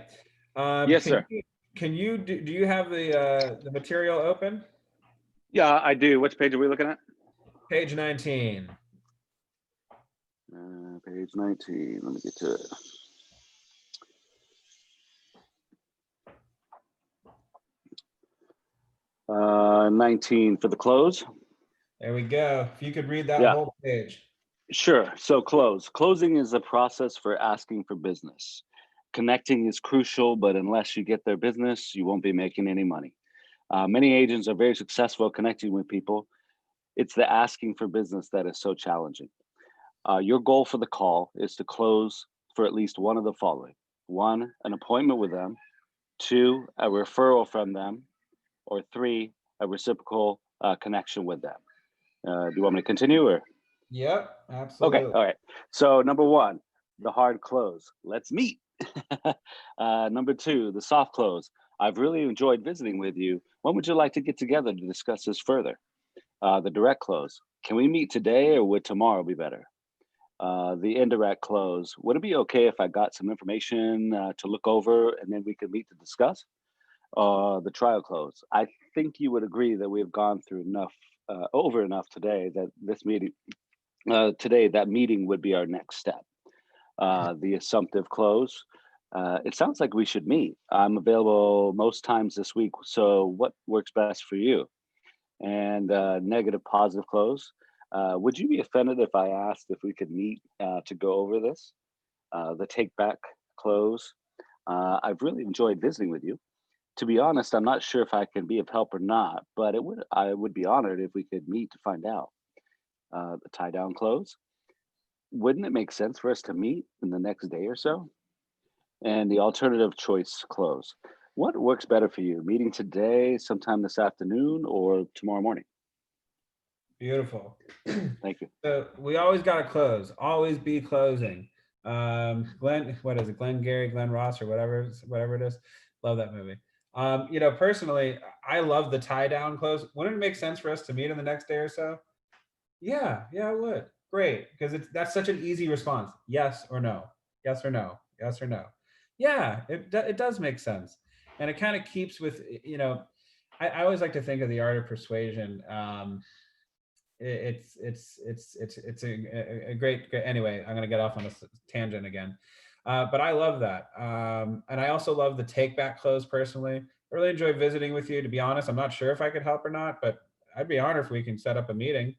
Yes, sir. Do you have the material open? Yeah, I do. Which page are we looking at? Page 19. Page 19. Let me get to it. Uh, 19 for the close. There we go. If you could read that whole page. Sure. So closing is a process for asking for business. Connecting is crucial, but unless you get their business, you won't be making any money. Many agents are very successful connecting with people. It's the asking for business that is so challenging. Your goal for the call is to close for at least one of the following. 1, an appointment with them. 2, a referral from them. Or 3, a reciprocal connection with them. Do you want me to continue or? Yep, absolutely. Okay, all right. So number 1, the hard close. Let's meet. Number 2, the soft close. I've really enjoyed visiting with you. When would you like to get together to discuss this further? The direct close. Can we meet today or would tomorrow be better? The indirect close. Would it be okay if I got some information to look over and then we could meet to discuss? The trial close. I think you would agree that we have gone through enough, over enough today that this meeting, that meeting would be our next step. The assumptive close. It sounds like we should meet. I'm available most times this week. So what works best for you? And negative positive close. Would you be offended if I asked if we could meet to go over this? The take back close. I've really enjoyed visiting with you. To be honest, I'm not sure if I can be of help or not, but I would be honored if we could meet to find out. The tie down close. Wouldn't it make sense for us to meet in the next day or so? And the alternative choice close. What works better for you? Meeting today, sometime this afternoon, or tomorrow morning? Beautiful. Thank you. So we always got to close. Always be closing. Glenn, what is it? Glenn Ross, or whatever it is. Love that movie. Personally, I love the tie down close. Wouldn't it make sense for us to meet in the next day or so? Yeah, it would. Great, because that's such an easy response. Yes or no. Yes or no. Yes or no. Yeah, it does make sense, and it kind of keeps with I always like to think of the art of persuasion. It's a great. Anyway, I'm gonna get off on a tangent again, but I love that, and I also love the take back close personally. I really enjoy visiting with you. To be honest, I'm not sure if I could help or not, but I'd be honored if we can set up a meeting.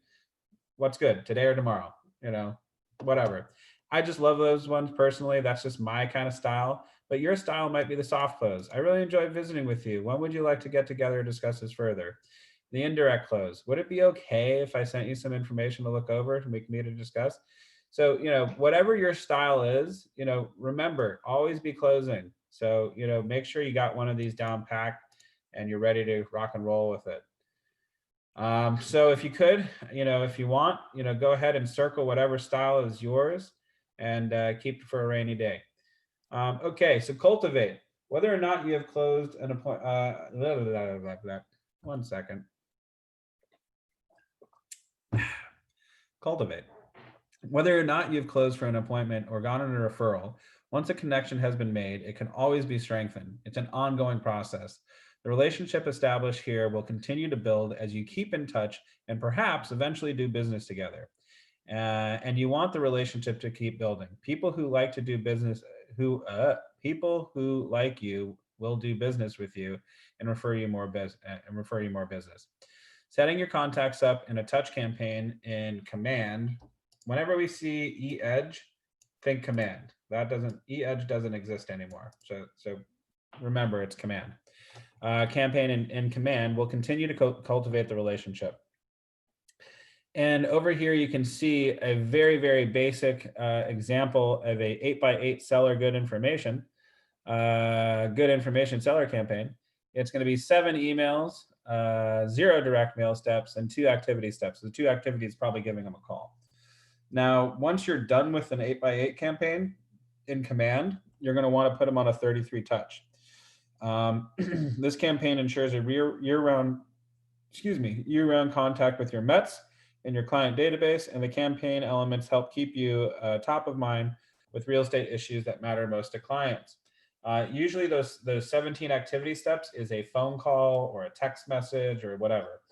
What's good, today or tomorrow? Whatever. I just love those ones personally. That's just my kind of style. But your style might be the soft close. I really enjoy visiting with you. When would you like to get together to discuss this further? The indirect close. Would it be okay if I sent you some information to look over to make me to discuss? So, whatever your style is, remember, always be closing. So, make sure you got one of these down packed and you're ready to rock and roll with it. So if you could, if you want, go ahead and circle whatever style is yours and keep it for a rainy day. Okay, so cultivate. Whether or not you have closed an appointment, one second. Cultivate. Whether or not you've closed for an appointment or gotten a referral, once a connection has been made, it can always be strengthened. It's an ongoing process. The relationship established here will continue to build as you keep in touch and perhaps eventually do business together. And you want the relationship to keep building. People who like to do business, people who like you will do business with you and refer you more business. Setting your contacts up in a touch campaign in Command. Whenever we see e-edge, think Command. E-edge doesn't exist anymore. So remember, it's Command. Campaign in Command will continue to cultivate the relationship. And over here, you can see a very, very basic example of a 8x8 seller good information seller campaign. It's going to be 7 emails, 0 direct mail steps, and 2 activity steps. The 2 activities probably giving them a call. Now, once you're done with an 8x8 campaign in Command, you're going to want to put them on a 33 touch. This campaign ensures a year-round contact with your Mets and your client database, and the campaign elements help keep you top of mind with real estate issues that matter most to clients. Usually those 17 activity steps is a phone call or a text message or whatever.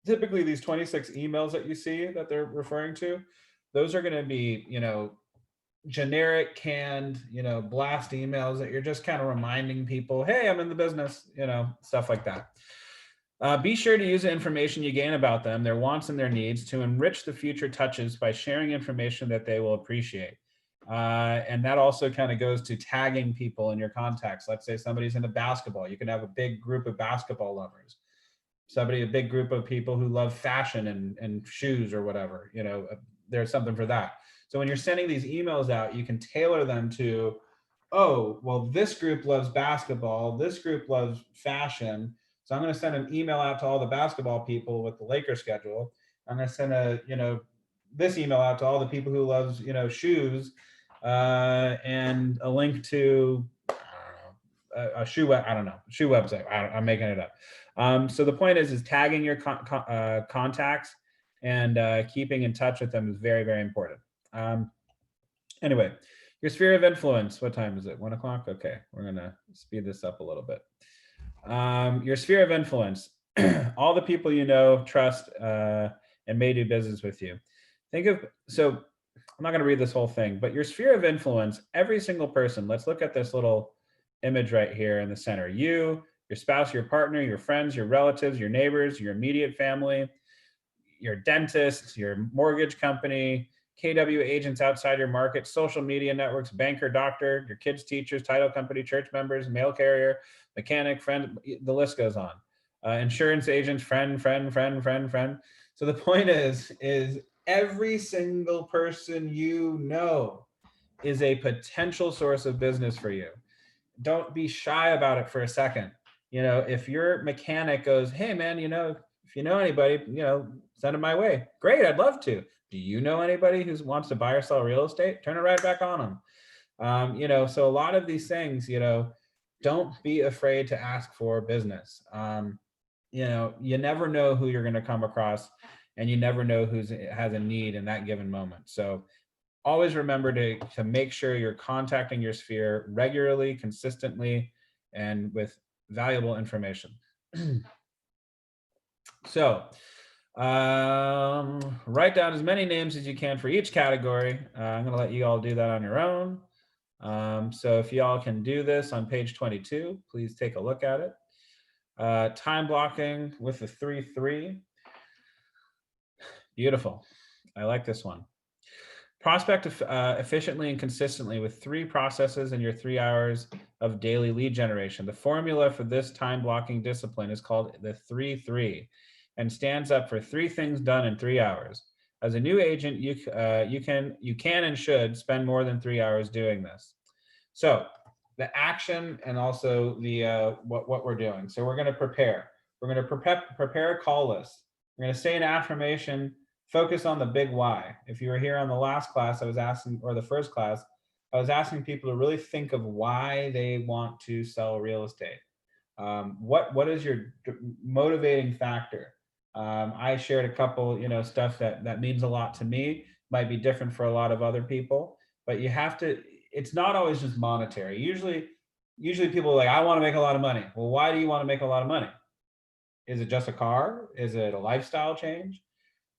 Typically these 26 emails that you see that they're referring to, those are going to be, generic canned, blast emails that you're just kind of reminding people, hey, I'm in the business, stuff like that. Be sure to use the information you gain about them, their wants and their needs, to enrich the future touches by sharing information that they will appreciate. And that also kind of goes to tagging people in your contacts. Let's say somebody's into basketball. You can have a big group of basketball lovers. A big group of people who love fashion and shoes or whatever, there's something for that. So when you're sending these emails out, you can tailor them to, oh, well, this group loves basketball. This group loves fashion. So I'm going to send an email out to all the basketball people with the Lakers schedule. I'm going to send this email out to all the people who loves, shoes, and a link to a shoe website. I'm making it up. So the point is tagging your contacts and keeping in touch with them is very, very important. Anyway, your sphere of influence. What time is it? 1 o'clock? Okay, we're going to speed this up a little bit. Your sphere of influence, all the people you know, trust, and may do business with you. So I'm not going to read this whole thing, but your sphere of influence, every single person, let's look at this little image right here in the center. You, your spouse, your partner, your friends, your relatives, your neighbors, your immediate family, your dentist, your mortgage company, KW agents outside your market, social media networks, banker, doctor, your kids' teachers, title company, church members, mail carrier, mechanic, friend, the list goes on. Insurance agent, friend. So the point is every single person you know is a potential source of business for you. Don't be shy about it for a second. If your mechanic goes, hey man, if you know anybody, send them my way. Great, I'd love to. Do you know anybody who wants to buy or sell real estate? Turn it right back on them. So a lot of these things, don't be afraid to ask for business. You never know who you're going to come across, and you never know who has a need in that given moment. So always remember to make sure you're contacting your sphere regularly, consistently, and with valuable information. So write down as many names as you can for each category. I'm going to let you all do that on your own. So if y'all can do this on page 22, please take a look at it. Time blocking with the 3-3. Beautiful. I like this one. Prospect efficiently and consistently with 3 processes in your 3 hours of daily lead generation. The formula for this time blocking discipline is called the 3-3 and stands up for 3 things done in 3 hours. As a new agent, you can and should spend more than 3 hours doing this. So the action and also the what we're doing. So we're going to prepare. We're going to prepare a call list. We're going to say an affirmation. Focus on the big why. If you were here on the last class, I was asking, or the first class, I was asking people to really think of why they want to sell real estate. What is your motivating factor? I shared a couple, stuff that means a lot to me. Might be different for a lot of other people, but you have to. It's not always just monetary. Usually people are like, I want to make a lot of money. Well, why do you want to make a lot of money? Is it just a car? Is it a lifestyle change?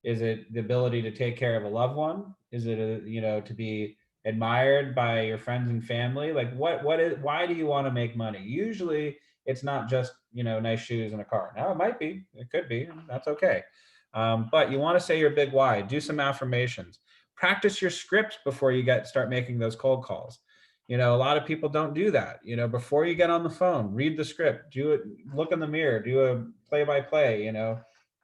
Is it the ability to take care of a loved one? Is it to be admired by your friends and family? Like why do you want to make money? Usually it's not just, nice shoes and a car. Now it might be, it could be, that's okay. But you want to say your big why. Do some affirmations. Practice your script before you start making those cold calls. A lot of people don't do that. Before you get on the phone, read the script, do it, look in the mirror, do a play-by-play,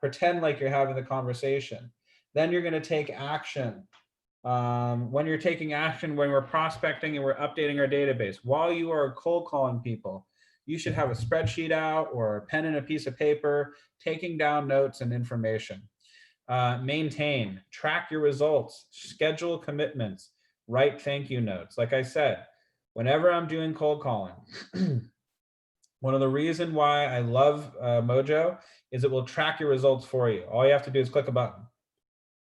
Pretend like you're having the conversation. Then you're going to take action. When you're taking action, when we're prospecting and we're updating our database, while you are cold calling people, you should have a spreadsheet out or a pen and a piece of paper, taking down notes and information. Maintain, track your results, schedule commitments, write thank you notes. Like I said, whenever I'm doing cold calling, one of the reasons why I love Mojo is it will track your results for you. All you have to do is click a button,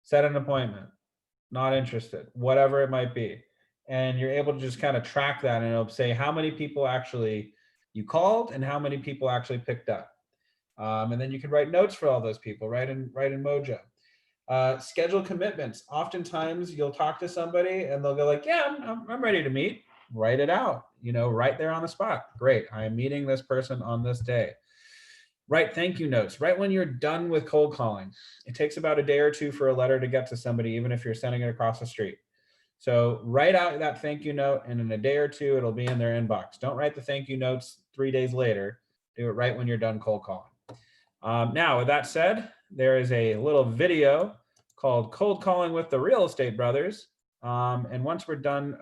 set an appointment, not interested, whatever it might be. And you're able to just kind of track that, and it'll say how many people actually you called and how many people actually picked up. And then you can write notes for all those people right in Mojo. Schedule commitments. Oftentimes you'll talk to somebody and they'll go like, yeah, I'm ready to meet. Write it out, right there on the spot. Great, I am meeting this person on this day. Write thank you notes right when you're done with cold calling. It takes about a day or two for a letter to get to somebody, even if you're sending it across the street. So write out that thank you note, and in a day or two, it'll be in their inbox. Don't write the thank you notes 3 days later. Do it right when you're done cold calling. Now, with that said, there is a little video called Cold Calling with the Real Estate Brothers. And once we're done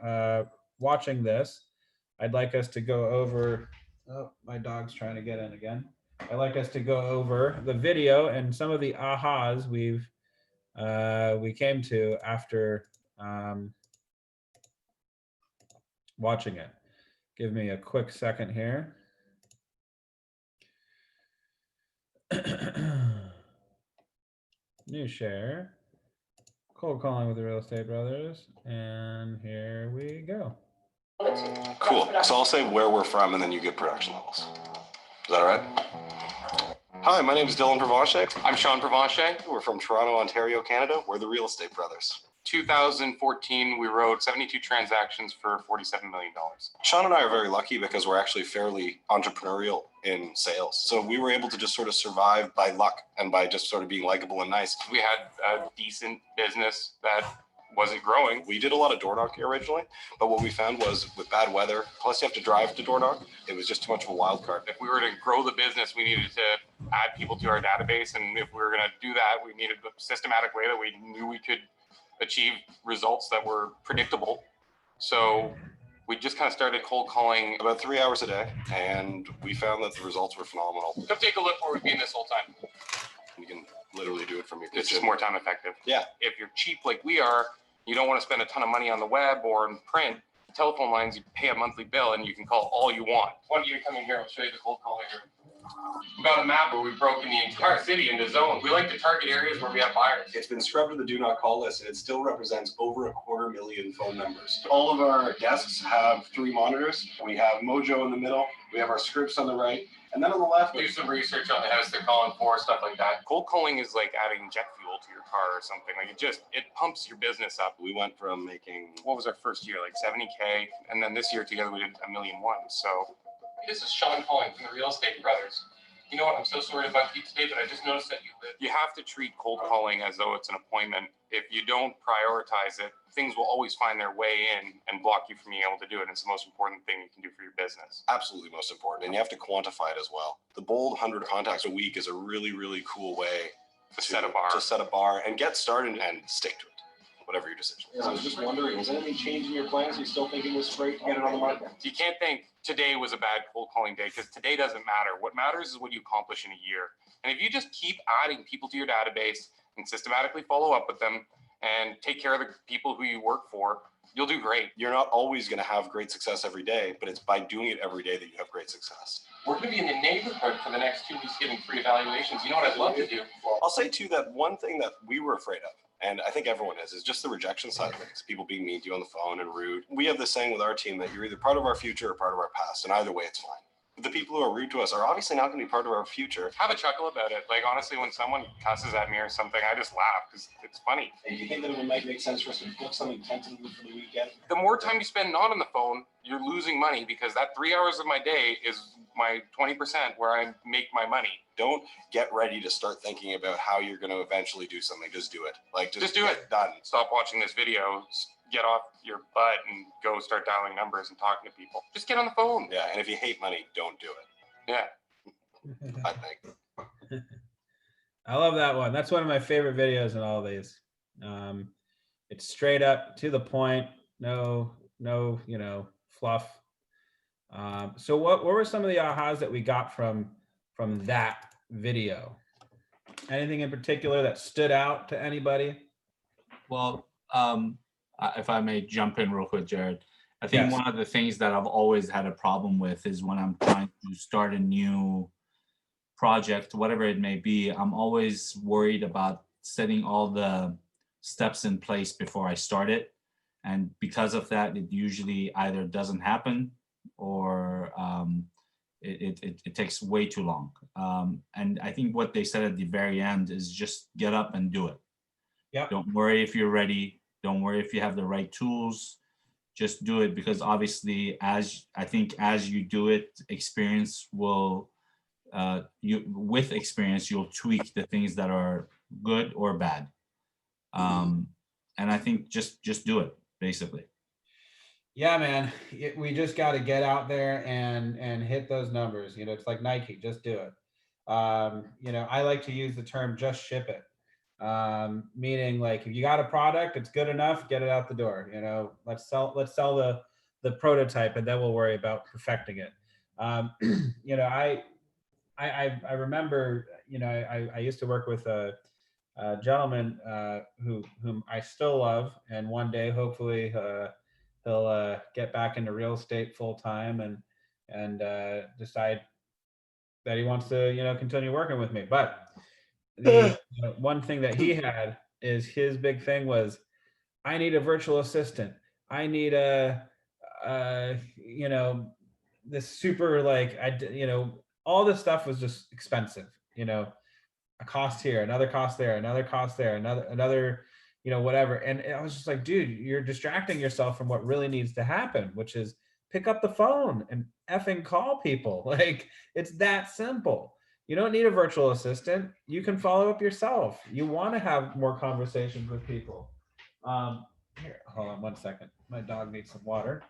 watching this, I'd like us to go over, oh, my dog's trying to get in again. I'd like us to go over the video and some of the ahas we came to after watching it. Give me a quick second here. New share. Cold Calling with the Real Estate Brothers. And here we go. Cool. So I'll say where we're from and then you get production levels. Is that all right? Hi, my name is Dylan Provenche. I'm Sean Provenche. We're from Toronto, Ontario, Canada. We're the Real Estate Brothers. 2014, we wrote 72 transactions for $47 million. Sean and I are very lucky because we're actually fairly entrepreneurial in sales. So we were able to just sort of survive by luck and by just sort of being likable and nice. We had a decent business that wasn't growing. We did a lot of door knocking originally, but what we found was with bad weather, plus you have to drive to door knock, it was just too much of a wild card. If we were to grow the business, we needed to add people to our database. And if we were going to do that, we needed a systematic way that we knew we could achieve results that were predictable. So we just kind of started cold calling about 3 hours a day, and we found that the results were phenomenal. Come take a look where we've been this whole time. You can literally do it from your kitchen. It's just more time effective. Yeah. If you're cheap like we are, you don't want to spend a ton of money on the web or in print. Telephone lines, you pay a monthly bill and you can call all you want. Why don't you come in here? I'll show you the cold calling here. We've got a map where we've broken the entire city into zones. We like to target areas where we have buyers. It's been scrubbed to the do not call list, and it still represents over 250,000 phone numbers. All of our desks have 3 monitors. We have Mojo in the middle. We have our scripts on the right. And then on the left, do some research on the house they're calling for, stuff like that. Cold calling is like adding jet fuel to your car or something. Like it pumps your business up. We went from making, what was our first year? Like 70K. And then this year together we did $1.1 million. So this is Sean calling from the Real Estate Brothers. You know what? I'm so sorry to bug you today, but I just noticed that you have to treat cold calling as though it's an appointment. If you don't prioritize it, things will always find their way in and block you from being able to do it. It's the most important thing you can do for your business. Absolutely most important. And you have to quantify it as well. The bold 100 contacts a week is a really, really cool way to set a bar and get started and stick to it. Whatever your decision is. I was just wondering, is anything changing your plans? Are you still thinking this great to get it on the market? You can't think today was a bad cold calling day because today doesn't matter. What matters is what you accomplish in a year. And if you just keep adding people to your database and systematically follow up with them and take care of the people who you work for, you'll do great. You're not always going to have great success every day, but it's by doing it every day that you have great success. We're going to be in the neighborhood for the next 2 weeks giving free evaluations. You know what I'd love to do? I'll say too that one thing that we were afraid of, and I think everyone is just the rejection side of things. People being mean to you on the phone and rude. We have this saying with our team that you're either part of our future or part of our past, and either way it's fine. But the people who are rude to us are obviously not going to be part of our future. Have a chuckle about it. Like honestly, when someone cusses at me or something, I just laugh because it's funny. And do you think that it might make sense for us to book something tentatively for the weekend? The more time you spend not on the phone, you're losing money because that 3 hours of my day is my 20% where I make my money. Don't get ready to start thinking about how you're going to eventually do something. Just do it. Like just do it. Done. Stop watching this video. Get off your butt and go start dialing numbers and talking to people. Just get on the phone. Yeah, and if you hate money, don't do it. Yeah, I think. I love that one. That's one of my favorite videos in all of these. It's straight up to the point, no, fluff. So what were some of the ahas that we got from that video? Anything in particular that stood out to anybody? Well, if I may jump in real quick, Jared, I think Yes. one of the things that I've always had a problem with is when I'm trying to start a new project, whatever it may be, I'm always worried about setting all the steps in place before I start it. And because of that, it usually either doesn't happen or it takes way too long. And I think what they said at the very end is just get up and do it. Yeah. Don't worry if you're ready. Don't worry if you have the right tools. Just do it, because obviously, as you do it, experience will with experience, you'll tweak the things that are good or bad. And I think just do it, basically. Yeah, man, we just got to get out there and hit those numbers. It's like Nike, just do it. I like to use the term just ship it. Meaning, like, if you got a product, it's good enough, get it out the door. Let's sell the prototype, and then we'll worry about perfecting it. I remember, I used to work with a gentleman whom I still love, and one day hopefully he'll get back into real estate full time and decide that he wants to continue working with me. But the one thing that he had is his big thing was, I need a virtual assistant. I need this super, like, all this stuff was just expensive. A cost here, another cost there, another cost there, another whatever. And I was just like, dude, you're distracting yourself from what really needs to happen, which is pick up the phone and effing call people. Like, it's that simple. You don't need a virtual assistant. You can follow up yourself. You want to have more conversations with people. Here, hold on 1 second. My dog needs some water.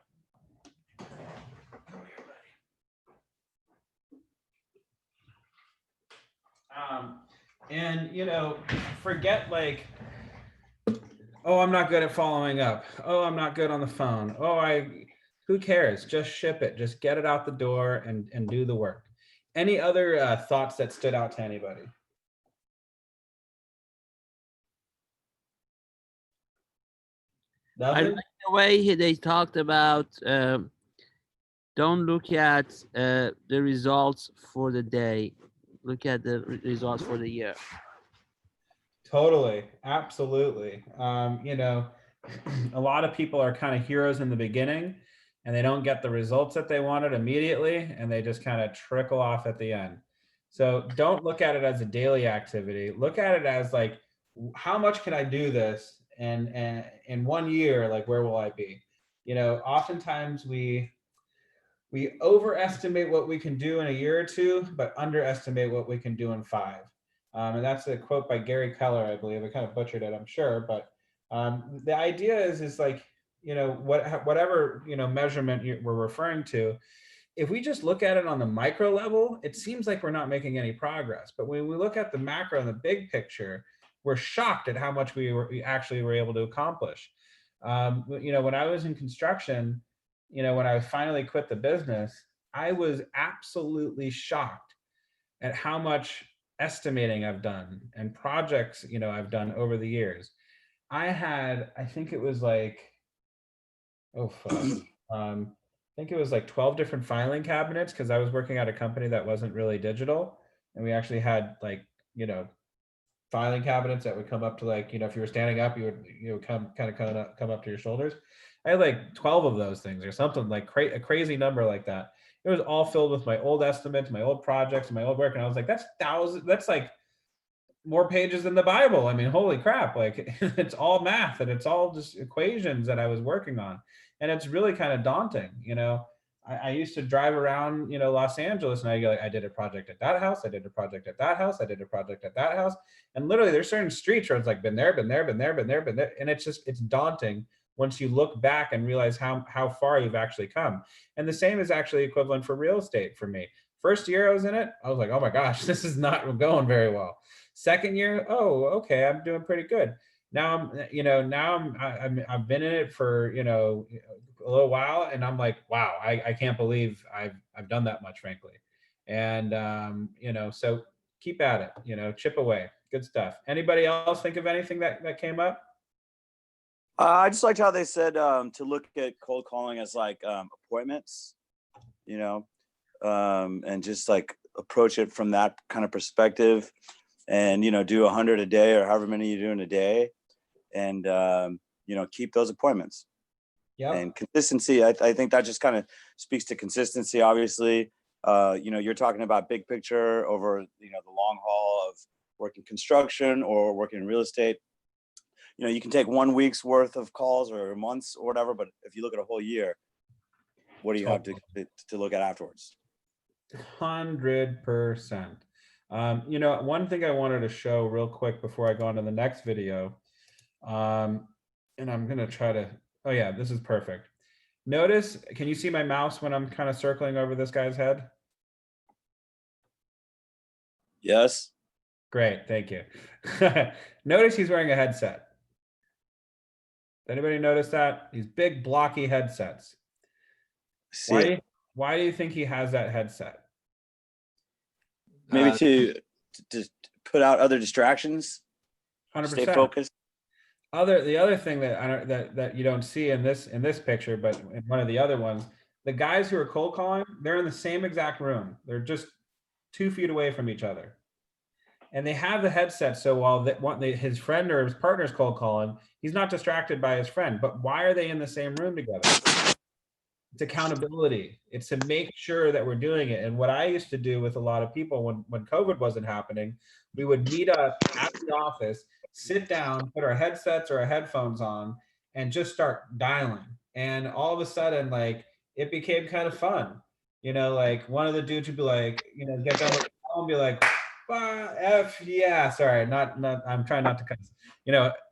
And forget, like, oh, I'm not good at following up. Oh, I'm not good on the phone. Who cares? Just ship it. Just get it out the door and do the work. Any other thoughts that stood out to anybody? I like the way they talked about don't look at the results for the day. Look at the results for the year. Totally. Absolutely. A lot of people are kind of heroes in the beginning, and they don't get the results that they wanted immediately, and they just kind of trickle off at the end. So don't look at it as a daily activity. Look at it as, like, how much can I do this? And in 1 year, like, where will I be? Oftentimes we overestimate what we can do in a year or two, but underestimate what we can do in 5. And that's a quote by Gary Keller, I believe. I kind of butchered it, I'm sure, but the idea is like, whatever measurement we're referring to, if we just look at it on the micro level, it seems like we're not making any progress. But when we look at the macro and the big picture, we're shocked at how much we actually were able to accomplish. When I was in construction, when I finally quit the business, I was absolutely shocked at how much estimating I've done and projects, I've done over the years. I think it was like, I think it was like 12 different filing cabinets, because I was working at a company that wasn't really digital. And we actually had, like, filing cabinets that would come up to, like, if you were standing up, you would come up to your shoulders. I had like 12 of those things or something, like a crazy number like that. It was all filled with my old estimates, my old projects, and my old work. And I was like, that's like more pages than the Bible. I mean, holy crap. Like, it's all math and it's all just equations that I was working on. And it's really kind of daunting. I used to drive around, Los Angeles, and I go, like, I did a project at that house. I did a project at that house. I did a project at that house. And literally there's certain streets where it's like, been there. And it's daunting once you look back and realize how far you've actually come. And the same is actually equivalent for real estate for me. First year I was in it, I was like, oh my gosh, this is not going very well. Second year, oh, okay, I'm doing pretty good. Now I've been in it for, a little while, and I'm like, wow, I can't believe I've done that much, frankly. And, so keep at it, chip away. Good stuff. Anybody else think of anything that came up? I just liked how they said to look at cold calling as like appointments, and just like approach it from that kind of perspective, and do 100 a day or however many you do in a day, and keep those appointments. Yeah. And consistency, I think that just kind of speaks to consistency. Obviously, you're talking about big picture over the long haul of working construction or working in real estate. You can take 1 week's worth of calls or months or whatever, but if you look at a whole year, what do you have to look at afterwards? 100%. One thing I wanted to show real quick before I go on to the next video, and I'm going to try to, oh yeah, this is perfect. Notice, can you see my mouse when I'm kind of circling over this guy's head? Yes. Great, thank you. Notice he's wearing a headset. Anybody notice that? These big blocky headsets. Why do you think he has that headset? Maybe to put out other distractions. 100%. Stay focused. The other thing that you don't see in this picture, but in one of the other ones, the guys who are cold calling, they're in the same exact room. They're just 2 feet away from each other. And they have the headset, so while his friend or his partner's cold calling, he's not distracted by his friend. But why are they in the same room together? It's accountability. It's to make sure that we're doing it. And what I used to do with a lot of people when COVID wasn't happening, we would meet up at the office, sit down, put our headsets or our headphones on, and just start dialing. And all of a sudden, like, it became kind of fun. Like one of the dudes would be like, get done with the call and be like, sorry, not I'm trying not to cuss.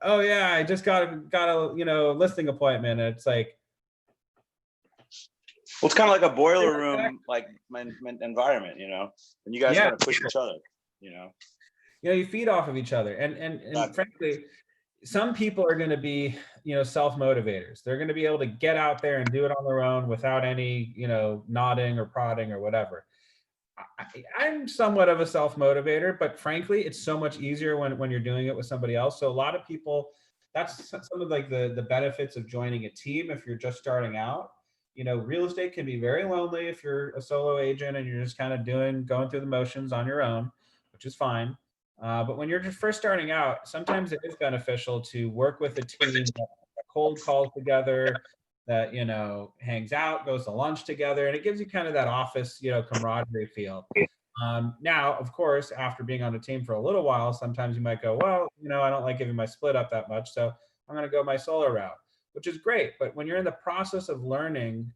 Oh yeah, I just got a listing appointment. And it's like, well, it's kind of like a boiler room like environment, and you guys kind of push each other, you feed off of each other, and frankly, some people are going to be self-motivators. They're going to be able to get out there and do it on their own without any nodding or prodding or whatever. I'm somewhat of a self-motivator, but frankly, it's so much easier when you're doing it with somebody else. So a lot of people, that's some of like the benefits of joining a team if you're just starting out. Real estate can be very lonely if you're a solo agent and you're just kind of going through the motions on your own, which is fine. But when you're just first starting out, sometimes it is beneficial to work with a team that cold calls together, that hangs out, goes to lunch together, and it gives you kind of that office camaraderie feel. Now, of course, after being on a team for a little while, sometimes you might go, well, I don't like giving my split up that much, so I'm going to go my solo route, which is great. But when you're in the process of learning,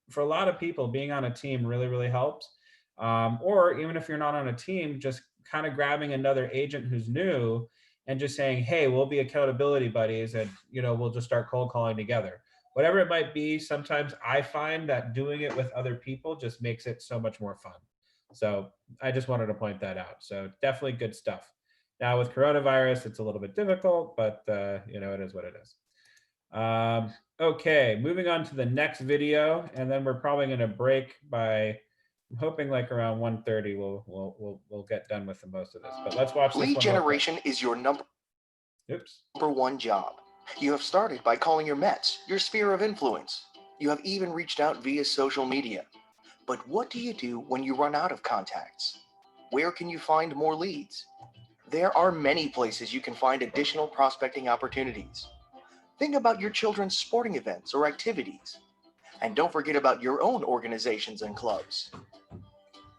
for a lot of people, being on a team really, really helps. Or even if you're not on a team, just kind of grabbing another agent who's new and just saying, hey, we'll be accountability buddies, and we'll just start cold calling together. Whatever it might be, sometimes I find that doing it with other people just makes it so much more fun. So I just wanted to point that out. So definitely good stuff. Now with coronavirus, it's a little bit difficult, but it is what it is. Okay, moving on to the next video, and then we're probably going to break by, I'm hoping like around 1:30 we'll get done with the most of this. But let's watch this Lead one. generation is your number one job. You have started by calling your Mets, your sphere of influence. You have even reached out via social media. But what do you do when you run out of contacts? Where can you find more leads? There are many places you can find additional prospecting opportunities. Think about your children's sporting events or activities. And don't forget about your own organizations and clubs.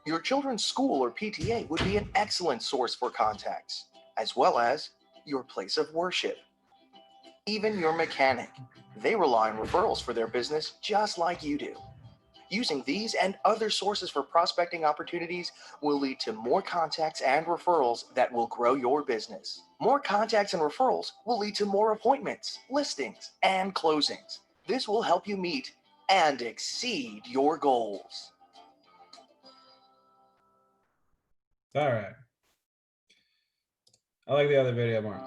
Your children's school or PTA would be an excellent source for contacts, as well as your place of worship. Even your mechanic. They rely on referrals for their business just like you do. Using these and other sources for prospecting opportunities will lead to more contacts and referrals that will grow your business. More contacts and referrals will lead to more appointments, listings, and closings. This will help you meet and exceed your goals. All right. I like the other video more.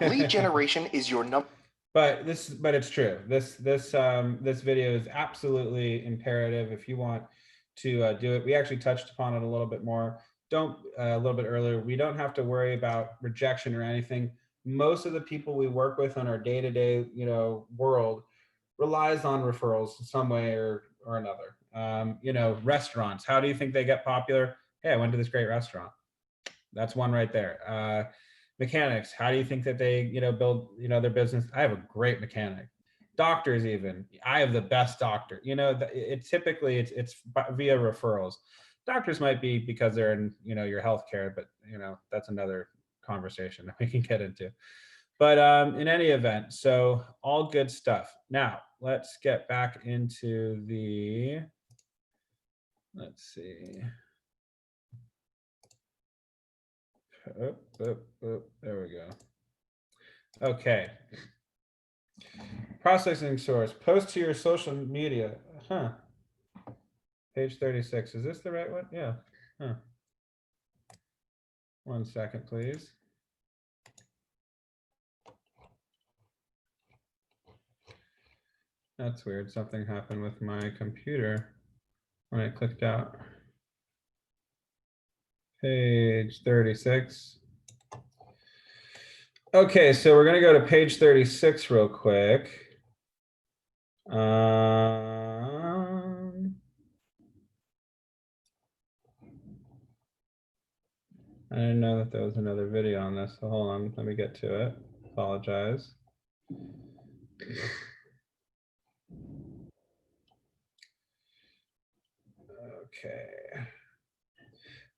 Lead generation is your number. But it's true. This video is absolutely imperative if you want to do it. We actually touched upon it a little bit more. A little bit earlier. We don't have to worry about rejection or anything. Most of the people we work with on our day-to-day, world relies on referrals some way or another. Restaurants. How do you think they get popular? Hey, I went to this great restaurant. That's one right there. Mechanics, how do you think that they build their business? I have a great mechanic. Doctors, even I have the best doctor. Typically it's via referrals. Doctors might be because they're in your healthcare, but that's another conversation that we can get into. But in any event, so all good stuff. Now let's get back into the, let's see. There we go. Okay. Processing source. Post to your social media. Page 36. Is this the right one? Yeah. 1 second, please. That's weird. Something happened with my computer when I clicked out. Page 36. Okay, so we're going to go to page 36 real quick. I didn't know that there was another video on this, so hold on, let me get to it. Apologize.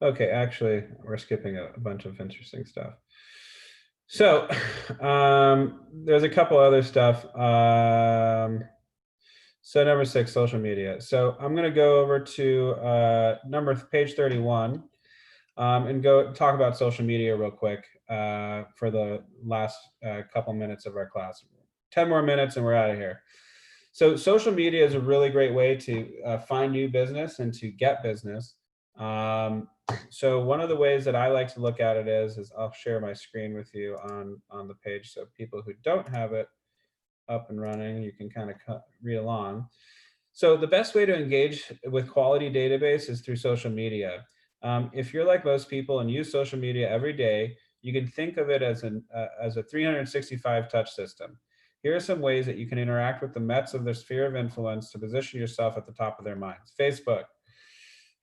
Okay, actually, we're skipping a bunch of interesting stuff. So there's a couple other stuff. So number 6, social media. So I'm going to go over to page 31 and go talk about social media real quick for the last couple minutes of our class. 10 more minutes and we're out of here. So social media is a really great way to find new business and to get business. So one of the ways that I like to look at it is I'll share my screen with you on the page. So people who don't have it up and running, you can kind of read along. So the best way to engage with quality database is through social media. If you're like most people and use social media every day, you can think of it as a 365 touch system. Here are some ways that you can interact with the Mets of their sphere of influence to position yourself at the top of their minds. Facebook.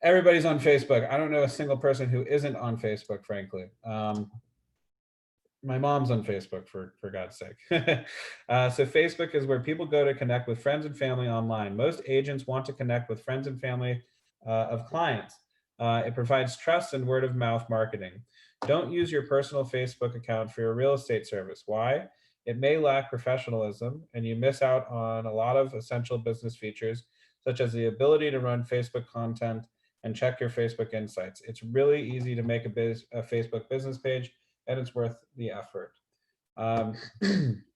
Everybody's on Facebook. I don't know a single person who isn't on Facebook, frankly. My mom's on Facebook, for God's sake. So Facebook is where people go to connect with friends and family online. Most agents want to connect with friends and family of clients. It provides trust and word of mouth marketing. Don't use your personal Facebook account for your real estate service. Why? It may lack professionalism and you miss out on a lot of essential business features, such as the ability to run Facebook content and check your Facebook insights. It's really easy to make a Facebook business page and it's worth the effort.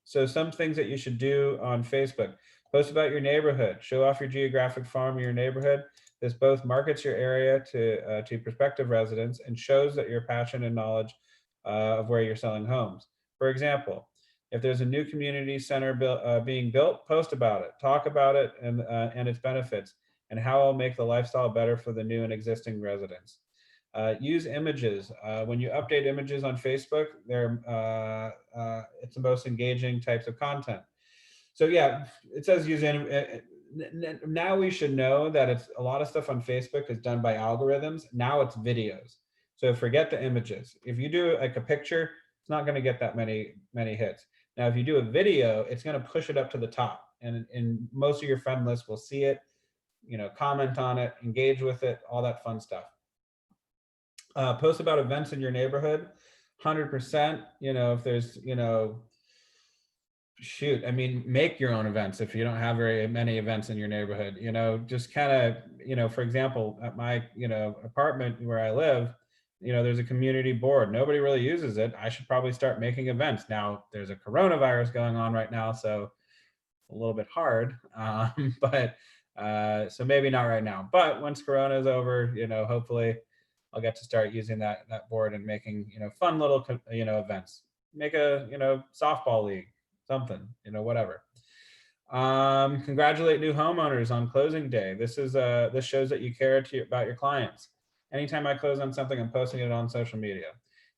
So some things that you should do on Facebook: post about your neighborhood, show off your geographic farm in your neighborhood. This both markets your area to prospective residents and shows that your passion and knowledge of where you're selling homes. For example, if there's a new community center being built, post about it, talk about it and its benefits and how it'll make the lifestyle better for the new and existing residents. Use images. When you update images on Facebook, it's the most engaging types of content. So yeah, it says use now we should know that it's a lot of stuff on Facebook is done by algorithms. Now it's videos. So forget the images. If you do like a picture, it's not going to get that many hits. Now, if you do a video, it's going to push it up to the top, and most of your friend list will see it, comment on it, engage with it, all that fun stuff. Post about events in your neighborhood, 100%. If there's, shoot, I mean, make your own events if you don't have very many events in your neighborhood. Just kind of, for example, at my, apartment where I live, there's a community board. Nobody really uses it. I should probably start making events. Now there's a coronavirus going on right now, so a little bit hard, but so maybe not right now, but once Corona is over, hopefully I'll get to start using that board and making, fun little, events. Make a, softball league, something, whatever. Congratulate new homeowners on closing day. This shows that you care about your clients. Anytime I close on something, I'm posting it on social media.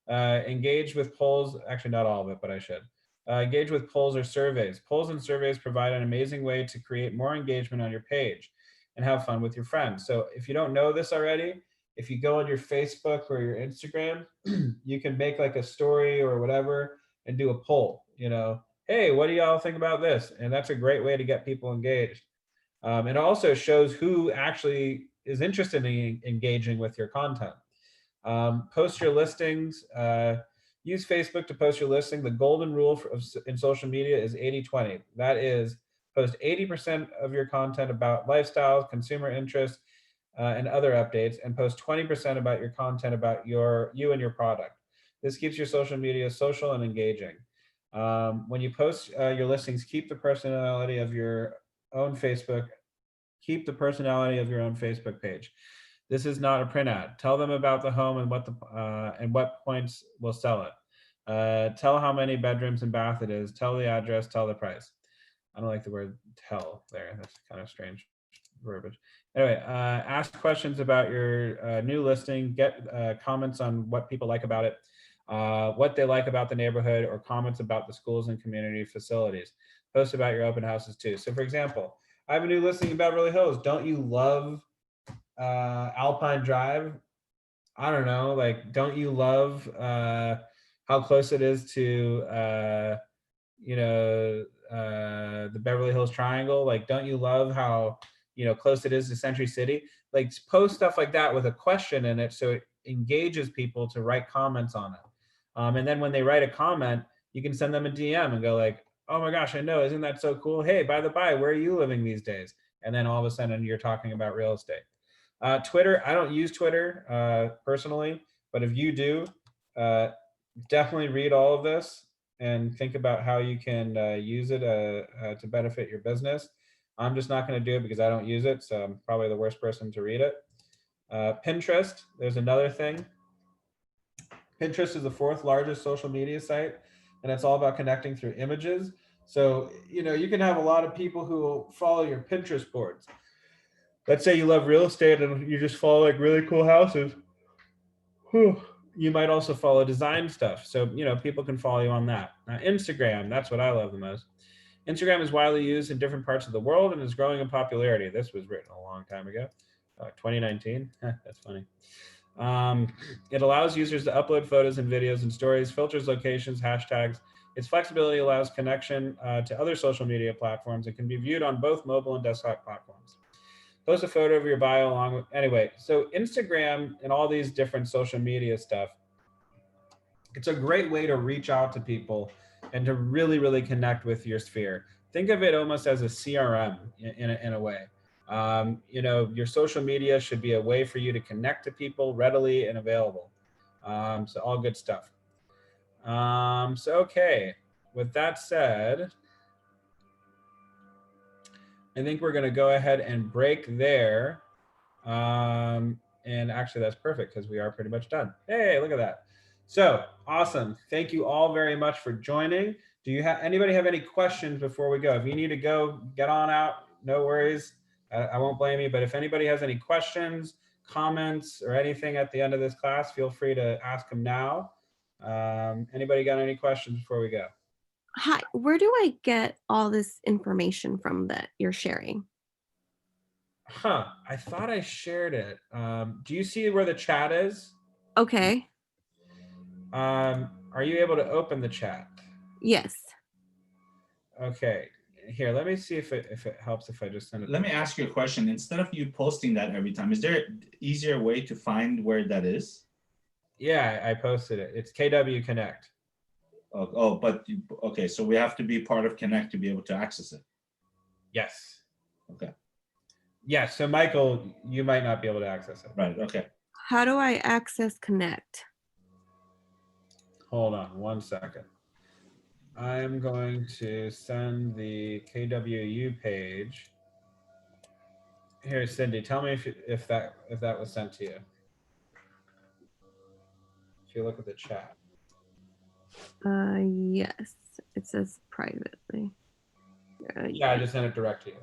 Engage with polls, actually not all of it, but I should. Engage with polls or surveys. Polls and surveys provide an amazing way to create more engagement on your page and have fun with your friends. So if you don't know this already, if you go on your Facebook or your Instagram, you can make like a story or whatever and do a poll, hey, what do y'all think about this? And that's a great way to get people engaged. It also shows who actually is interested in engaging with your content. Post your listings. Use Facebook to post your listing. The golden rule in social media is 80-20. That is, post 80% of your content about lifestyles, consumer interests, and other updates, and post 20% about your content about you and your product. This keeps your social media social and engaging. When you post your listings, keep the personality of your own Facebook. Keep the personality of your own Facebook page. This is not a print ad. Tell them about the home and what points will sell it. Tell how many bedrooms and bath it is. Tell the address. Tell the price. I don't like the word "tell" there. That's kind of strange verbiage. Anyway, ask questions about your new listing. Get comments on what people like about it, what they like about the neighborhood, or comments about the schools and community facilities. Post about your open houses too. So, for example, I have a new listing in Beverly Hills. Don't you love Alpine Drive? I don't know. Like, don't you love how close it is to the Beverly Hills Triangle? Like, don't you love how close it is to Century City? Like, post stuff like that with a question in it so it engages people to write comments on it. And then when they write a comment, you can send them a DM and go like, oh my gosh, I know, isn't that so cool? Hey, by the by, where are you living these days? And then all of a sudden you're talking about real estate. Twitter, I don't use Twitter personally, but if you do, definitely read all of this and think about how you can use it to benefit your business. I'm just not going to do it because I don't use it, so I'm probably the worst person to read it. Pinterest, there's another thing. Pinterest is the 4th largest social media site, and it's all about connecting through images. So, you can have a lot of people who follow your Pinterest boards. Let's say you love real estate and you just follow like really cool houses. You might also follow design stuff. So, people can follow you on that. Instagram, that's what I love the most. Instagram is widely used in different parts of the world and is growing in popularity. This was written a long time ago, 2019. That's funny. It allows users to upload photos and videos and stories, filters locations, hashtags. Its flexibility allows connection to other social media platforms and can be viewed on both mobile and desktop platforms. Post a photo of your bio along with, anyway, so Instagram and all these different social media stuff, it's a great way to reach out to people and to really, really connect with your sphere. Think of it almost as a CRM in a way. Your social media should be a way for you to connect to people readily and available. So all good stuff. So, okay, with that said, I think we're going to go ahead and break there. And actually, that's perfect because we are pretty much done. Hey, look at that. So awesome. Thank you all very much for joining. Do you have anybody have any questions before we go? If you need to go, get on out. No worries. I won't blame you. But if anybody has any questions, comments, or anything at the end of this class, feel free to ask them now. Anybody got any questions before we go? Hi, where do I get all this information from that you're sharing? I thought I shared it. Do you see where the chat is? Okay. Are you able to open the chat? Yes. Okay. Here, let me see if it helps if I just send it. Let me ask you a question. Instead of you posting that every time, is there an easier way to find where that is? Yeah, I posted it. It's KW Connect. Oh, but okay, so we have to be part of Connect to be able to access it. Yes. Okay. Yeah, so Michael, you might not be able to access it. Right, okay. How do I access Connect? Hold on one second. I'm going to send the KWU page. Here, Cindy, tell me if that was sent to you. If you look at the chat. Yes, it says privately. Yeah, I just sent it direct to you.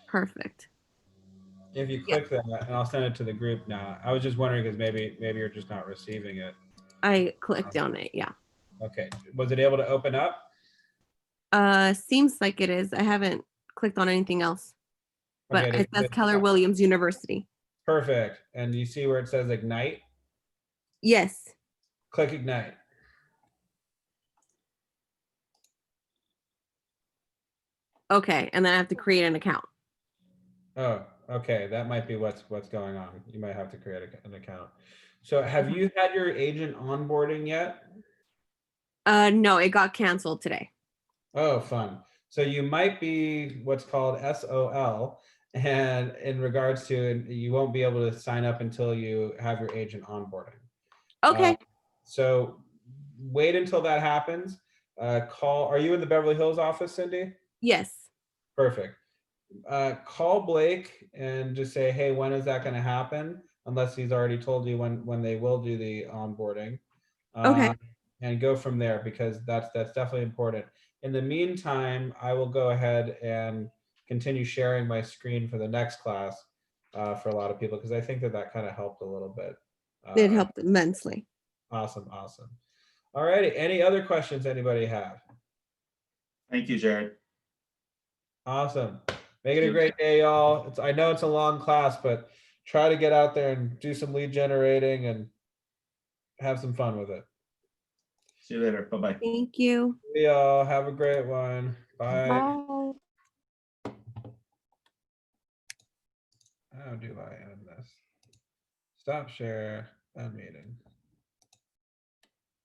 Perfect. If you click that, and I'll send it to the group now. I was just wondering because maybe you're just not receiving it. I clicked on it. Yeah. Okay. Was it able to open up? Seems like it is. I haven't clicked on anything else, but Okay, it says Keller Williams University. Perfect. And you see where it says Ignite? Yes. Click Ignite. Okay, and then I have to create an account. Oh, okay. That might be what's going on. You might have to create an account. So have you had your agent onboarding yet? No, it got canceled today. Oh, fun. So you might be what's called SOL, and in regards to, you won't be able to sign up until you have your agent onboarding. Okay. So wait until that happens. Are you in the Beverly Hills office, Cindy? Yes. Perfect. Call Blake and just say, hey, when is that going to happen? Unless he's already told you when they will do the onboarding. Okay. And go from there, because that's definitely important. In the meantime, I will go ahead and continue sharing my screen for the next class for a lot of people, because I think that kind of helped a little bit. It helped immensely. Awesome. All righty. Any other questions anybody have? Thank you, Jared. Awesome. Make it a great day, y'all. I know it's a long class, but try to get out there and do some lead generating and have some fun with it. See you later. Bye-bye. Thank you. See y'all. Have a great one. Bye. Bye. How do I end this? Stop share and meeting.